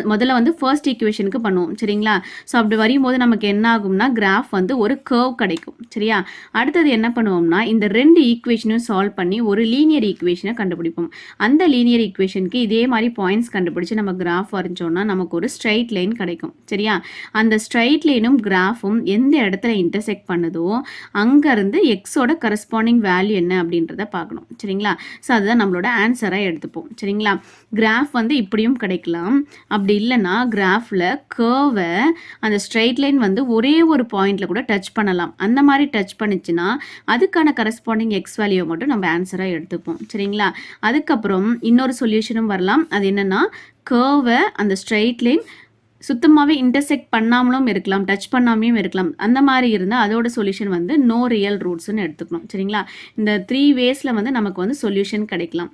முதல்ல வந்து ஃபர்ஸ்ட் ஈக்குவேஷனுக்கு பண்ணுவோம் சரிங்களா. ஸோ அப்படி வரும்போது நமக்கு என்ன ஆகும்னா கிராஃப் வந்து ஒரு கர்வ் கிடைக்கும் சரியா. அடுத்தது என்ன பண்ணுவோம்னா, இந்த 2 ஈக்குவேஷனும் சால்வ் பண்ணி ஒரு லீனியர் ஈக்குவேஷனை கண்டுபிடிப்போம். அந்த லீனியர் ஈக்குவேஷனுக்கு இதே மாதிரி பாயிண்ட்ஸ் கண்டுபிடிச்சு நம்ம கிராஃப் வரைஞ்சோம்னா நமக்கு ஒரு ஸ்ட்ரைட் லைன் கிடைக்கும் சரியா. அந்த ஸ்ட்ரைட் லைனும் கிராஃபும் எந்த இடத்துல இன்டர்செக்ட் பண்ணுதோ அங்கேருந்து எக்ஸோட கரஸ்பாண்டிங் வேல்யூ என்ன அப்படின்றத பார்க்கணும் சரிங்களா. ஸோ அதுதான் நம்மளோட ஆன்சராக எடுத்துப்போம் சரிங்களா. கிராஃப் வந்து இப்படியும் கிடைக்கலாம், அப்படி இல்லைன்னா கிராஃபில் கர்வை அந்த ஸ்ட்ரைட் லைன் வந்து ஒரே ஒரு பாயிண்டில் கூட டச் பண்ணலாம். அந்த மாதிரி டச் பண்ணிச்சுன்னா அதுக்கான கரஸ்பாண்டிங் எக்ஸ் வேல்யூவை மட்டும் நம்ம ஆன்சராக எடுத்துப்போம் சரிங்களா. அதுக்கப்புறம் இன்னொரு சொல்யூஷனும் வரலாம். அது என்னென்னா, கர்வை அந்த ஸ்ட்ரைட் லைன் சுத்தமாகவே இன்டர்செக்ட் பண்ணாமலும் இருக்கலாம், டச் பண்ணாமையும் இருக்கலாம். அந்த மாதிரி இருந்தால் அதோட சொல்யூஷன் வந்து நோ ரியல் ரூட்ஸ்ன்னு எடுத்துக்கணும் சரிங்களா. இந்த 3 வேஸில் வந்து நமக்கு வந்து சொல்யூஷன் கிடைக்கலாம்.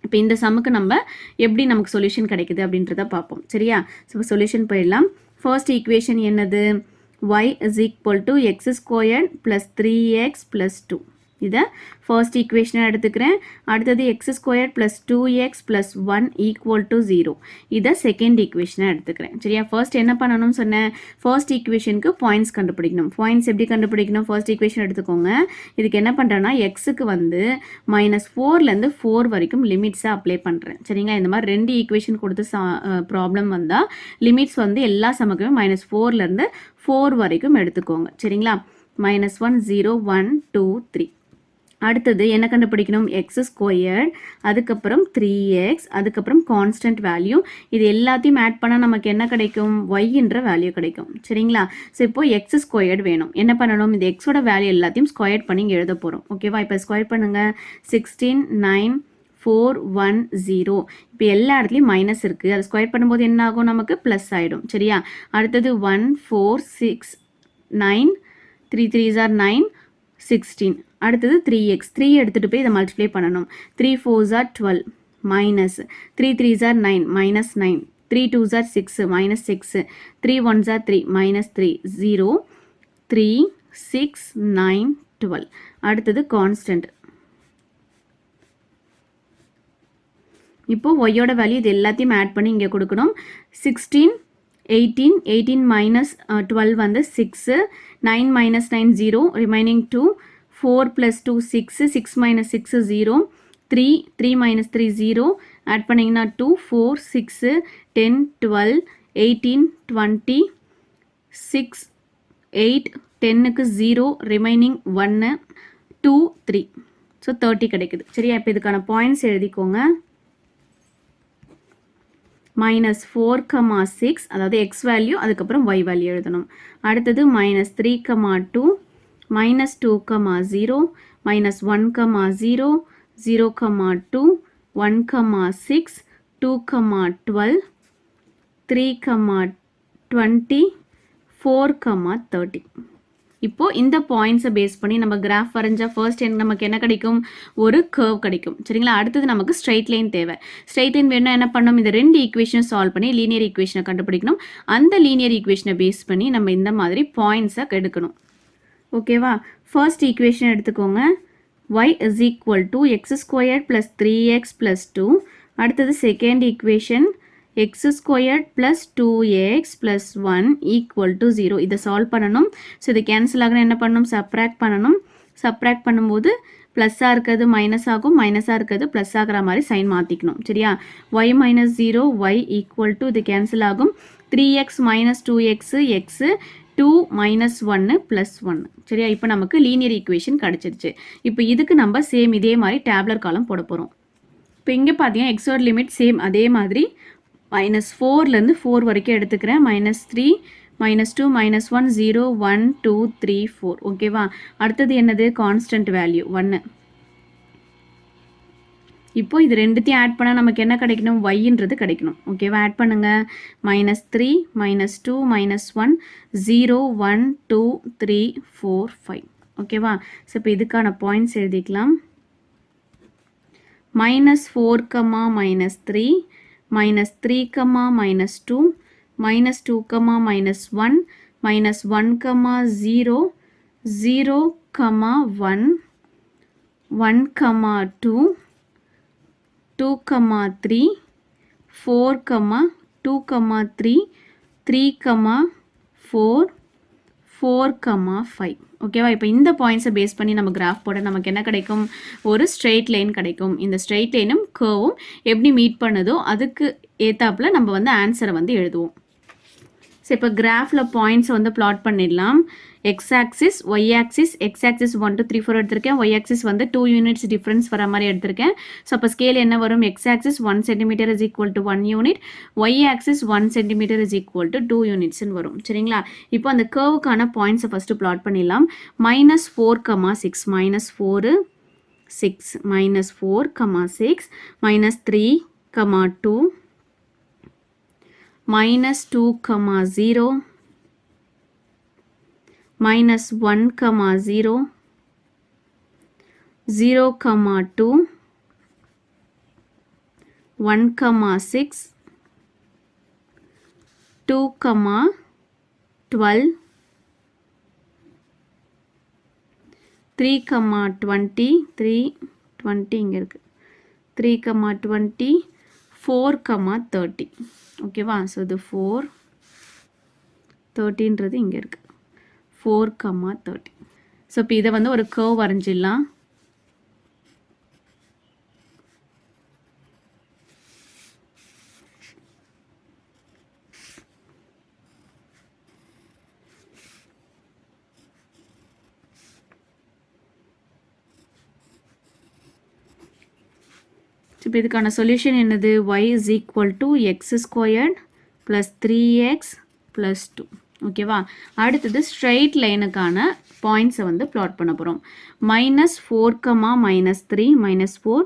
இப்போ இந்த சம்முக்கு நம்ம எப்படி நமக்கு சொல்யூஷன் கிடைக்குது அப்படின்றத பார்ப்போம் சரியா. ஸோ சொல்யூஷன் போயிடலாம். ஃபர்ஸ்ட் ஈக்குவேஷன் என்னது, y is equal to x squared plus 3x plus 2. இதை ஃபர்ஸ்ட் ஈக்குவேஷனாக எடுத்துக்கிறேன். அடுத்தது X square plus 2x plus 1 equal to 0. இதை செகண்ட் ஈக்குவேஷனாக எடுத்துக்கிறேன் சரியா. ஃபர்ஸ்ட் என்ன பண்ணணும்னு சொன்னேன், ஃபர்ஸ்ட் ஈக்குவேஷனுக்கு பாயிண்ட்ஸ் கண்டுபிடிக்கணும். பாயிண்ட்ஸ் எப்படி கண்டுபிடிக்கணும், ஃபர்ஸ்ட் ஈக்குவேஷன் எடுத்துக்கோங்க. இதுக்கு என்ன பண்ணுறேன்னா, எக்ஸுக்கு வந்து -4லேருந்து 4 வரைக்கும் லிமிட்ஸை அப்ளை பண்ணுறேன் சரிங்களா. இந்த மாதிரி 2 ஈக்குவேஷன் கொடுத்து ப்ராப்ளம் வந்தால் லிமிட்ஸ் வந்து எல்லா சமக்குமே -4லேருந்து 4 வரைக்கும் எடுத்துக்கோங்க சரிங்களா. -1 0 1 2 3. அடுத்தது என்ன கண்டுபிடிக்கணும், எக்ஸ் ஸ்கொயர்ட், அதுக்கப்புறம் 3x, அதுக்கப்புறம் கான்ஸ்டன்ட் வேல்யூ. இது எல்லாத்தையும் ஆட் பண்ணால் நமக்கு என்ன கிடைக்கும், ஒய்ன்ற வேல்யூ கிடைக்கும் சரிங்களா. ஸோ இப்போ எக்ஸ் ஸ்கொயர்ட் வேணும். என்ன பண்ணணும், இந்த எக்ஸோட வேல்யூ எல்லாத்தையும் ஸ்கொயர்ட் பண்ணி இங்கே எழுத போகிறோம் ஓகேவா. இப்போ ஸ்கொயர் பண்ணுங்கள். 16 9 4 1 0. இப்போ எல்லா இடத்துலையும் மைனஸ் இருக்குது. அது ஸ்கொயர் பண்ணும்போது என்ன ஆகும், நமக்கு ப்ளஸ் ஆகிடும் சரியா. அடுத்தது 1 4 6 9 3 3s are 9 16. அடுத்தது 3x, 3 எடுத்துகிட்டு போய் இதை மல்டிப்ளை பண்ணணும். 3 4s are 12 minus 3 3s are 9 minus 9 3 2s are 6 minus 6 3 1s are 3 minus 3 0 3 6 9 12. அடுத்தது கான்ஸ்டன்ட். இப்போது ஒய்யோட வேல்யூ இது எல்லாத்தையும் ஆட் பண்ணி இங்கே கொடுக்கணும். 16 18 18 minus 12 வந்து 6 9 minus 9 0 remaining 2 4 plus 2 6 6 minus 6 0 3 3 minus 3 0 add பண்ணிங்கன்னா 2 4 6 10 12 18 20 6 8 10க்கு 0 remaining 1 2 3. ஸோ 30 கிடைக்குது சரியா. இப்போ இதுக்கான பாயிண்ட்ஸ் எழுதிக்கோங்க. -4,6 அதாவது எக்ஸ் வேல்யூ, அதுக்கப்புறம் ஒய் வேல்யூ எழுதணும். அடுத்தது -3,2 -2,0 -1,0 0,2 1,6 2,12 3,20 4,30. இப்போது இந்த பாயிண்ட்ஸை பேஸ் பண்ணி நம்ம கிராஃப் வரைஞ்சா ஃபர்ஸ்ட் நமக்கு என்ன கிடைக்கும், ஒரு கர்வ் கிடைக்கும் சரிங்களா. அடுத்தது நமக்கு ஸ்ட்ரைட் லைன் தேவை. ஸ்ட்ரைட் லைன் வேணும்னா என்ன பண்ணணும், இந்த 2 ஈக்குவேஷனை சால்வ் பண்ணி லீனியர் ஈக்குவேஷனை கண்டுபிடிக்கணும். அந்த லீனியர் ஈக்குவேஷனை பேஸ் பண்ணி நம்ம இந்த மாதிரி பாயிண்ட்ஸை எடுக்கணும் ஓகேவா. ஃபர்ஸ்ட் ஈக்குவேஷன் எடுத்துக்கோங்க. y is equal to x squared plus 3x plus 2. அடுத்தது second equation x squared plus 2x plus 1 equal to 0. இதை சால்வ் பண்ணணும். ஸோ இது கேன்சல் ஆகணும், என்ன பண்ணணும், சப்ராக்ட் பண்ணணும். சப்ராக்ட் பண்ணும்போது ப்ளஸ்ஸாக இருக்கிறது மைனஸ் ஆகும், மைனஸாக இருக்கிறது ப்ளஸ் ஆகிற மாதிரி சைன் மாற்றிக்கணும் சரியா. y -0 y equal to இது கேன்சல் ஆகும். 3x minus 2x x 2 minus 1 plus 1. சரியா, இப்போ நமக்கு லீனியர் ஈக்குவேஷன் கிடச்சிருச்சு. இப்போ இதுக்கு நம்ம சேம் இதே மாதிரி டேப்லர் காலம் போட போகிறோம். இப்போ இங்கே பார்த்தீங்கன்னா எக்ஸோட லிமிட் சேம் அதே மாதிரி -4லேருந்து 4 வரைக்கும் எடுத்துக்கிறேன். -3 -2 -1 0 1 2 3 4. ஓகேவா, அடுத்தது என்னது கான்ஸ்டன்ட் வேல்யூ 1. இப்போ இது ரெண்டுத்தையும் ஆட் பண்ணால் நமக்கு என்ன கிடைக்கணும், ஒய்ன்றது கிடைக்கணும். ஓகேவா, ஆட் பண்ணுங்கள். -3 -2 -1 0 1 2 3 4 5. ஓகேவா, ஸோ இப்போ இதுக்கான பாயிண்ட்ஸ் எழுதிக்கலாம். -4, -3 -3, -2 -2, -1 -1, 0 0, 1 1, 2 2, 3 4, 2, 3 3, 4 4, 5. ஓகேவா, இப்போ இந்த பாயிண்ட்ஸை பேஸ் பண்ணி நம்ம கிராஃப் போட நமக்கு என்ன கிடைக்கும், ஒரு ஸ்ட்ரெயிட் லைன் கிடைக்கும். இந்த ஸ்ட்ரெயிட் லைனும் கர்வும் எப்படி மீட் பண்ணுதோ அதுக்கு ஏத்தாப்புல நம்ம வந்து ஆன்சரை வந்து எழுதுவோம். ஸோ இப்போ கிராஃபில் பாயிண்ட்ஸை வந்து பிளாட் பண்ணிடலாம். X axis, y axis, x axis 1 2 3 4 எடுத்திருக்கேன். ஒய் ஆக்சிஸ் வந்து 2 யூனிட்ஸ் டிஃப்ரென்ஸ் வர மாதிரி எடுத்திருக்கேன். ஸோ அப்போ ஸ்கேல் என்ன வரும், x axis 1 cm is equal to 1 unit, y axis 1 cm is equal to 2 யூனிட்ஸ்னு வரும். சரிங்களா, இப்போ அந்த கர்வுக்கான பாயிண்ட்ஸை ஃபஸ்ட்டு பிளாட் பண்ணிடலாம். -4, 6 -4 6 -4, 6 -3, 2 -2, 0 -1, 0 0, 2 1, 6 2, 12 3, 20 3 20 இங்கே இருக்குது 3, 20 4, 30. ஓகேவா, ஸோ இது 4 13ன்றது இங்கே இருக்குது 4, 30. ஸோ இப்போ இதை வந்து ஒரு கர்வ் வரைஞ்சிடலாம். இப்போ இதுக்கான சொல்யூஷன் என்னது, y is equal to x² plus 3x plus 2. ஓகேவா, அடுத்தது ஸ்ட்ரெயிட் லைனுக்கான பாயிண்ட்ஸை வந்து பிளாட் பண்ண போகிறோம். -4, -3 -4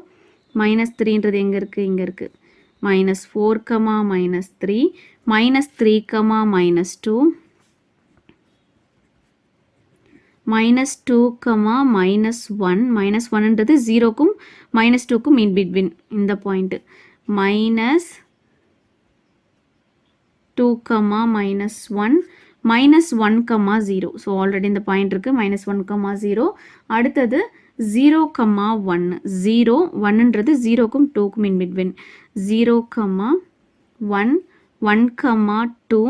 -3ன்றது எங்கே இருக்குது, இங்கே இருக்குது. -4, -3 -3, -2 -2, -1 -1ன்றது 0க்கும் -2க்கும் இன் பிட்வீன் இந்த பாயிண்ட். -2, -1 -1, 0. ஸோ ஆல்ரெடி இந்த பாயிண்ட் இருக்குது. -1, 0. அடுத்தது 0, 1 0 1ன்றது 0க்கும் 2க்கும் இன் பிட்வீன். 0, 1 1, 2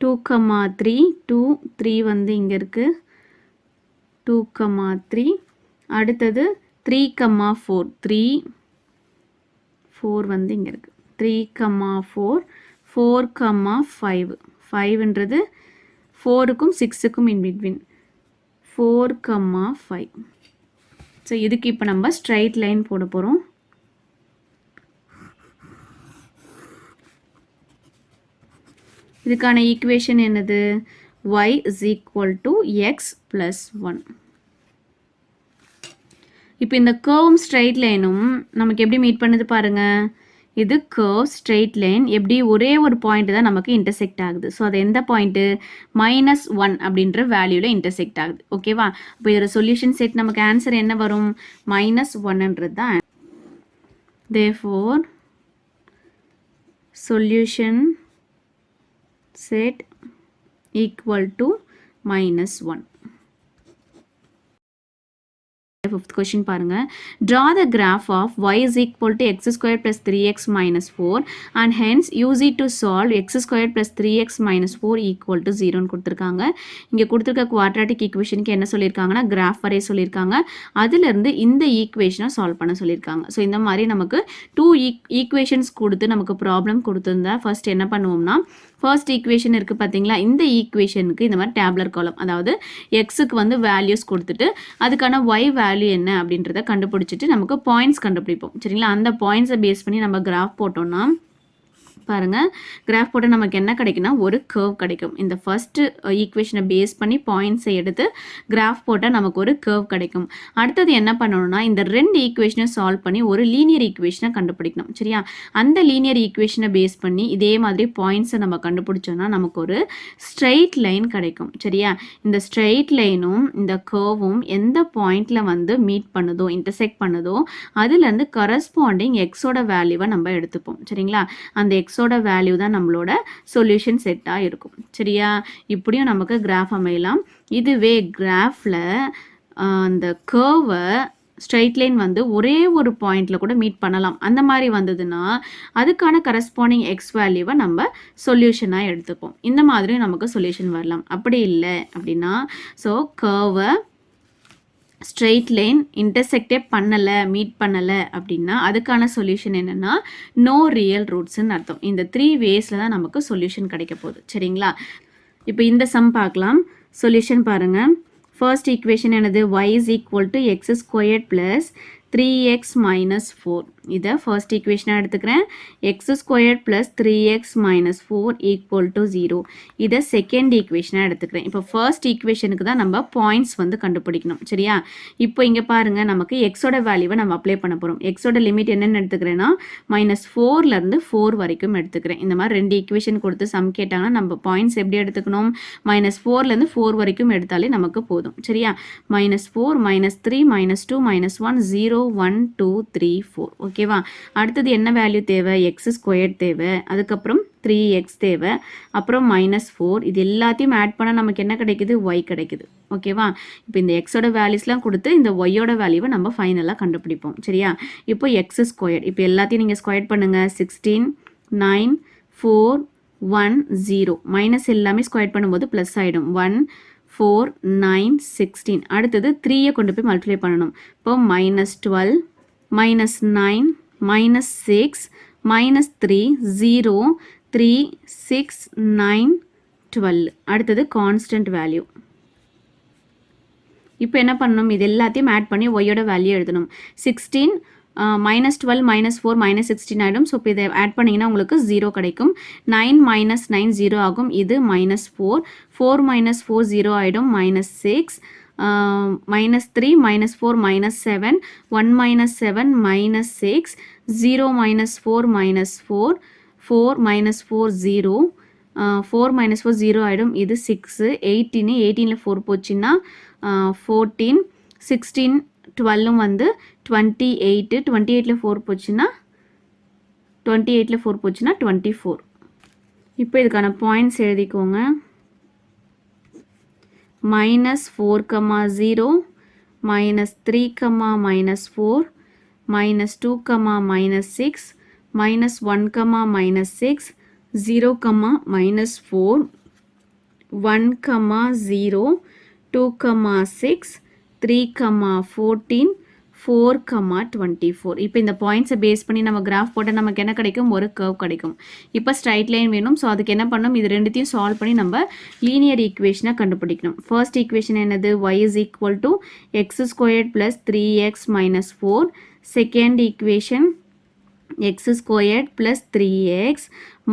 2, 3 2 3 வந்து இங்கே இருக்குது 2, 3. அடுத்தது 3, 4 3 4 வந்து இங்கே இருக்குது 3, 4 4, 5 5ன்றது 4க்கும் 6க்கும் இன் பிட்வீன் 4, 5. ஸோ இதுக்கு இப்போ நம்ம ஸ்ட்ரைட் லைன் போட போகிறோம். இதுக்கான ஈக்குவேஷன் என்னது, y is equal to x plus 1. இப்போ இந்த கர்வும் ஸ்ட்ரைட் லைனும் நமக்கு எப்படி மீட் பண்ணுது பாருங்கள். இது கர்வ் ஸ்ட்ரெயிட் லைன் எப்படி ஒரே ஒரு பாயிண்ட் தான் நமக்கு இன்டர்செக்ட் ஆகுது. ஸோ அது எந்த பாயிண்ட்டு, -1 அப்படின்ற வேல்யூவில் இன்டர்செக்ட் ஆகுது. ஓகேவா, இப்போ இதோட சொல்யூஷன் செட் நமக்கு ஆன்சர் என்ன வரும், -1ன்றது தான். therefore solution set equal to -1. Fifth question பாருங்க. Draw the graph of y is equal to x squared plus 3x minus 4 and hence use it to solve x squared plus 3x minus 4 equal to 0 கொடுத்துருக்காங்க. இங்கே கொடுத்துருக்க quadratic ஈக்குவேஷனுக்கு என்ன சொல்லியிருக்காங்கன்னா graph வரைய சொல்லியிருக்காங்க. அதிலிருந்து இந்த ஈக்குவேஷனை சால்வ் பண்ண சொல்லியிருக்காங்க. ஸோ இந்த மாதிரி நமக்கு 2 ஈக்குவேஷன்ஸ் கொடுத்து நமக்கு ப்ராப்ளம் கொடுத்துருந்தா ஃபர்ஸ்ட் என்ன பண்ணுவோம்னா ஃபர்ஸ்ட் ஈக்குவேஷன் இருக்குது பார்த்தீங்களா, இந்த ஈக்குவேஷனுக்கு இந்த மாதிரி டேப்லர் காலம், அதாவது எக்ஸுக்கு வந்து வேல்யூஸ் கொடுத்துட்டு அதுக்கான ஒய் வேல்யூ என்ன அப்படின்றத கண்டுபிடிச்சிட்டு நமக்கு பாயிண்ட்ஸ் கண்டுபிடிப்போம். சரிங்களா, அந்த பாயிண்ட்ஸை பேஸ் பண்ணி நம்ம கிராஃப் போட்டோம்னா பாருங்கள், கிராஃப் போட்டு நமக்கு என்ன கிடைக்குன்னா ஒரு கர்வ் கிடைக்கும். இந்த ஃபர்ஸ்ட் ஈக்குவேஷனை பேஸ் பண்ணி பாயிண்ட்ஸை எடுத்து கிராஃப் போட்டால் நமக்கு ஒரு கர்வ் கிடைக்கும். அடுத்தது என்ன பண்ணணும்னா இந்த ரெண்டு ஈக்குவேஷனை சால்வ் பண்ணி ஒரு லீனியர் ஈக்குவேஷனை கண்டுபிடிக்கணும். சரியா, அந்த லீனியர் ஈக்குவேஷனை பேஸ் பண்ணி இதே மாதிரி பாயிண்ட்ஸை நம்ம கண்டுபிடிச்சோன்னா நமக்கு ஒரு ஸ்ட்ரெயிட் லைன் கிடைக்கும். சரியா, இந்த ஸ்ட்ரெயிட் லைனும் இந்த கர்வும் எந்த பாயிண்டில் வந்து மீட் பண்ணுதோ இன்டர்செக்ட் பண்ணுதோ அதுலேருந்து கரஸ்பாண்டிங் எக்ஸோட வேல்யூவை நம்ம எடுத்துப்போம். சரிங்களா, அந்த எக்ஸோட வேல்யூ தான் நம்மளோட சொல்யூஷன் செட்டாக இருக்கும். சரியா, இப்படியும் நமக்கு கிராஃப் அமையலாம். இதுவே கிராஃபில் அந்த கர்வை ஸ்ட்ரைட் லைன் வந்து ஒரே ஒரு பாயிண்டில் கூட மீட் பண்ணலாம். அந்த மாதிரி வந்ததுன்னா அதுக்கான கரஸ்பாண்டிங் எக்ஸ் வேல்யூவை நம்ம சொல்யூஷனாக எடுத்துப்போம். இந்த மாதிரியும் நமக்கு சொல்யூஷன் வரலாம். அப்படி இல்லை அப்படின்னா ஸோ கர்வை ஸ்ட்ரெயிட் லைன் இன்டர்செக்டே பண்ணலை மீட் பண்ணலை அப்படின்னா அதுக்கான சொல்யூஷன் என்னென்னா நோ ரியல் ரூட்ஸ்ன்னு அர்த்தம். இந்த 3 வேஸில் தான் நமக்கு சொல்யூஷன் கிடைக்க போகுது. சரிங்களா, இப்போ இந்த சம் பார்க்கலாம். சொல்யூஷன் பாருங்கள். ஃபர்ஸ்ட் ஈக்குவேஷன் என்னது, y is equal to x squared plus 3x minus 4. இதை ஃபர்ஸ்ட் ஈக்குவேஷனாக எடுத்துக்கிறேன். x squared plus 3x minus 4 equal to 0. இதை செகண்ட் ஈக்குவேஷனாக எடுத்துக்கிறேன். இப்போ ஃபர்ஸ்ட் ஈக்குவேஷனுக்கு தான் நம்ம பாயிண்ட்ஸ் வந்து கண்டுபிடிக்கணும். சரியா, இப்போ இங்கே பாருங்கள், நமக்கு எக்ஸோட வேல்யூவை நம்ம அப்ளை பண்ண போகிறோம். எக்ஸோட லிமிட் என்னென்னு எடுத்துக்கிறேன்னா -4லேருந்து 4 வரைக்கும் எடுத்துக்கிறேன். இந்த மாதிரி ரெண்டு ஈக்குவேஷன் கொடுத்து சம் கேட்டாங்கன்னா நம்ம பாயிண்ட்ஸ் எப்படி எடுத்துக்கணும், -4லேருந்து 4 வரைக்கும் எடுத்தாலே நமக்கு போதும். சரியா, -4 -3 -2 -1 0 1 2 3 4. ஓகேவா, அடுத்தது என்ன வேல்யூ தேவை, எக்ஸ் ஸ்கொயர் தேவை, அதுக்கப்புறம் 3x தேவை, அப்புறம் -4. இது எல்லாத்தையும் ஆட் பண்ணால் நமக்கு என்ன கிடைக்குது, y கிடைக்குது. ஓகேவா, இப்போ இந்த எக்ஸோட வேல்யூஸ்லாம் கொடுத்து இந்த ஒய்யோட வேல்யூவை நம்ம ஃபைனலாக கண்டுபிடிப்போம். சரியா, இப்போ எக்ஸ் ஸ்கொயர், இப்போ எல்லாத்தையும் நீங்கள் ஸ்கொயர் பண்ணுங்கள். 16 9 4 1 0 மைனஸ் எல்லாமே ஸ்கொயர் பண்ணும்போது ப்ளஸ் ஆகிடும். 1 4 9 16. அடுத்தது 3யை கொண்டு போய் மல்டிப்ளை பண்ணணும். இப்போ -12 -9 -6 -3 0 3 6 9 12. அடுத்தது கான்ஸ்டன்ட் வேல்யூ. இப்போ என்ன பண்ணணும், இது எல்லாத்தையும் ஆட் பண்ணி ஒய்யோட வேல்யூ எழுதணும். 16 -12 -4 -16 ஆகிடும். ஸோ இப்போ இதை ஆட் பண்ணிங்கன்னா உங்களுக்கு 0 கிடைக்கும். 9 -9 0 ஆகும். இது -4 4 -4 0 ஆகிடும். -6 -3 -4 -7 1 -7 -6 0 -4 -4 4 -4 0 4 -4 0 ஆகிடும். இது 6 18 18ல் 4 போச்சுன்னா 14 16 12 வந்து 28 28ல் 4 போச்சுன்னா 24. இப்போ இதுக்கான பாயிண்ட்ஸ் எழுதிக்கோங்க. -4, 0 -3, -4 -2, -6 -1, -6 0, -4 1, 0 2, 6 3, 14 4, 24. இப்போ இந்த பாயிண்ட்ஸை பேஸ் பண்ணி நம்ம கிராஃப் போட்டால் நமக்கு என்ன கிடைக்கும், ஒரு கர்வ் கிடைக்கும். இப்போ ஸ்ட்ரைட் லைன் வேணும். ஸோ அதுக்கு என்ன பண்ணணும், இது ரெண்டுத்தையும் சால்வ் பண்ணி நம்ம லீனியர் ஈக்குவேஷனை கண்டுபிடிக்கணும். ஃபர்ஸ்ட் ஈக்குவேஷன் என்னது, y is equal to x squared plus 3x minus 4. Second equation x squared plus 3x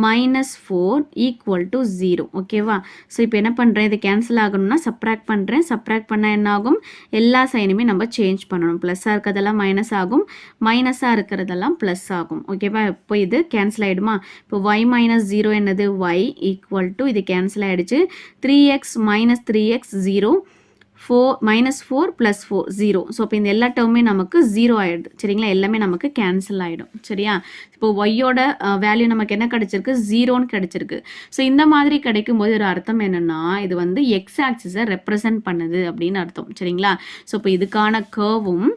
minus 4 equal to 0. ஓகேவா, ஸோ இப்போ என்ன பண்ணுறேன், இது கேன்சல் ஆகணும்னா சப்ராக்ட் பண்ணுறேன். சப்ராக்ட் பண்ணால் என்ன ஆகும், எல்லா சைனுமே நம்ம சேஞ்ச் பண்ணணும். ப்ளஸ்ஸாக இருக்கிறதெல்லாம் மைனஸ் ஆகும், மைனஸாக இருக்கிறதெல்லாம் ப்ளஸ் ஆகும். ஓகேவா, இப்போ இது கேன்சல் ஆகிடுமா. இப்போ y minus 0 என்னது, y equal to இது கேன்சல் ஆகிடுச்சு. 3x minus 3x 0 -4 + 4 0. ஸோ இப்போ இந்த எல்லா டேர்மே நமக்கு 0 ஆயிடுது. சரிங்களா? எல்லாமே நமக்கு கேன்சல் ஆயிடும். சரியா? இப்போ ஒய்யோட வேல்யூ நமக்கு என்ன கிடைச்சிருக்கு? 0ன்னு கிடைச்சிருக்கு. ஸோ இந்த மாதிரி கிடைக்கும்போது ஒரு அர்த்தம் என்னன்னா, இது வந்து எக்ஸ் ஆக்சிஸை ரெப்ரசன்ட் பண்ணுது அப்படின்னு அர்த்தம். சரிங்களா? ஸோ இப்போ இதுக்கான கர்வும்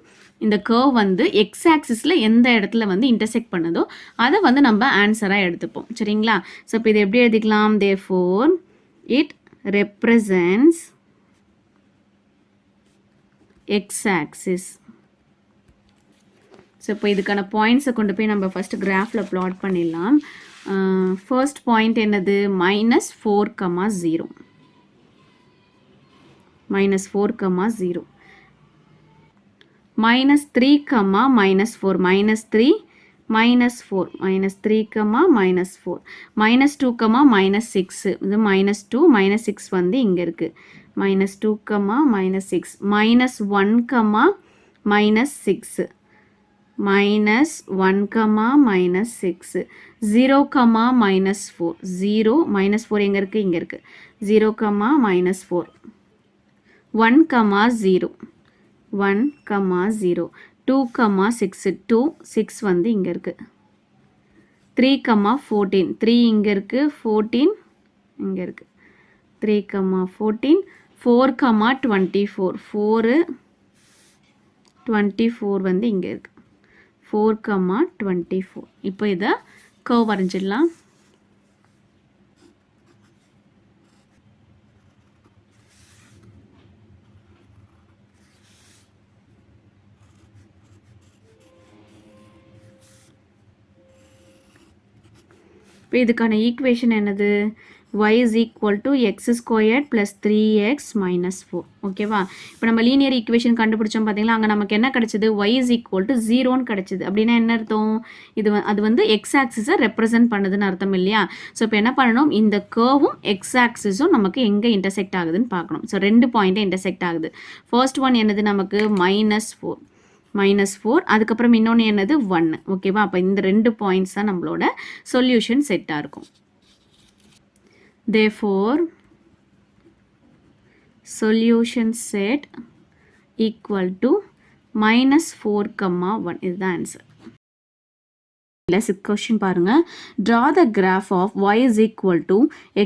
இந்த கர்வ் வந்து எக்ஸ் ஆக்சிஸில் எந்த இடத்துல வந்து இன்டர்செக்ட் பண்ணுதோ அதை வந்து நம்ம ஆன்சராக எடுத்துப்போம். சரிங்களா? ஸோ இப்போ இது எப்படி எழுதிக்கலாம்? therefore it represents x-axis. So இப்போ இதுக்கான பாயிண்ட்ஸை கொண்டு போய் நம்ம ஃபஸ்ட்டு கிராஃபில் ப்ளாட் பண்ணிடலாம். ஃபர்ஸ்ட் பாயிண்ட் என்னது? -4, -0. -4, -0. -3, -4. -3, -4. -3, -4. -2, -6. இது -2, -6 வந்து இங்கே இருக்குது. -2, -6. -1, -6. -1, -6. 0, -4. 0, -4 எங்கே இருக்குது? இங்கே இருக்குது. 0, -4. 1, 0. 1, 0. 2, 6. 2, 6 வந்து இங்கே இருக்குது. 3, 14. 3 இங்கே இருக்குது. 14 இங்கே இருக்குது. 3, 14. 4, 24. 4, 24 வந்து இங்கே இருக்குது. 4, 24. இப்போ இதை கர்வ் வரைஞ்சிடலாம். இப்போ இதுக்கான ஈக்குவேஷன் என்னது? y is equal to x squared plus 3x minus 4. ஓகேவா? இப்போ நம்ம லீனியர் ஈக்குவேஷன் கண்டுபிடிச்சோம் பார்த்தீங்களா? அங்கே நமக்கு என்ன கிடச்சிது? y is equal to 0ன்னு கிடச்சிது. அப்படின்னா என்ன அர்த்தம்? அது வந்து எக்ஸ் ஆக்சிஸை ரெப்ரசன்ட் பண்ணுதுன்னு அர்த்தம் இல்லையா? ஸோ இப்போ என்ன பண்ணணும்? இந்த கர்வும் எக்ஸ் ஆக்சிஸும் நமக்கு எங்கே இன்டர்செக்ட் ஆகுதுன்னு பார்க்கணும். ஸோ 2 பாயிண்ட்டே இன்டர்செக்ட் ஆகுது. ஃபர்ஸ்ட் ஒன் என்னது நமக்கு? -4. அதுக்கப்புறம் இன்னொன்று என்னது? 1. ஓகேவா? அப்போ இந்த 2 பாயிண்ட்ஸ் தான் நம்மளோட சொல்யூஷன் செட்டாக இருக்கும். Therefore, solution set equal to -4, 1 is the answer. Sixth question பாருங்க. Draw the graph of y is equal to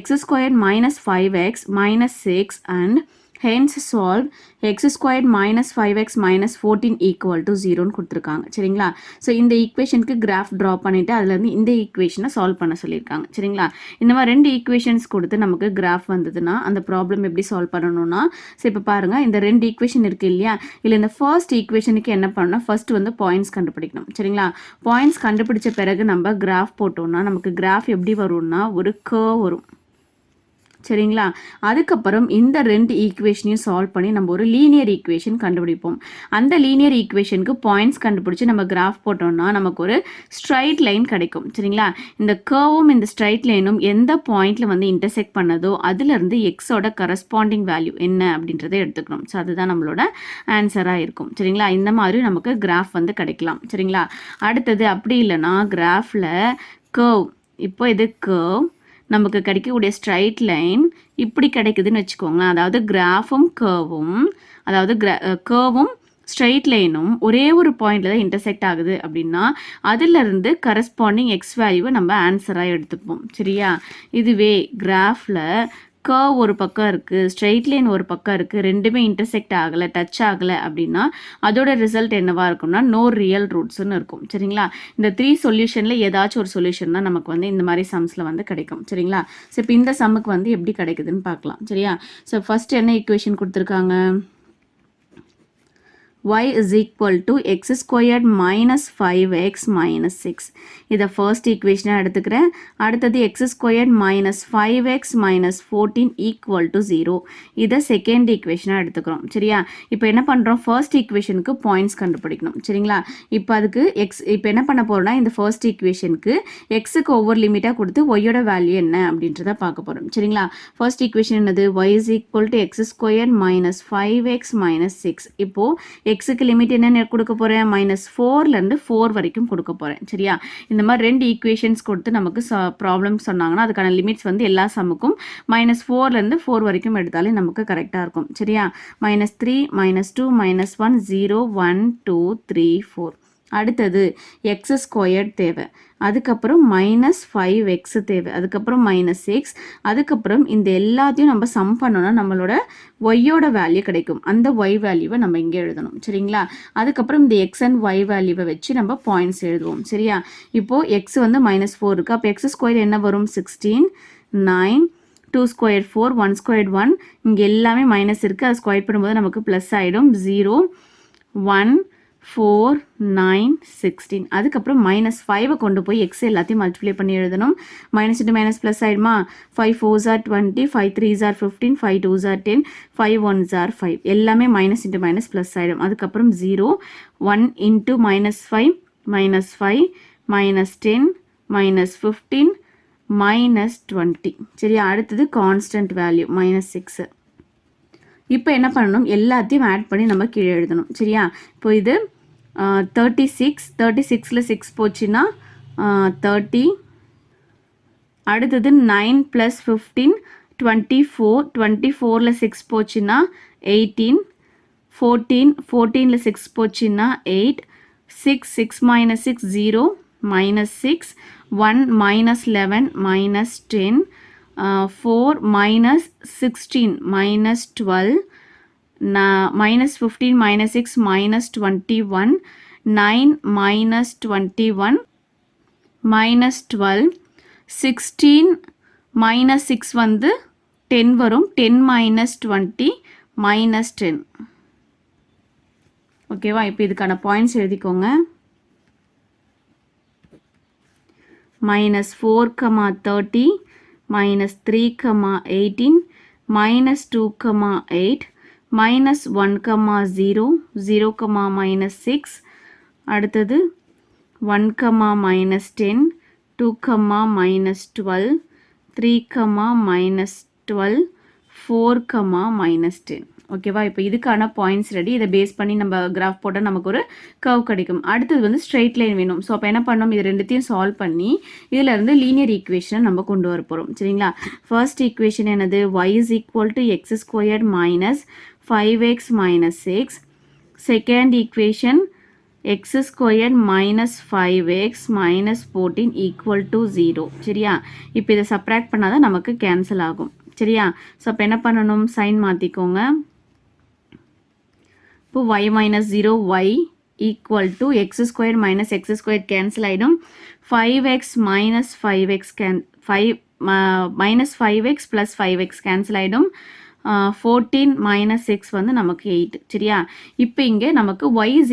x squared minus 5x minus 6 and hence solve x squared minus 5x minus 14 equal to 0ன்னு கொடுத்துருக்காங்க. சரிங்களா? So இந்த ஈக்குவேஷனுக்கு graph draw பண்ணிவிட்டு அதுலேருந்து இந்த ஈக்குவேஷனை solve பண்ண சொல்லியிருக்காங்க. சரிங்களா? இந்த மாதிரி 2 ஈக்குவேஷன்ஸ் கொடுத்து நமக்கு கிராஃப் வந்ததுன்னா அந்த ப்ராப்ளம் எப்படி சால்வ் பண்ணணும்னா, ஸோ இப்போ பாருங்கள், இந்த 2 ஈக்குவேஷன் இருக்குது இல்லையா? இல்லை இந்த ஃபர்ஸ்ட் ஈக்குவேஷனுக்கு என்ன பண்ணணும்? ஃபர்ஸ்ட் வந்து பாயிண்ட்ஸ் கண்டுபிடிக்கணும். சரிங்களா? பாயிண்ட்ஸ் கண்டுபிடிச்ச பிறகு நம்ம கிராஃப் போட்டோம்னா நமக்கு கிராஃப் எப்படி வரும்னா ஒரு கர்வ் வரும். சரிங்களா? அதுக்கப்புறம் இந்த 2 ஈக்குவேஷனையும் சால்வ் பண்ணி நம்ம ஒரு லீனியர் ஈக்குவேஷன் கண்டுபிடிப்போம். அந்த லீனியர் ஈக்குவேஷனுக்கு பாயிண்ட்ஸ் கண்டுபிடிச்சி நம்ம கிராஃப் போட்டோம்னா நமக்கு ஒரு ஸ்ட்ரைட் லைன் கிடைக்கும். சரிங்களா? இந்த கர்வும் இந்த ஸ்ட்ரைட் லைனும் எந்த பாயிண்ட்ல வந்து இன்டர்செக்ட் பண்ணதோ அதுலேருந்து எக்ஸோட கரஸ்பாண்டிங் வேல்யூ என்ன அப்படின்றத எடுத்துக்கணும். ஸோ அதுதான் நம்மளோட ஆன்சராக இருக்கும். சரிங்களா? இந்த மாதிரி நமக்கு கிராஃப் வந்து கிடைக்கலாம். சரிங்களா? அடுத்தது அப்படி இல்லைன்னா கிராஃபில் கர்வ், இப்போ இது கர்வ், நமக்கு கிடைக்கக்கூடிய ஸ்ட்ரைட் லைன் இப்படி கிடைக்குதுன்னு வச்சுக்கோங்களேன். அதாவது கிராஃபும் கர்வும், அதாவது கர்வும் ஸ்ட்ரைட் லைனும் ஒரே ஒரு பாயிண்டில் தான் இன்டர்செக்ட் ஆகுது அப்படின்னா அதிலிருந்து கரஸ்பாண்டிங் எக்ஸ் வேல்யூவை நம்ம ஆன்சராக எடுத்துப்போம். சரியா? இதுவே கிராஃபில் கர்வ் ஒரு பக்கம் இருக்குது, ஸ்ட்ரெயிட் லைன் ஒரு பக்கம் இருக்குது, ரெண்டுமே இன்டர்செக்ட் ஆகலை, டச் ஆகலை அப்படின்னா அதோட ரிசல்ட் என்னவாக இருக்கும்னா நோ ரியல் ரூட்ஸ்ன்னு இருக்கும். சரிங்களா? இந்த 3 சொல்யூஷனில் ஏதாச்சும் ஒரு சொல்யூஷன் தான் நமக்கு வந்து இந்த மாதிரி சம்ஸில் வந்து கிடைக்கும். சரிங்களா? ஸோ இப்போ இந்த சம்முக்கு வந்து எப்படி கிடைக்குதுன்னு பார்க்கலாம். சரியா? ஸோ ஃபர்ஸ்ட் என்ன ஈக்குவேஷன் கொடுத்துருக்காங்க? y is equal to x squared minus 5x minus 6. இதை first equation எடுத்துக்கிறேன். அடுத்தது x squared minus 5x minus 14 equal to 0. இதை second equation எடுத்துக்கிறோம். சரியா? இப்போ என்ன பண்ணுறோம்? first equationக்கு points கண்டுபிடிக்கணும். சரிங்களா? இப்போ அதுக்கு இப்போ என்ன பண்ண போகிறோம்னா இந்த first equationக்கு xக்கு ஒவ்வொரு லிமிட்டாக கொடுத்து yயோட வேல்யூ என்ன அப்படின்றத பார்க்க போகிறோம். சரிங்களா? first equation என்னது? y is equal to x squared minus 5x minus 6. இப்போது எக்ஸுக்கு லிமிட் என்னென்னு கொடுக்க போகிறேன், -4லேருந்து 4 வரைக்கும் கொடுக்க போகிறேன். சரியா, இந்த மாதிரி 2 ஈக்குவேஷன்ஸ் கொடுத்து நமக்கு ப்ராப்ளம் சொன்னாங்கன்னா அதுக்கான லிமிட்ஸ் வந்து எல்லா சம்முக்கும் -4லேருந்து 4 வரைக்கும் எடுத்தாலே நமக்கு கரெக்டாக இருக்கும். சரியா, -3, -2, -1, 0, 1, 2, 3, 4. அடுத்தது எக்ஸ் ஸ்கொயர்ட் தேவை, அதுக்கப்புறம் -5x தேவை, அதுக்கப்புறம் -6, அதுக்கப்புறம் இந்த எல்லாத்தையும் நம்ம சம் பண்ணோன்னா நம்மளோட ஒய்யோட வேல்யூ கிடைக்கும். அந்த ஒய் வேல்யூவை நம்ம இங்கே எழுதணும். சரிங்களா, அதுக்கப்புறம் இந்த எக்ஸ் அண்ட் ஒய் வேல்யூவை வச்சு நம்ம பாயிண்ட்ஸ் எழுதுவோம். சரியா, இப்போது எக்ஸ் வந்து -4 இருக்குது. அப்போ எக்ஸ் ஸ்கொயர் என்ன வரும், 16, 9, 2 ஸ்கொயர் 4, 1 ஸ்கொயர் 1, இங்கே எல்லாமே மைனஸ் இருக்குது, அதை ஸ்கொயர் பண்ணும்போது நமக்கு ப்ளஸ் ஆகிடும். 0, 1, 4, 9, 16. அதுக்கப்புறம் -5 கொண்டு போய் எக்ஸ் எல்லாத்தையும் மல்டிப்ளை பண்ணி எழுதணும். மைனஸ் இன்ட்டு மைனஸ் ப்ளஸ் ஆகிடுமா, 5 4s are 20, 5 3s are 15, 5 2s are 10, 5 1s are 5. எல்லாமே மைனஸ் இன்ட்டு மைனஸ் ப்ளஸ் ஆகிடும். அதுக்கப்புறம் 0, 1 இன்ட்டு -5, -5, -10, -15, -20. சரியா, அடுத்தது கான்ஸ்டன்ட் வேல்யூ -6. இப்போ என்ன பண்ணணும், எல்லாத்தையும் ஆட் பண்ணி நம்ம கீழே எழுதணும். சரியா, இப்போ இது 36, 36ல் 6 போச்சுன்னா 30. அடுத்தது 9 + 15, 24, 24ல் 6 போச்சுன்னா 18, 14, 14ல் 6 போச்சுன்னா 8, 6, 6 - 6, 0, -6, 1, -11, -10, 4, -16, -12, -15, -6, -21, 9, -21, -12, 16, -6 வந்து 10 வரும், 10 - 20, -10. ஓகேவா, இப்போ இதுக்கான பாயிண்ட்ஸ் எழுதிக்கோங்க. -4, -30, -3, -18, -2, -8, -1, -0, 0, -6. அடுத்தது 1, -10, 2, -12, 3, -12, 4, -10. ஓகேவா, இப்போ இதுக்கான பாயிண்ட்ஸ் ரெடி. இதை பேஸ் பண்ணி நம்ம கிராஃப் போட்டால் நமக்கு ஒரு கர்வ் கிடைக்கும். அடுத்தது வந்து ஸ்ட்ரெயிட் லைன் வேணும். ஸோ அப்போ என்ன பண்ணணும், இது ரெண்டுத்தையும் சால்வ் பண்ணி இதிலேருந்து லீனியர் ஈக்குவேஷனை நம்ம கொண்டு வர போகிறோம். சரிங்களா, ஃபர்ஸ்ட் ஈக்குவேஷன் என்னது, y = x² - 5x - 6. Second equation x² - 5x - 14 = 0. சரியா, இப்போ இதை சப்ராக்ட் பண்ணால் தான் நமக்கு கேன்சல் ஆகும். சரியா, ஸோ அப்போ என்ன பண்ணணும், சைன் மாற்றிக்கோங்க. இப்போ y - 0, y = x² - x² cancel ஆகிடும். 5x - 5x -5x + 5x cancel ஆகிடும். 14 - 6 வந்து நமக்கு 8. சரியா, இப்போ இங்கே நமக்கு y =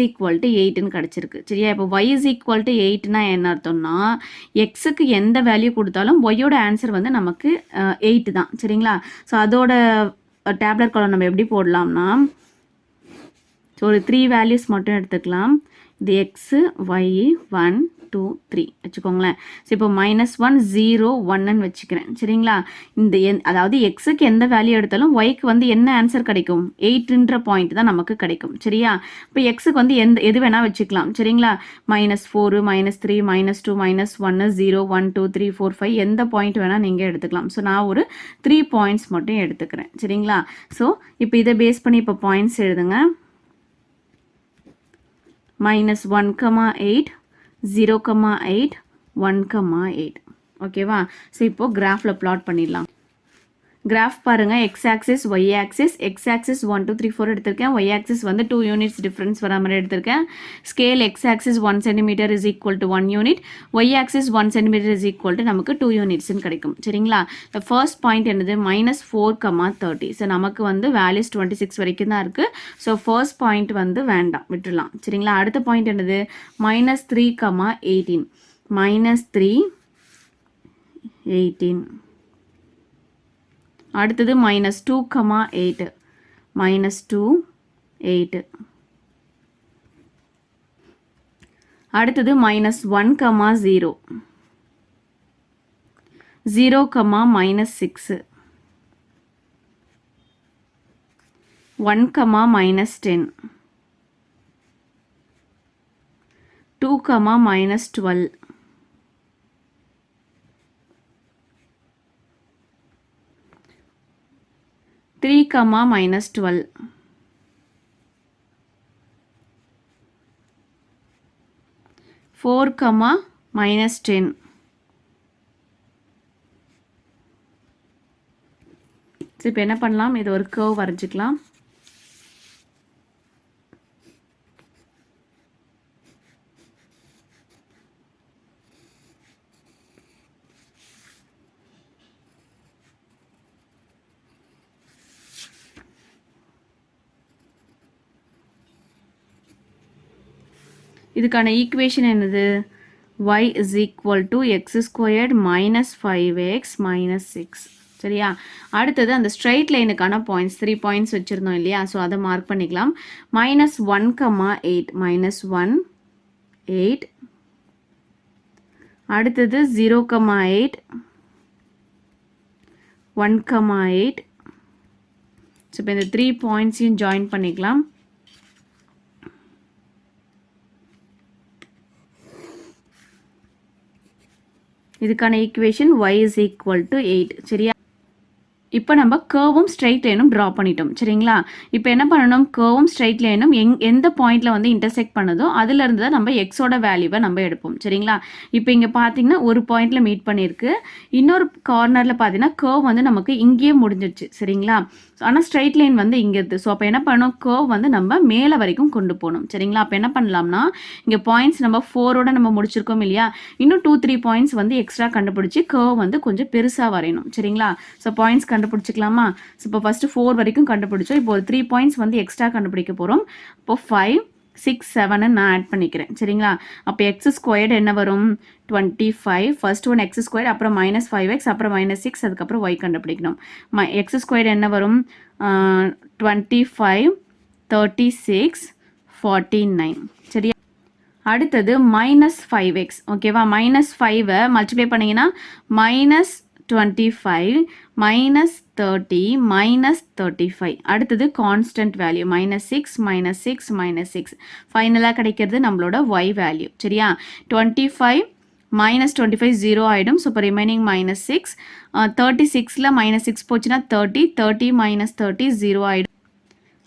8ன்னு கிடச்சிருக்கு. சரியா, இப்போ y = 8னா என்ன அர்த்தம்னா, எக்ஸுக்கு எந்த வேல்யூ கொடுத்தாலும் ஒய்யோட ஆன்சர் வந்து நமக்கு 8 தான். சரிங்களா, ஸோ அதோட டேப்லெட் காலம் நம்ம எப்படி போடலாம்னா, ஸோ ஒரு 3 வேல்யூஸ் மட்டும் எடுத்துக்கலாம். இது எக்ஸு, ஒய், 1, 2, 3 வச்சுக்கோங்களேன். ஸோ இப்போ -1, 0, 1ன்னு வச்சுக்கிறேன். சரிங்களா, இந்த அதாவது எக்ஸுக்கு எந்த வேல்யூ எடுத்தாலும் ஒய்க்கு வந்து என்ன ஆன்சர் கிடைக்கும், 8ன்ற பாயிண்ட் தான் நமக்கு கிடைக்கும். சரியா, இப்போ எக்ஸுக்கு வந்து எது வேணால் வச்சுக்கலாம். சரிங்களா, -4, -3, -2, -1, 0, 1, 2, 3, 4, 5 எந்த பாயிண்ட் வேணால் நீங்கள் எடுத்துக்கலாம். ஸோ நான் ஒரு 3 பாயிண்ட்ஸ் மட்டும் எடுத்துக்கிறேன். சரிங்களா, ஸோ இப்போ இதை பேஸ் பண்ணி இப்போ பாயிண்ட்ஸ் எழுதுங்க. -1, 8, 0, 8, 1, 8. ஓகேவா, ஸோ இப்போ கிராஃபில் பிளாட் பண்ணிடலாம். கிராஃப் பாருங்கள், x axis, y axis. X axis 1 2 3 4 எடுத்திருக்கேன். ஒய் ஆக்சிஸ் வந்து 2 யூனிட்ஸ் டிஃப்ரென்ஸ் வர மாதிரி எடுத்திருக்கேன். Scale x axis 1 cm = 1 unit, y axis 1 cm = நமக்கு 2 யூனிட்ஸ்ன்னு கிடைக்கும். சரிங்களா, இந்த ஃபர்ஸ்ட் பாயிண்ட் என்னது, -4, 30. ஸோ நமக்கு வந்து வேல்யூஸ் 26 வரைக்கும் தான் இருக்குது. ஸோ ஃபர்ஸ்ட் பாயிண்ட் வந்து வேண்டாம், விட்டுடலாம். சரிங்களா, அடுத்த பாயிண்ட் என்னது, -3, 18. -3, 18. அடுத்தது -2, 8. -2, 8. அடுத்தது -1, 0. 0, -6. 1, -10. 2, minus 12. 3, minus 12. 4, minus 10. ஸோ இப்போ என்ன பண்ணலாம், இது ஒரு கர்வ் வரைஞ்சிக்கலாம். இதுக்கான ஈக்குவேஷன் என்னது, y is equal to x squared minus 5x minus 6. சரியா, அடுத்தது அந்த ஸ்ட்ரைட் லைனுக்கான பாயிண்ட்ஸ் 3 பாயிண்ட்ஸ் வச்சுருந்தோம் இல்லையா, ஸோ அதை மார்க் பண்ணிக்கலாம். -1, 8, -1, 8. அடுத்தது 0, 8, 1, 8. ஸோ இப்போ இந்த 3 பாயிண்ட்ஸையும் ஜாயின் பண்ணிக்கலாம். இதுக்கான equation y is equal to 8. சரியா, இப்போ நம்ம கர்வும் ஸ்ட்ரைட் லைனும் ட்ரா பண்ணிட்டோம். சரிங்களா, இப்போ என்ன பண்ணணும், கர்வும் ஸ்ட்ரைட் லைனும் எந்த பாயிண்டில் வந்து இன்டர்செக்ட் பண்ணுதோ அதுலேருந்து தான் நம்ம எக்ஸோட வேல்யூவை நம்ம எடுப்போம். சரிங்களா, இப்போ இங்கே பார்த்தீங்கன்னா ஒரு பாயிண்டில் மீட் பண்ணியிருக்கு, இன்னொரு கார்னரில் பார்த்தீங்கன்னா கர்வ் வந்து நமக்கு இங்கேயே முடிஞ்சிடுச்சு. சரிங்களா, ஆனால் ஸ்ட்ரைட் லைன் வந்து இங்கே இருக்குது. ஸோ அப்போ என்ன பண்ணணும், கர்வ் வந்து நம்ம மேலே வரைக்கும் கொண்டு போகணும். சரிங்களா, அப்போ என்ன பண்ணலாம்னா இங்கே பாயிண்ட்ஸ் நம்ம 4ஓட நம்ம முடிச்சிருக்கோம் இல்லையா, இன்னும் 2-3 பாயிண்ட்ஸ் வந்து எக்ஸ்ட்ரா கண்டுபிடிச்சி கர்வ் வந்து கொஞ்சம் பெருசாக வரையணும். சரிங்களா, ஸோ பாயிண்ட்ஸ் கண்டுபிடிச்சிக்கலாமா. ஸோ இப்போ ஃபஸ்ட்டு 4 வரைக்கும் கண்டுபிடிச்சோம், இப்போ ஒரு 3 பாயிண்ட்ஸ் வந்து எக்ஸ்ட்ரா கண்டுபிடிக்க போகிறோம். இப்போ 5, 6, 7 நான் ஆட் பண்ணிக்கிறேன். சரிங்களா, அப்போ எக்ஸ் ஸ்கொயர்டு என்ன வரும், 25. ஃபர்ஸ்ட் ஒன் எக்ஸ் ஸ்கொயர், அப்புறம் -5x, அப்புறம் -6, அதுக்கப்புறம் y கண்டுபிடிக்கணும். எக்ஸ் ஸ்கொயர்டு என்ன வரும், 25, 36, 49. சரியா, அடுத்தது -5x. ஓகேவா, -5 மல்டிப்ளை பண்ணிங்கன்னா -25, -30, -35. அடுத்தது கான்ஸ்டன்ட் வேல்யூ -6, -6, -6. ஃபைனலாக கிடைக்கிறது நம்மளோட y வேல்யூ. சரியா, 25 -25 0 ஆகிடும். ஸோ இப்போ ரிமைனிங் -6. 36ல் -6 போச்சுன்னா 30, 30 -30 0 ஆகிடும்.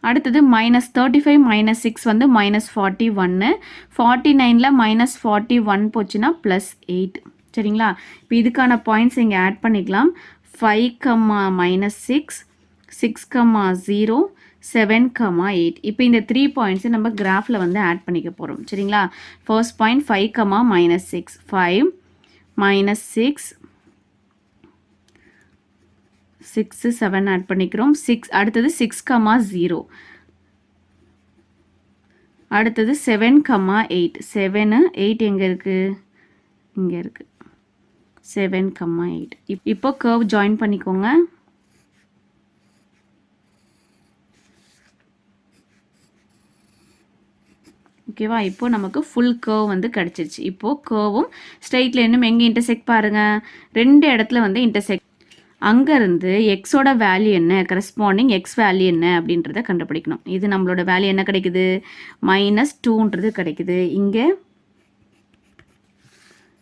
அடுத்தது -35 -6 வந்து -41. 49ல் -41 போச்சுன்னா +8. சரிங்களா, இப்போ இதுக்கான பாயிண்ட்ஸ் இங்கே ஆட் பண்ணிக்கலாம். 5, -6, 6, 0, 7, 8. இப்போ இந்த 3 பாயிண்ட்ஸை நம்ம கிராஃபில் வந்து ஆட் பண்ணிக்க போகிறோம். சரிங்களா, ஃபர்ஸ்ட் பாயிண்ட் 5, -6, 5, -6, 6, 7 ஆட் பண்ணிக்கிறோம். 6, அடுத்தது 6, 0. அடுத்தது 7, 8. 7, 8 எங்கே இருக்குது, இங்கே இருக்குது. 7, 8. இப்போ கர்வ் ஜாயின் பண்ணிக்கோங்க. ஓகேவா, இப்போ நமக்கு ஃபுல் கர்வ் வந்து கிடச்சிருச்சு. இப்போது கர்வும் ஸ்ட்ரைட் லைனும் எங்கே இன்டர்செக்ட் பாருங்கள், 2 இடத்துல வந்து இன்டர்செக்ட். அங்கேருந்து எக்ஸோட வேல்யூ என்ன, கரஸ்பாண்டிங் எக்ஸ் வேல்யூ என்ன அப்படின்றத கண்டுபிடிக்கணும். இது நம்மளோட வேல்யூ என்ன கிடைக்குது, -2ன்றது கிடைக்குது, இங்கே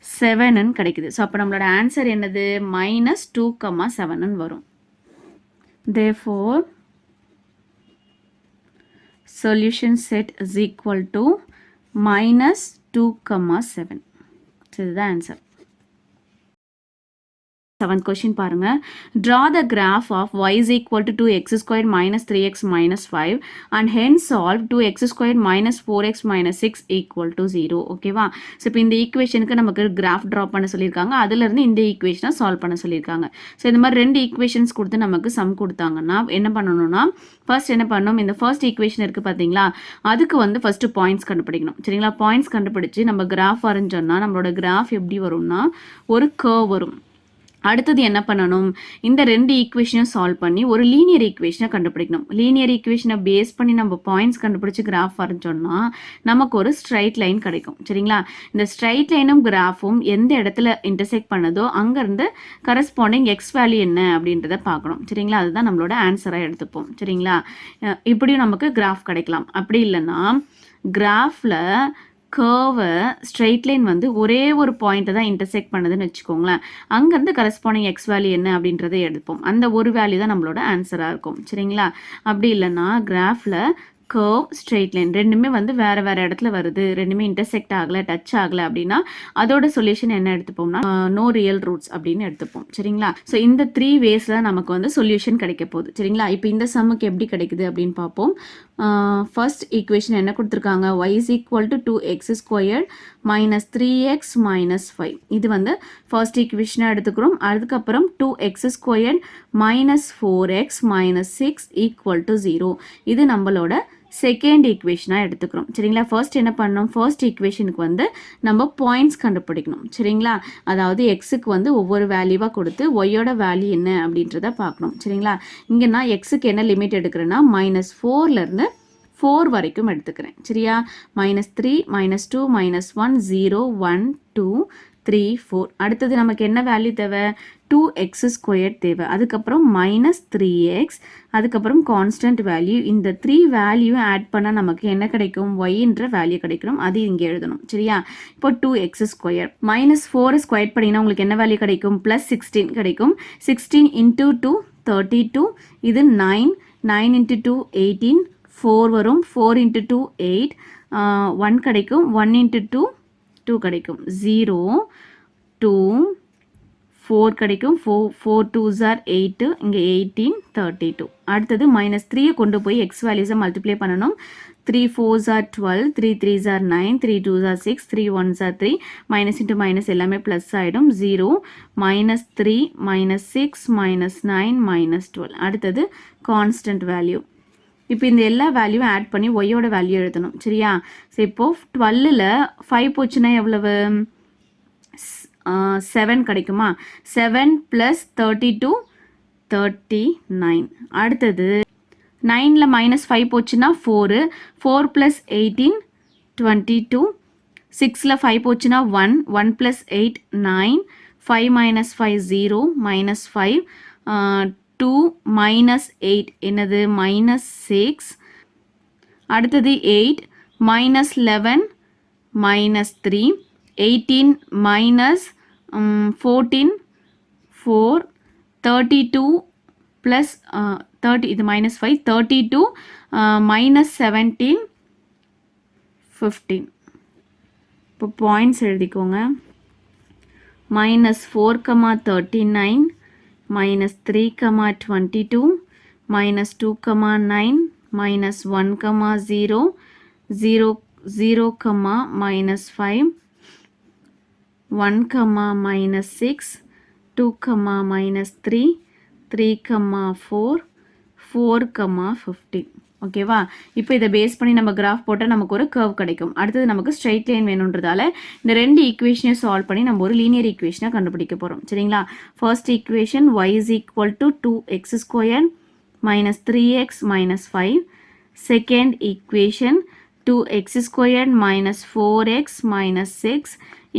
7ன்னு கிடைக்குது. ஸோ அப்போ நம்மளோட ஆன்சர் என்னது, -2, 7ன்னு வரும். Therefore solution set is equal to -2, 7. So இதுதான் ஆன்சர். 7th question பாருங்க. Draw the graph of y is equal to 2x squared minus 3x minus 5 and hence solve 2x squared minus 4x minus 6 equal to 0. ஓகேவா, so இப்போ இந்த ஈக்குவேஷனுக்கு நமக்கு graph draw பண்ண சொல்லியிருக்காங்க, அதுலேருந்து இந்த ஈக்குவேஷனை சால்வ் பண்ண சொல்லியிருக்காங்க. ஸோ இந்த மாதிரி 2 ஈக்குவேஷன்ஸ் கொடுத்து நமக்கு சம் கொடுத்தாங்கன்னா என்ன பண்ணணும்னா, ஃபர்ஸ்ட் என்ன பண்ணணும், இந்த ஃபர்ஸ்ட் ஈக்குவேஷன் இருக்குது பார்த்தீங்களா, அதுக்கு வந்து ஃபஸ்ட்டு பாயிண்ட்ஸ் கண்டுபிடிக்கணும். சரிங்களா, பாயிண்ட்ஸ் கண்டுபிடிச்சி நம்ம கிராஃப் வரைஞ்சோன்னா நம்மளோட கிராஃப் எப்படி வரும்னா ஒரு கர்வ் வரும். அடுத்தது என்ன பண்ணணும், இந்த 2 ஈக்குவேஷனையும் சால்வ் பண்ணி ஒரு லீனியர் ஈக்குவேஷனை கண்டுபிடிக்கணும். லீனியர் ஈக்குவேஷனை பேஸ் பண்ணி நம்ம பாயிண்ட்ஸ் கண்டுபிடிச்சி கிராஃப் வரைஞ்சோம்னா நமக்கு ஒரு ஸ்ட்ரைட் லைன் கிடைக்கும். சரிங்களா, இந்த ஸ்ட்ரைட் லைனும் கிராஃபும் எந்த இடத்துல இன்டர்செக்ட் பண்ணதோ அங்கேருந்து கரஸ்பாண்டிங் எக்ஸ் வேல்யூ என்ன அப்படின்றத பார்க்கணும். சரிங்களா, அதுதான் நம்மளோட ஆன்சராக எடுத்துப்போம். சரிங்களா, இப்படியும் நமக்கு கிராஃப் கிடைக்கலாம். அப்படி இல்லைன்னா கிராஃபில் கர்வை ஸ்ட்ரெயிட் லைன் வந்து ஒரே ஒரு பாயிண்ட்டை தான் இன்டர்செக்ட் பண்ணுதுன்னு வச்சுக்கோங்களேன். அங்கேருந்து கரஸ்பாண்டிங் எக்ஸ் வேல்யூ என்ன அப்படின்றத எடுப்போம். அந்த ஒரு வேல்யூ தான் நம்மளோட ஆன்சராக இருக்கும். சரிங்களா? அப்படி இல்லைன்னா கிராஃபில் கர்வ் ஸ்ட்ரெயிட் லைன் ரெண்டுமே வந்து வேறு வேறு இடத்துல வருது, ரெண்டுமே இன்டர்செக்ட் ஆகலை, டச் ஆகலை அப்படின்னா அதோட சொல்யூஷன் என்ன எடுத்துப்போம்னா நோ ரியல் ரூட்ஸ் அப்படின்னு எடுத்துப்போம். சரிங்களா? ஸோ இந்த 3 வேஸில் நமக்கு வந்து சொல்யூஷன் கிடைக்க போகுது. சரிங்களா? இப்போ இந்த சம்முக்கு எப்படி கிடைக்குது அப்படின்னு பார்ப்போம். ஃபர்ஸ்ட் ஈக்குவேஷன் என்ன கொடுத்துருக்காங்க, y is equal to 2x squared minus 3x minus 5. இது வந்து ஃபர்ஸ்ட் ஈக்குவேஷனாக எடுத்துக்கிறோம். அதுக்கப்புறம் 2x squared minus 4x minus 6 equal to 0. இது நம்மளோட செகண்ட் ஈக்குவேஷனாக எடுத்துக்கிறோம். சரிங்களா? ஃபர்ஸ்ட் என்ன பண்ணோம், ஃபர்ஸ்ட் ஈக்குவேஷனுக்கு வந்து நம்ம பாயிண்ட்ஸ் கண்டுபிடிக்கணும். சரிங்களா? அதாவது எக்ஸுக்கு வந்து ஒவ்வொரு வேல்யூவாக கொடுத்து ஒய்யோட வேல்யூ என்ன அப்படின்றத பார்க்கணும். சரிங்களா? இங்கே நான் எக்ஸுக்கு என்ன லிமிட் எடுக்கிறேன்னா -4லேருந்து 4 வரைக்கும் எடுத்துக்கிறேன். சரியா? -3 -2 -1 0 1 2 3 4. அடுத்தது நமக்கு என்ன வேல்யூ தேவை, 2x ஸ்கொயர்ட் தேவை. அதுக்கப்புறம் -3x, அதுக்கப்புறம் கான்ஸ்டன்ட் வேல்யூ. இந்த 3 வேல்யூ ஆட் பண்ணால் நமக்கு என்ன கிடைக்கும், ஒய்ன்ற வேல்யூ கிடைக்கணும். அது இங்கே எழுதணும். சரியா? இப்போ 2x ஸ்கொயர் -4 ஸ்கொயர் பண்ணிங்கன்னா உங்களுக்கு என்ன வேல்யூ கிடைக்கும், +16 கிடைக்கும். 16 × 2 32. இது 9 9 × 2 18. 4 வரும். 4 × 2 8. 1 கிடைக்கும். 1 × 2 2 கிடைக்கும். 0 2 4 கிடைக்கும். 4 2s are 8. இங்கே 18 32. அடுத்தது -3 கொண்டு போய் எக்ஸ் வேல்யூஸை மல்டிப்ளை பண்ணணும். 3 4s are 12. 3 3s are 9. 3 2s are 6. 3 1s are 3. Minus into minus எல்லாமே ப்ளஸ் ஆகிடும். 0 -3 -6 -9 -12. அடுத்தது கான்ஸ்டன்ட் வேல்யூ. இப்போ இந்த எல்லா வேல்யூவும் ஆட் பண்ணி ஒய்யோட வேல்யூ எழுதணும். சரியா? ஸோ இப்போது 12ல் 5 போச்சுன்னா எவ்வளவு, 7 கிடைக்குமா? 7 + 32 39. அடுத்தது 9ல் -5 போச்சுன்னா 4 4 + 18 22. 6ல் 5 போச்சுன்னா 1 1 + 8 9. 5 - 5 0 -5. 2 -8 என்னது, -6. அடுத்தது 8 -11 -3. 18 -14 4. 32 + 30 இது -5 32 -17 15. இப்போ பாயிண்ட்ஸ் எழுதிக்கோங்க. -4, -39 -3, -22 -2, -9 -1, -0 0 0, -5 1, -6 2, -3 3, 4 4, 15. ஓகேவா? இப்போ இதை பேஸ் பண்ணி நம்ம கிராஃப் போட்டால் நமக்கு ஒரு கர்வ் கிடைக்கும். அடுத்தது நமக்கு ஸ்ட்ரெயிட் லைன் வேணுன்றதால இந்த 2 ஈக்குவேஷனையும் சால்வ் பண்ணி நம்ம ஒரு லீனியர் ஈக்குவேஷனை கண்டுபிடிக்க போகிறோம். சரிங்களா? First equation y is equal to 2x squared minus 3x minus 5. Second equation 2x squared minus 4x minus 6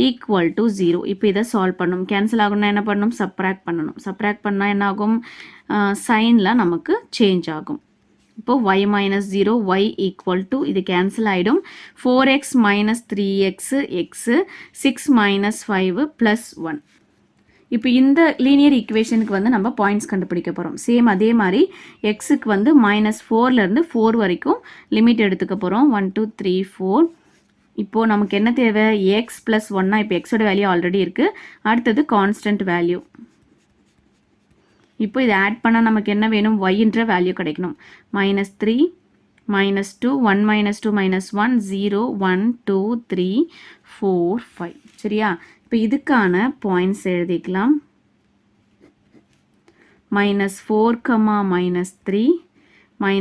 equal to 0. இப்போ இதை சால்வ் பண்ணணும். கேன்சல் ஆகணும்னா என்ன பண்ணணும், சப்ராக்ட் பண்ணணும். சப்ராக்ட் பண்ணால் என்ன ஆகும், சைனில் நமக்கு சேஞ்ச் ஆகும். இப்போ y - 0 y equal to இது கேன்சல் ஆகிடும். 4x - 3x x 6 - 5 + 1. இப்போ இந்த லீனியர் ஈக்குவேஷனுக்கு வந்து நம்ம பாயிண்ட்ஸ் கண்டுபிடிக்க போகிறோம். சேம் அதே மாதிரி எக்ஸுக்கு வந்து -4லேருந்து 4 வரைக்கும் லிமிட் எடுத்துக்க போகிறோம். 1 2 3 4. இப்போது நமக்கு என்ன தேவை, எக்ஸ் + 1. இப்போ எக்ஸோட வேல்யூ ஆல்ரெடி இருக்குது. அடுத்தது கான்ஸ்டன்ட் வேல்யூ. இப்போ இதை ஆட் பண்ணால் நமக்கு என்ன வேணும், ஒய்ன்ற வேல்யூ கிடைக்கணும். -3 -2 1 -2 -1 0 1 2 3 4 5. சரியா? இப்போ இதுக்கான பாயிண்ட்ஸ் எழுதிக்கலாம். -4, -3 -3, -2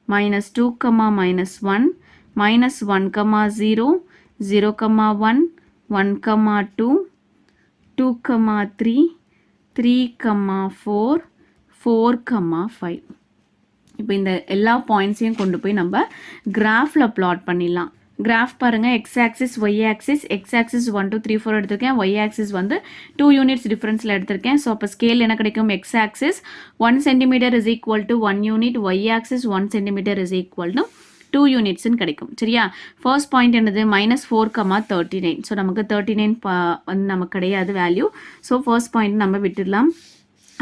-2, -1 -1, 0 0, 1 1, 2 2, 3 3, 4 4, 5. இப்போ இந்த எல்லா பாயிண்ட்ஸையும் கொண்டு போய் நம்ம கிராஃபில் பிளாட் பண்ணிடலாம். கிராஃப் பாருங்கள், x axis y axis. X axis 1 2 3 4 எடுத்திருக்கேன். ஒய் ஆக்சிஸ் வந்து 2 யூனிட்ஸ் டிஃப்ரென்ஸில் எடுத்திருக்கேன். ஸோ அப்போ ஸ்கேல் என்ன கிடைக்கும், x axis 1 cm is equal to 1 unit. Y axis 1 cm is equal to 2 யூனிட்ஸ்ன்னு கிடைக்கும். சரியா? ஃபர்ஸ்ட் பாயிண்ட் என்னது? -4,39. ஸோ நமக்கு 39 வந்து நமக்கு கிடையாது வேல்யூ. ஸோ ஃபர்ஸ்ட் பாயிண்ட் நம்ம விட்டுடலாம்.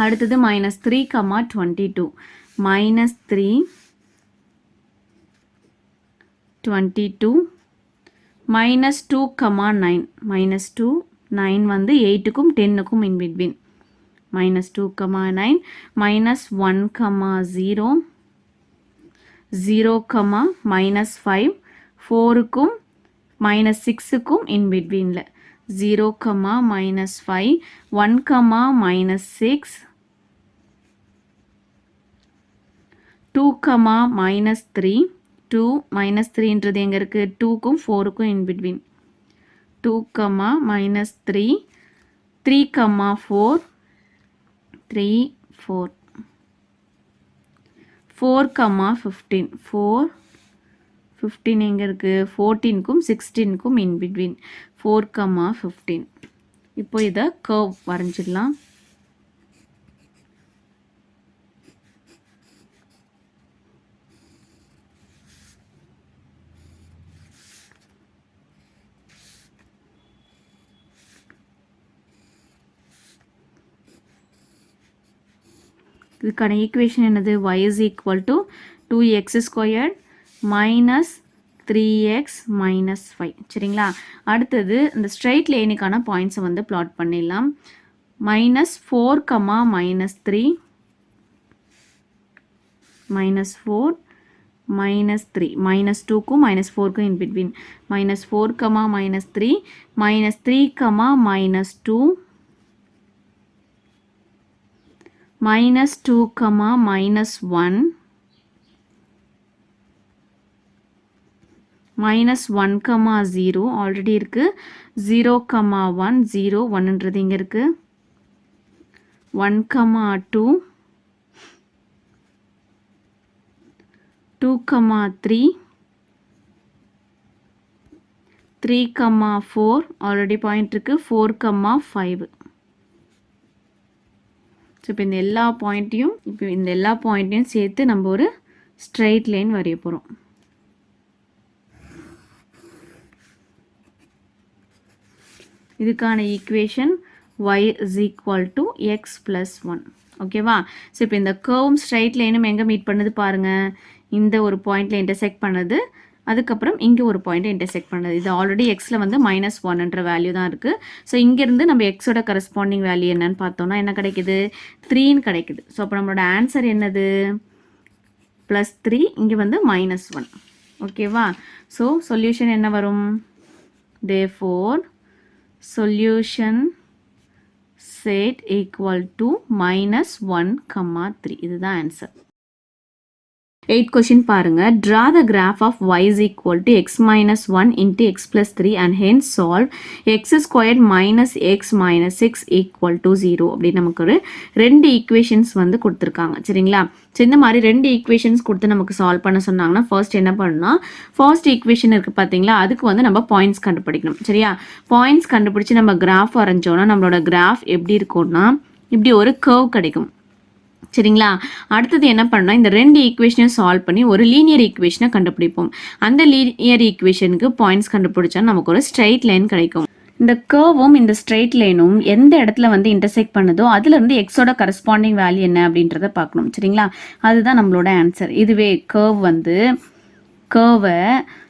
அடுத்தது -3,22. -3,22 -2,9. -2 9 வந்து 8க்கும் 10க்கும் in between. -2,9 -1,0 0, -5 4க்கும் -6க்கும் in betweenல 0, -5 1, -6 2, -3 2 -3ன்றது எங்க இருக்கு? 2க்கும் 4க்கும் in between 2, -3 3, 4 3 4 4, 15 4 15 எங்க இருக்கு? 14க்கும் 16க்கும் in between 4, 15. இப்போ இத கர்வ் வரைஞ்சிடலாம். இதுக்கான ஈக்குவேஷன் என்னது? y is equal to 2x squared minus 3x minus 5. சரிங்களா? அடுத்தது இந்த ஸ்ட்ரைட் லைனுக்கான பாயிண்ட்ஸை வந்து பிளாட் பண்ணிடலாம். -4, -3 -4 -3 -2க்கும் -4க்கும் in between -4, -3 -3, -2 -2, -1 -1, 0 ஆல்ரெடி இருக்கு. 0, 1 0 1ன்றது இங்க இருக்கு. 1, 2 2, 3 3, 4 ஆல்ரெடி பாயிண்ட் இருக்கு. 4, 5. ஸோ இப்போ இந்த எல்லா பாயிண்ட்டையும் சேர்த்து நம்ம ஒரு ஸ்ட்ரைட் லைன் வரைய போகிறோம். இதுக்கான equation y is equal to x plus 1. ஓகேவா? ஸோ இப்போ இந்த கர்வும் ஸ்ட்ரைட் லைனும் எங்கே மீட் பண்ணுது பாருங்கள். இந்த ஒரு பாயிண்டில் இன்டர்செக்ட் பண்ணுது. அதுக்கப்புறம் இங்கே ஒரு பாயிண்ட்டை இன்டர்செக்ட் பண்ணுது. இது ஆல்ரெடி எக்ஸில் வந்து -1ன்ற வேல்யூ தான் இருக்குது. ஸோ இங்கேருந்து நம்ம எக்ஸோட கரஸ்பாண்டிங் வேல்யூ என்னன்னு பார்த்தோம்னா என்ன கிடைக்குது? 3ன்னு கிடைக்குது. ஸோ அப்போ நம்மளோட ஆன்சர் என்னது? +3, இங்கே வந்து -1. ஓகேவா? ஸோ சொல்யூஷன் என்ன வரும்? therefore solution set equal to -1, 3. இதுதான் ஆன்சர். 8th question பாருங்க. Draw the graph of y is equal to x minus 1 into x plus 3 and hence solve x squared minus x minus 6 equal to 0. அப்படி நமக்கு ஒரு 2 equations வந்து கொடுத்துருக்காங்க. சரிங்களா? So இந்த மாதிரி 2 ஈக்குவேஷன்ஸ் கொடுத்து நமக்கு சால்வ் பண்ண சொன்னாங்கன்னா ஃபர்ஸ்ட் என்ன பண்ணணும்? ஃபர்ஸ்ட் ஈக்குவேஷன் இருக்குது பார்த்தீங்களா? அதுக்கு வந்து நம்ம பாயிண்ட்ஸ் கண்டுபிடிக்கணும். சரியா? பாயிண்ட்ஸ் கண்டுபிடிச்சி நம்ம கிராஃப் வரைஞ்சோன்னா நம்மளோட கிராஃப் எப்படி இருக்கும்னா இப்படி ஒரு கர்வ் கிடைக்கும். சரிங்களா? அடுத்தது என்ன பண்ணால் இந்த 2 ஈக்குவேஷனையும் சால்வ் பண்ணி ஒரு லீனியர் ஈக்குவேஷனை கண்டுபிடிப்போம். அந்த லீனியர் ஈக்குவேஷனுக்கு பாயிண்ட்ஸ் கண்டுபிடிச்சா நமக்கு ஒரு ஸ்ட்ரைட் லைன் கிடைக்கும். இந்த கர்வும் இந்த ஸ்ட்ரைட் லைனும் எந்த இடத்துல வந்து இன்டர்செக்ட் பண்ணுதோ அதுலேருந்து எக்ஸோட கரஸ்பாண்டிங் வேல்யூ என்ன அப்படின்றத பார்க்கணும். சரிங்களா? அதுதான் நம்மளோட ஆன்சர். இதுவே கர்வை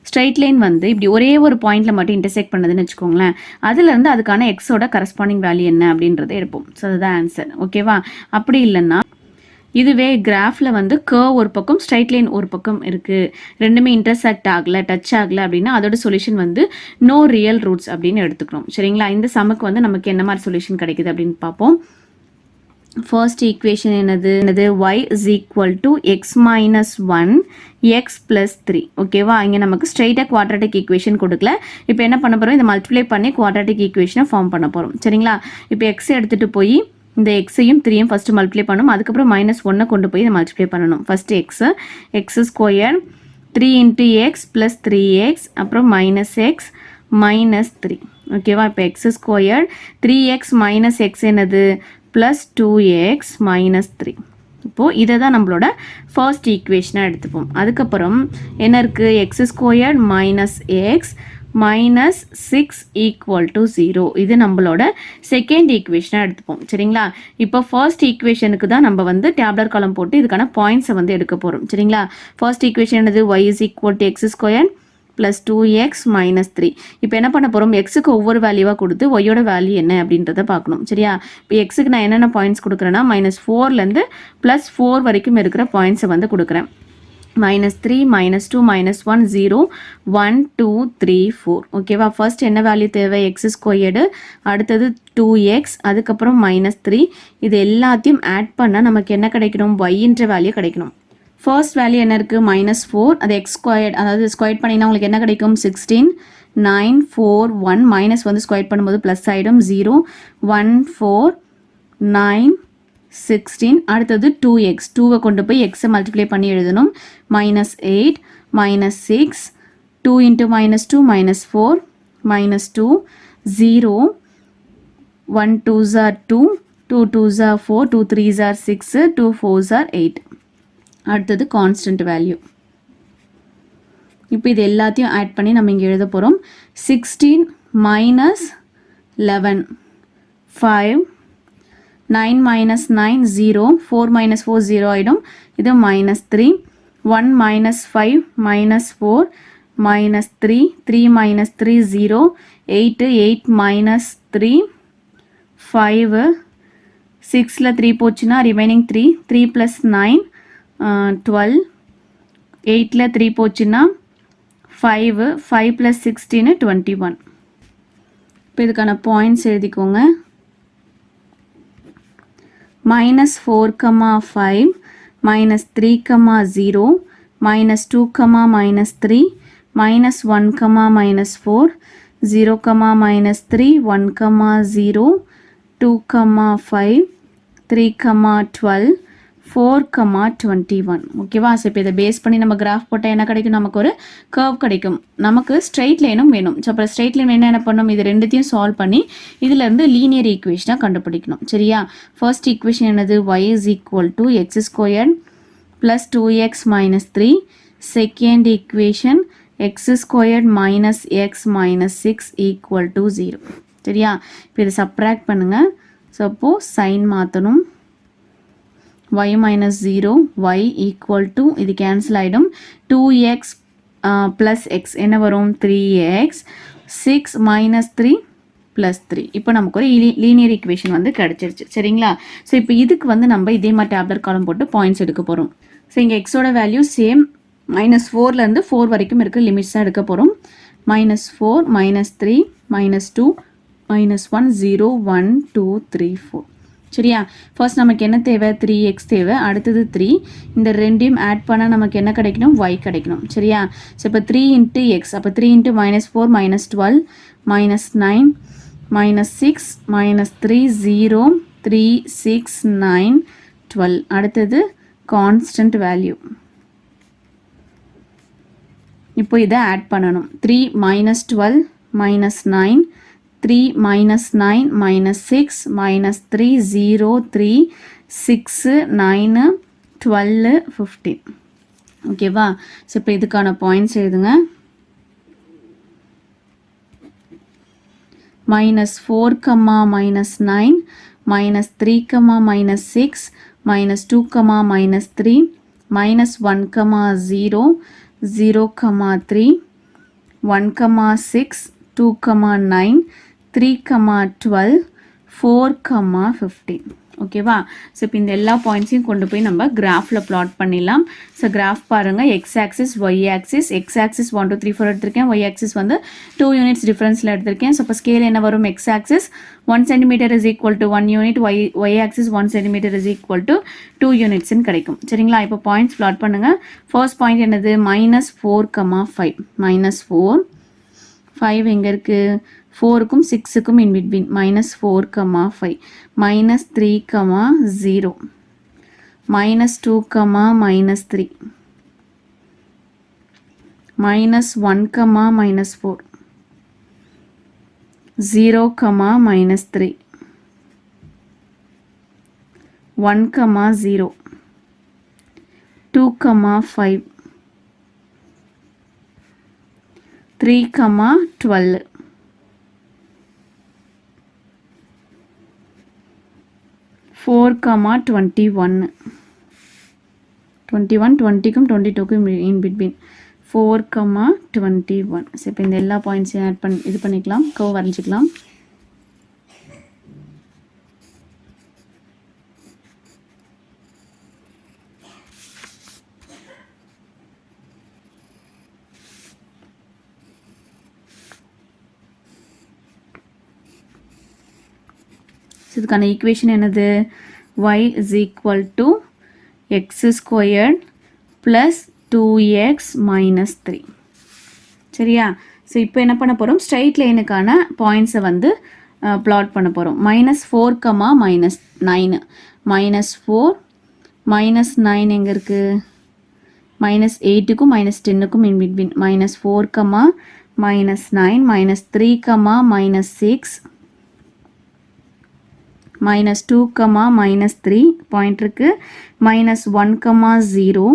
ஸ்ட்ரைட் லைன் வந்து இப்படி ஒரே ஒரு பாயிண்ட்ல மட்டும் இன்டர்செக்ட் பண்ணதுன்னு வச்சுக்கோங்களேன். அதுலேருந்து அதுக்கான எக்ஸோட கரஸ்பாண்டிங் வேல்யூ என்ன அப்படின்றத எடுப்போம். ஸோ அதுதான் ஆன்சர். ஓகேவா? அப்படி இல்லைன்னா இதுவே கிராஃபில் வந்து கர்வ் ஒரு பக்கம் ஸ்ட்ரைட் லைன் ஒரு பக்கம் இருக்குது, ரெண்டுமே இன்டர்செக்ட் ஆகலை, டச் ஆகலை அப்படின்னா அதோட சொல்யூஷன் வந்து நோ ரியல் ரூட்ஸ் அப்படின்னு எடுத்துக்கிறோம். சரிங்களா? இந்த சமுக்கு வந்து நமக்கு என்ன மாதிரி சொல்யூஷன் கிடைக்குது அப்படின்னு பார்ப்போம். ஃபர்ஸ்ட் ஈக்குவேஷன் என்னது? y is equal to x minus 1 x plus 3. ஓகேவா? இங்கே நமக்கு ஸ்ட்ரைட்டாக குவாட்ராட்டிக் ஈக்குவேஷன் கொடுக்கல. இப்போ என்ன பண்ண போகிறோம்? இதை மல்டிப்ளை பண்ணி குவாட்ராட்டிக் ஈக்குவேஷனை ஃபார்ம் பண்ண போகிறோம். சரிங்களா? இப்போ எக்ஸ் எடுத்துகிட்டு போய் இந்த எக்ஸையும் 3யும் ஃபஸ்ட்டு மல்டிப்ளை பண்ணணும். அதுக்கப்புறம் -1 கொண்டு போய் இதை மல்டிப்ளை பண்ணணும். First X square 3 into x plus 3x அப்புறம் -x minus 3. ஓகேவா? இப்போ X square 3x minus x என்னது? +2x minus 3. இப்போது இதை தான் நம்மளோட ஃபர்ஸ்ட் ஈக்குவேஷனாக எடுத்துப்போம். அதுக்கப்புறம் என்ன இருக்குது, X squared minus x minus 6 equal to 0. இது நம்மளோட செகண்ட் ஈக்குவேஷனாக எடுத்துப்போம். சரிங்களா? இப்போ ஃபர்ஸ்ட் ஈக்குவேஷனுக்கு தான் நம்ம வந்து டேப்லர் காலம் போட்டு இதுக்கான பாயிண்ட்ஸை வந்து எடுக்க போகிறோம். சரிங்களா? ஃபர்ஸ்ட் ஈக்குவேஷன் என்னது, y is equal to x square plus 2x minus 3. இப்போ என்ன பண்ண போகிறோம், எக்ஸுக்கு ஒவ்வொரு வேல்யூவாக கொடுத்து ஒய்யோட வேல்யூ என்ன அப்படின்றத பார்க்கணும். சரியா? இப்போ எக்ஸுக்கு நான் என்னென்ன பாயிண்ட்ஸ் கொடுக்குறேன்னா -4லேருந்து +4 வரைக்கும் இருக்கிற பாயிண்ட்ஸை வந்து கொடுக்குறேன். -3 -2 -1 0 1 2 3 4. ஓகேவா? ஃபர்ஸ்ட் என்ன வேல்யூ தேவை, எக்ஸ் ஸ்கொயர்டு, அடுத்தது 2x, அதுக்கப்புறம் -3. இது எல்லாத்தையும் ஆட் பண்ணால் நமக்கு என்ன கிடைக்கணும், ஒய்ன்ற வேல்யூ கிடைக்கணும். ஃபர்ஸ்ட் வேல்யூ என்ன இருக்குது, -4, அது எக்ஸ் ஸ்கொயர்ட், அதாவது ஸ்கொயர் பண்ணிங்கன்னா உங்களுக்கு என்ன கிடைக்கும், 16 9 4 1 மைனஸ் வந்து ஸ்கொயர் பண்ணும்போது ப்ளஸ் ஆகிடும், 0 1 4 9 16. அடுத்தது 2x, 2வை கொண்டு போய் எக்ஸை மல்டிப்ளை பண்ணி எழுதணும், -8 -6 2 × -2 -4 -2 0 1 2s are 2 2 2s are 4 2 3s are 6 2 4s are 8. அடுத்தது கான்ஸ்டன்ட் வேல்யூ. இப்போ இது எல்லாத்தையும் ஆட் பண்ணி நம்ம இங்கே எழுத போகிறோம். 16 -11 5 9 -9 0 4 -4 0 ஆகிடும். இது -3 1 -5 -4 -3 3 -3 0 8 8 -3 5 6ல் 3 போச்சுன்னா ரிமைனிங் 3 3 + 9 12 8ல் 3 போச்சுன்னா 5 5 + 16 21. இப்போ இதுக்கான பாயிண்ட்ஸ் எழுதிக்கோங்க. -4, -5 -3, -0 -2, -3 -1, -4 0, -3 1, 0 2, 5 3, 12 4, 21. ஓகேவா? ஸோ இப்போ இதை பேஸ் பண்ணி நம்ம கிராஃப் போட்டால் என்ன கிடைக்கும், நமக்கு ஒரு கர்வ் கிடைக்கும். நமக்கு ஸ்ட்ரெயிட் லைனும் வேணும். ஸோ அப்புறம் ஸ்ட்ரெயிட் லைன் என்ன பண்ணணும், இது ரெண்டுத்தையும் சால்வ் பண்ணி இதிலேருந்து லீனியர் ஈக்குவேஷனாக கண்டுபிடிக்கணும். சரியா? ஃபர்ஸ்ட் ஈக்குவேஷன் என்னது, y is equal to x square plus 2x - 3. Second equation x square minus x minus 6 equal to 0. சரியா? இப்போ இதை சப்ராக்ட் பண்ணுங்கள். ஸோ அப்போது சைன் மாற்றணும். y minus 0 y equal to இது கேன்சல் ஆகிடும். 2x plus x என்ன வரும், 3x 6 minus 3 plus 3. இப்போ நமக்கு ஒரு லீனியர் ஈக்குவேஷன் வந்து கிடச்சிருச்சு. சரிங்களா? ஸோ இப்போ இதுக்கு வந்து நம்ம இதே மாதிரி டேப்லர் காலம் போட்டு பாயிண்ட்ஸ் எடுக்க போகிறோம். ஸோ இங்கே எக்ஸோட வேல்யூ சேம் -4லேருந்து 4 வரைக்கும் இருக்க லிமிட்ஸ் தான் எடுக்க போகிறோம். -4 -3 -2 -1 0 1 2 3 4. சரியா? ஃபர்ஸ்ட் நமக்கு என்ன தேவை, 3x தேவை, அடுத்தது 3. இந்த ரெண்டையும் ஆட் பண்ணால் நமக்கு என்ன கிடைக்கணும், y கிடைக்கணும். சரியா? ஸோ இப்போ 3 × x, அப்போ 3 × -4 -12 -9 -6 -3 0 3 6 9 12. அடுத்தது கான்ஸ்டன்ட் வேல்யூ. இப்போ இதை ஆட் பண்ணணும். 3 -12 -9 3 -9 -6 -3 0 3 6 9 12 15. ஓகேவா? ஸோ இப்போ இதுக்கான பாயிண்ட்ஸ் எழுதுங்க. -4, -9 -3, -6 -2, -3 -1, 0 0, 3 1, 6 2, 9 3, 12 4, 15. ஓகேவா? ஸோ இப்போ இந்த எல்லா பாயிண்ட்ஸையும் கொண்டு போய் நம்ம கிராஃபில் ப்ளாட் பண்ணிடலாம். ஸோ கிராஃப் பாருங்கள், x axis y axis. X axis 1 2 3 4 எடுத்திருக்கேன். ஒய் ஆக்சிஸ் வந்து 2 யூனிட்ஸ் டிஃப்ரென்ஸில் எடுத்திருக்கேன். ஸோ இப்போ ஸ்கேல் என்ன வரும், x axis 1 cm is equal to 1 unit, y axis 1 cm is equal to 2 unitsன்னு கிடைக்கும். சரிங்களா? இப்போ பாயிண்ட்ஸ் ப்ளாட் பண்ணுங்கள். ஃபர்ஸ்ட் பாயிண்ட் என்னது, -4, 5 -4 5 எங்கே இருக்குது, 4க்கும் 6க்கும் in between, -4, 5 -3, 0 -2, -3 -1, -4 0, -3 1, 0 5, 3, 12, 4, 21, 20க்கும் 22க்கும் in between 4, 21. So இப்போ இந்த எல்லா பாயிண்ட்ஸையும் இது பண்ணிக்கலாம், கர்வ் வரைஞ்சிக்கலாம். இதுக்கான ஈக்குவேஷன் என்னது? y is equal to x squared plus 2x minus 3. சரியா? ஸோ இப்போ என்ன பண்ண போகிறோம்? ஸ்ட்ரைட் லைனுக்கான பாயிண்ட்ஸை வந்து பிளாட் பண்ண போகிறோம். -4, -9, -4, -9 எங்கே இருக்குது? -8க்கும் -10க்கும் in between. -4, -9, -3, -6, -2, -3 பாயிண்ட் இருக்கு. -1, 0,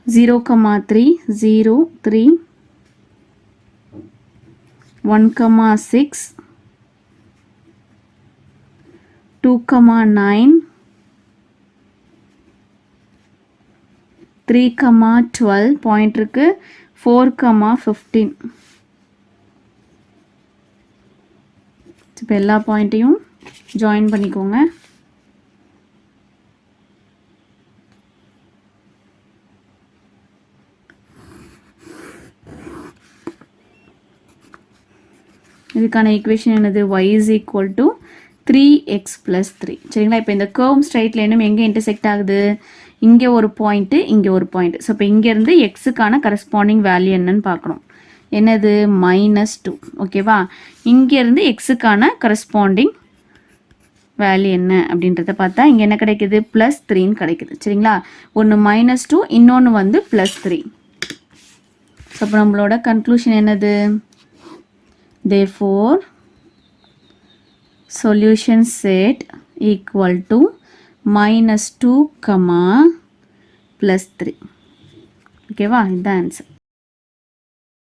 0, 3, 0, 3, 1, 6, 2, 9, 3, 12 பாயிண்ட் இருக்கு. 4, 15. இப்போ எல்லா பாயிண்ட்டையும் ஜாயின் பண்ணிக்கோங்க. இதுக்கான ஈக்குவேஷன் என்னது? y is equal to 3x plus 3. சரிங்களா? இப்போ இந்த கர்வ் ஸ்ட்ரைட் லைனும் எங்கே இன்டர்செக்ட் ஆகுது? இங்கே ஒரு பாயிண்ட்டு, இங்கே ஒரு பாயிண்ட். ஸோ இப்போ இங்கேருந்து எக்ஸுக்கான கரஸ்பாண்டிங் வேல்யூ என்னன்னு பார்க்கணும். என்னது? -2. ஓகேவா? இங்கேருந்து எக்ஸுக்கான கரஸ்பாண்டிங் வேல்யூ என்ன அப்படின்றத பார்த்தா இங்கே என்ன கிடைக்குது? +3 கிடைக்குது. சரிங்களா? ஒன்று -2, இன்னொன்று வந்து +3. ஸோ அப்போ நம்மளோட கன்க்ளூஷன் என்னது? Therefore, solution set equal to -2, +3. ஓகேவா? இதுதான் ஆன்சர்.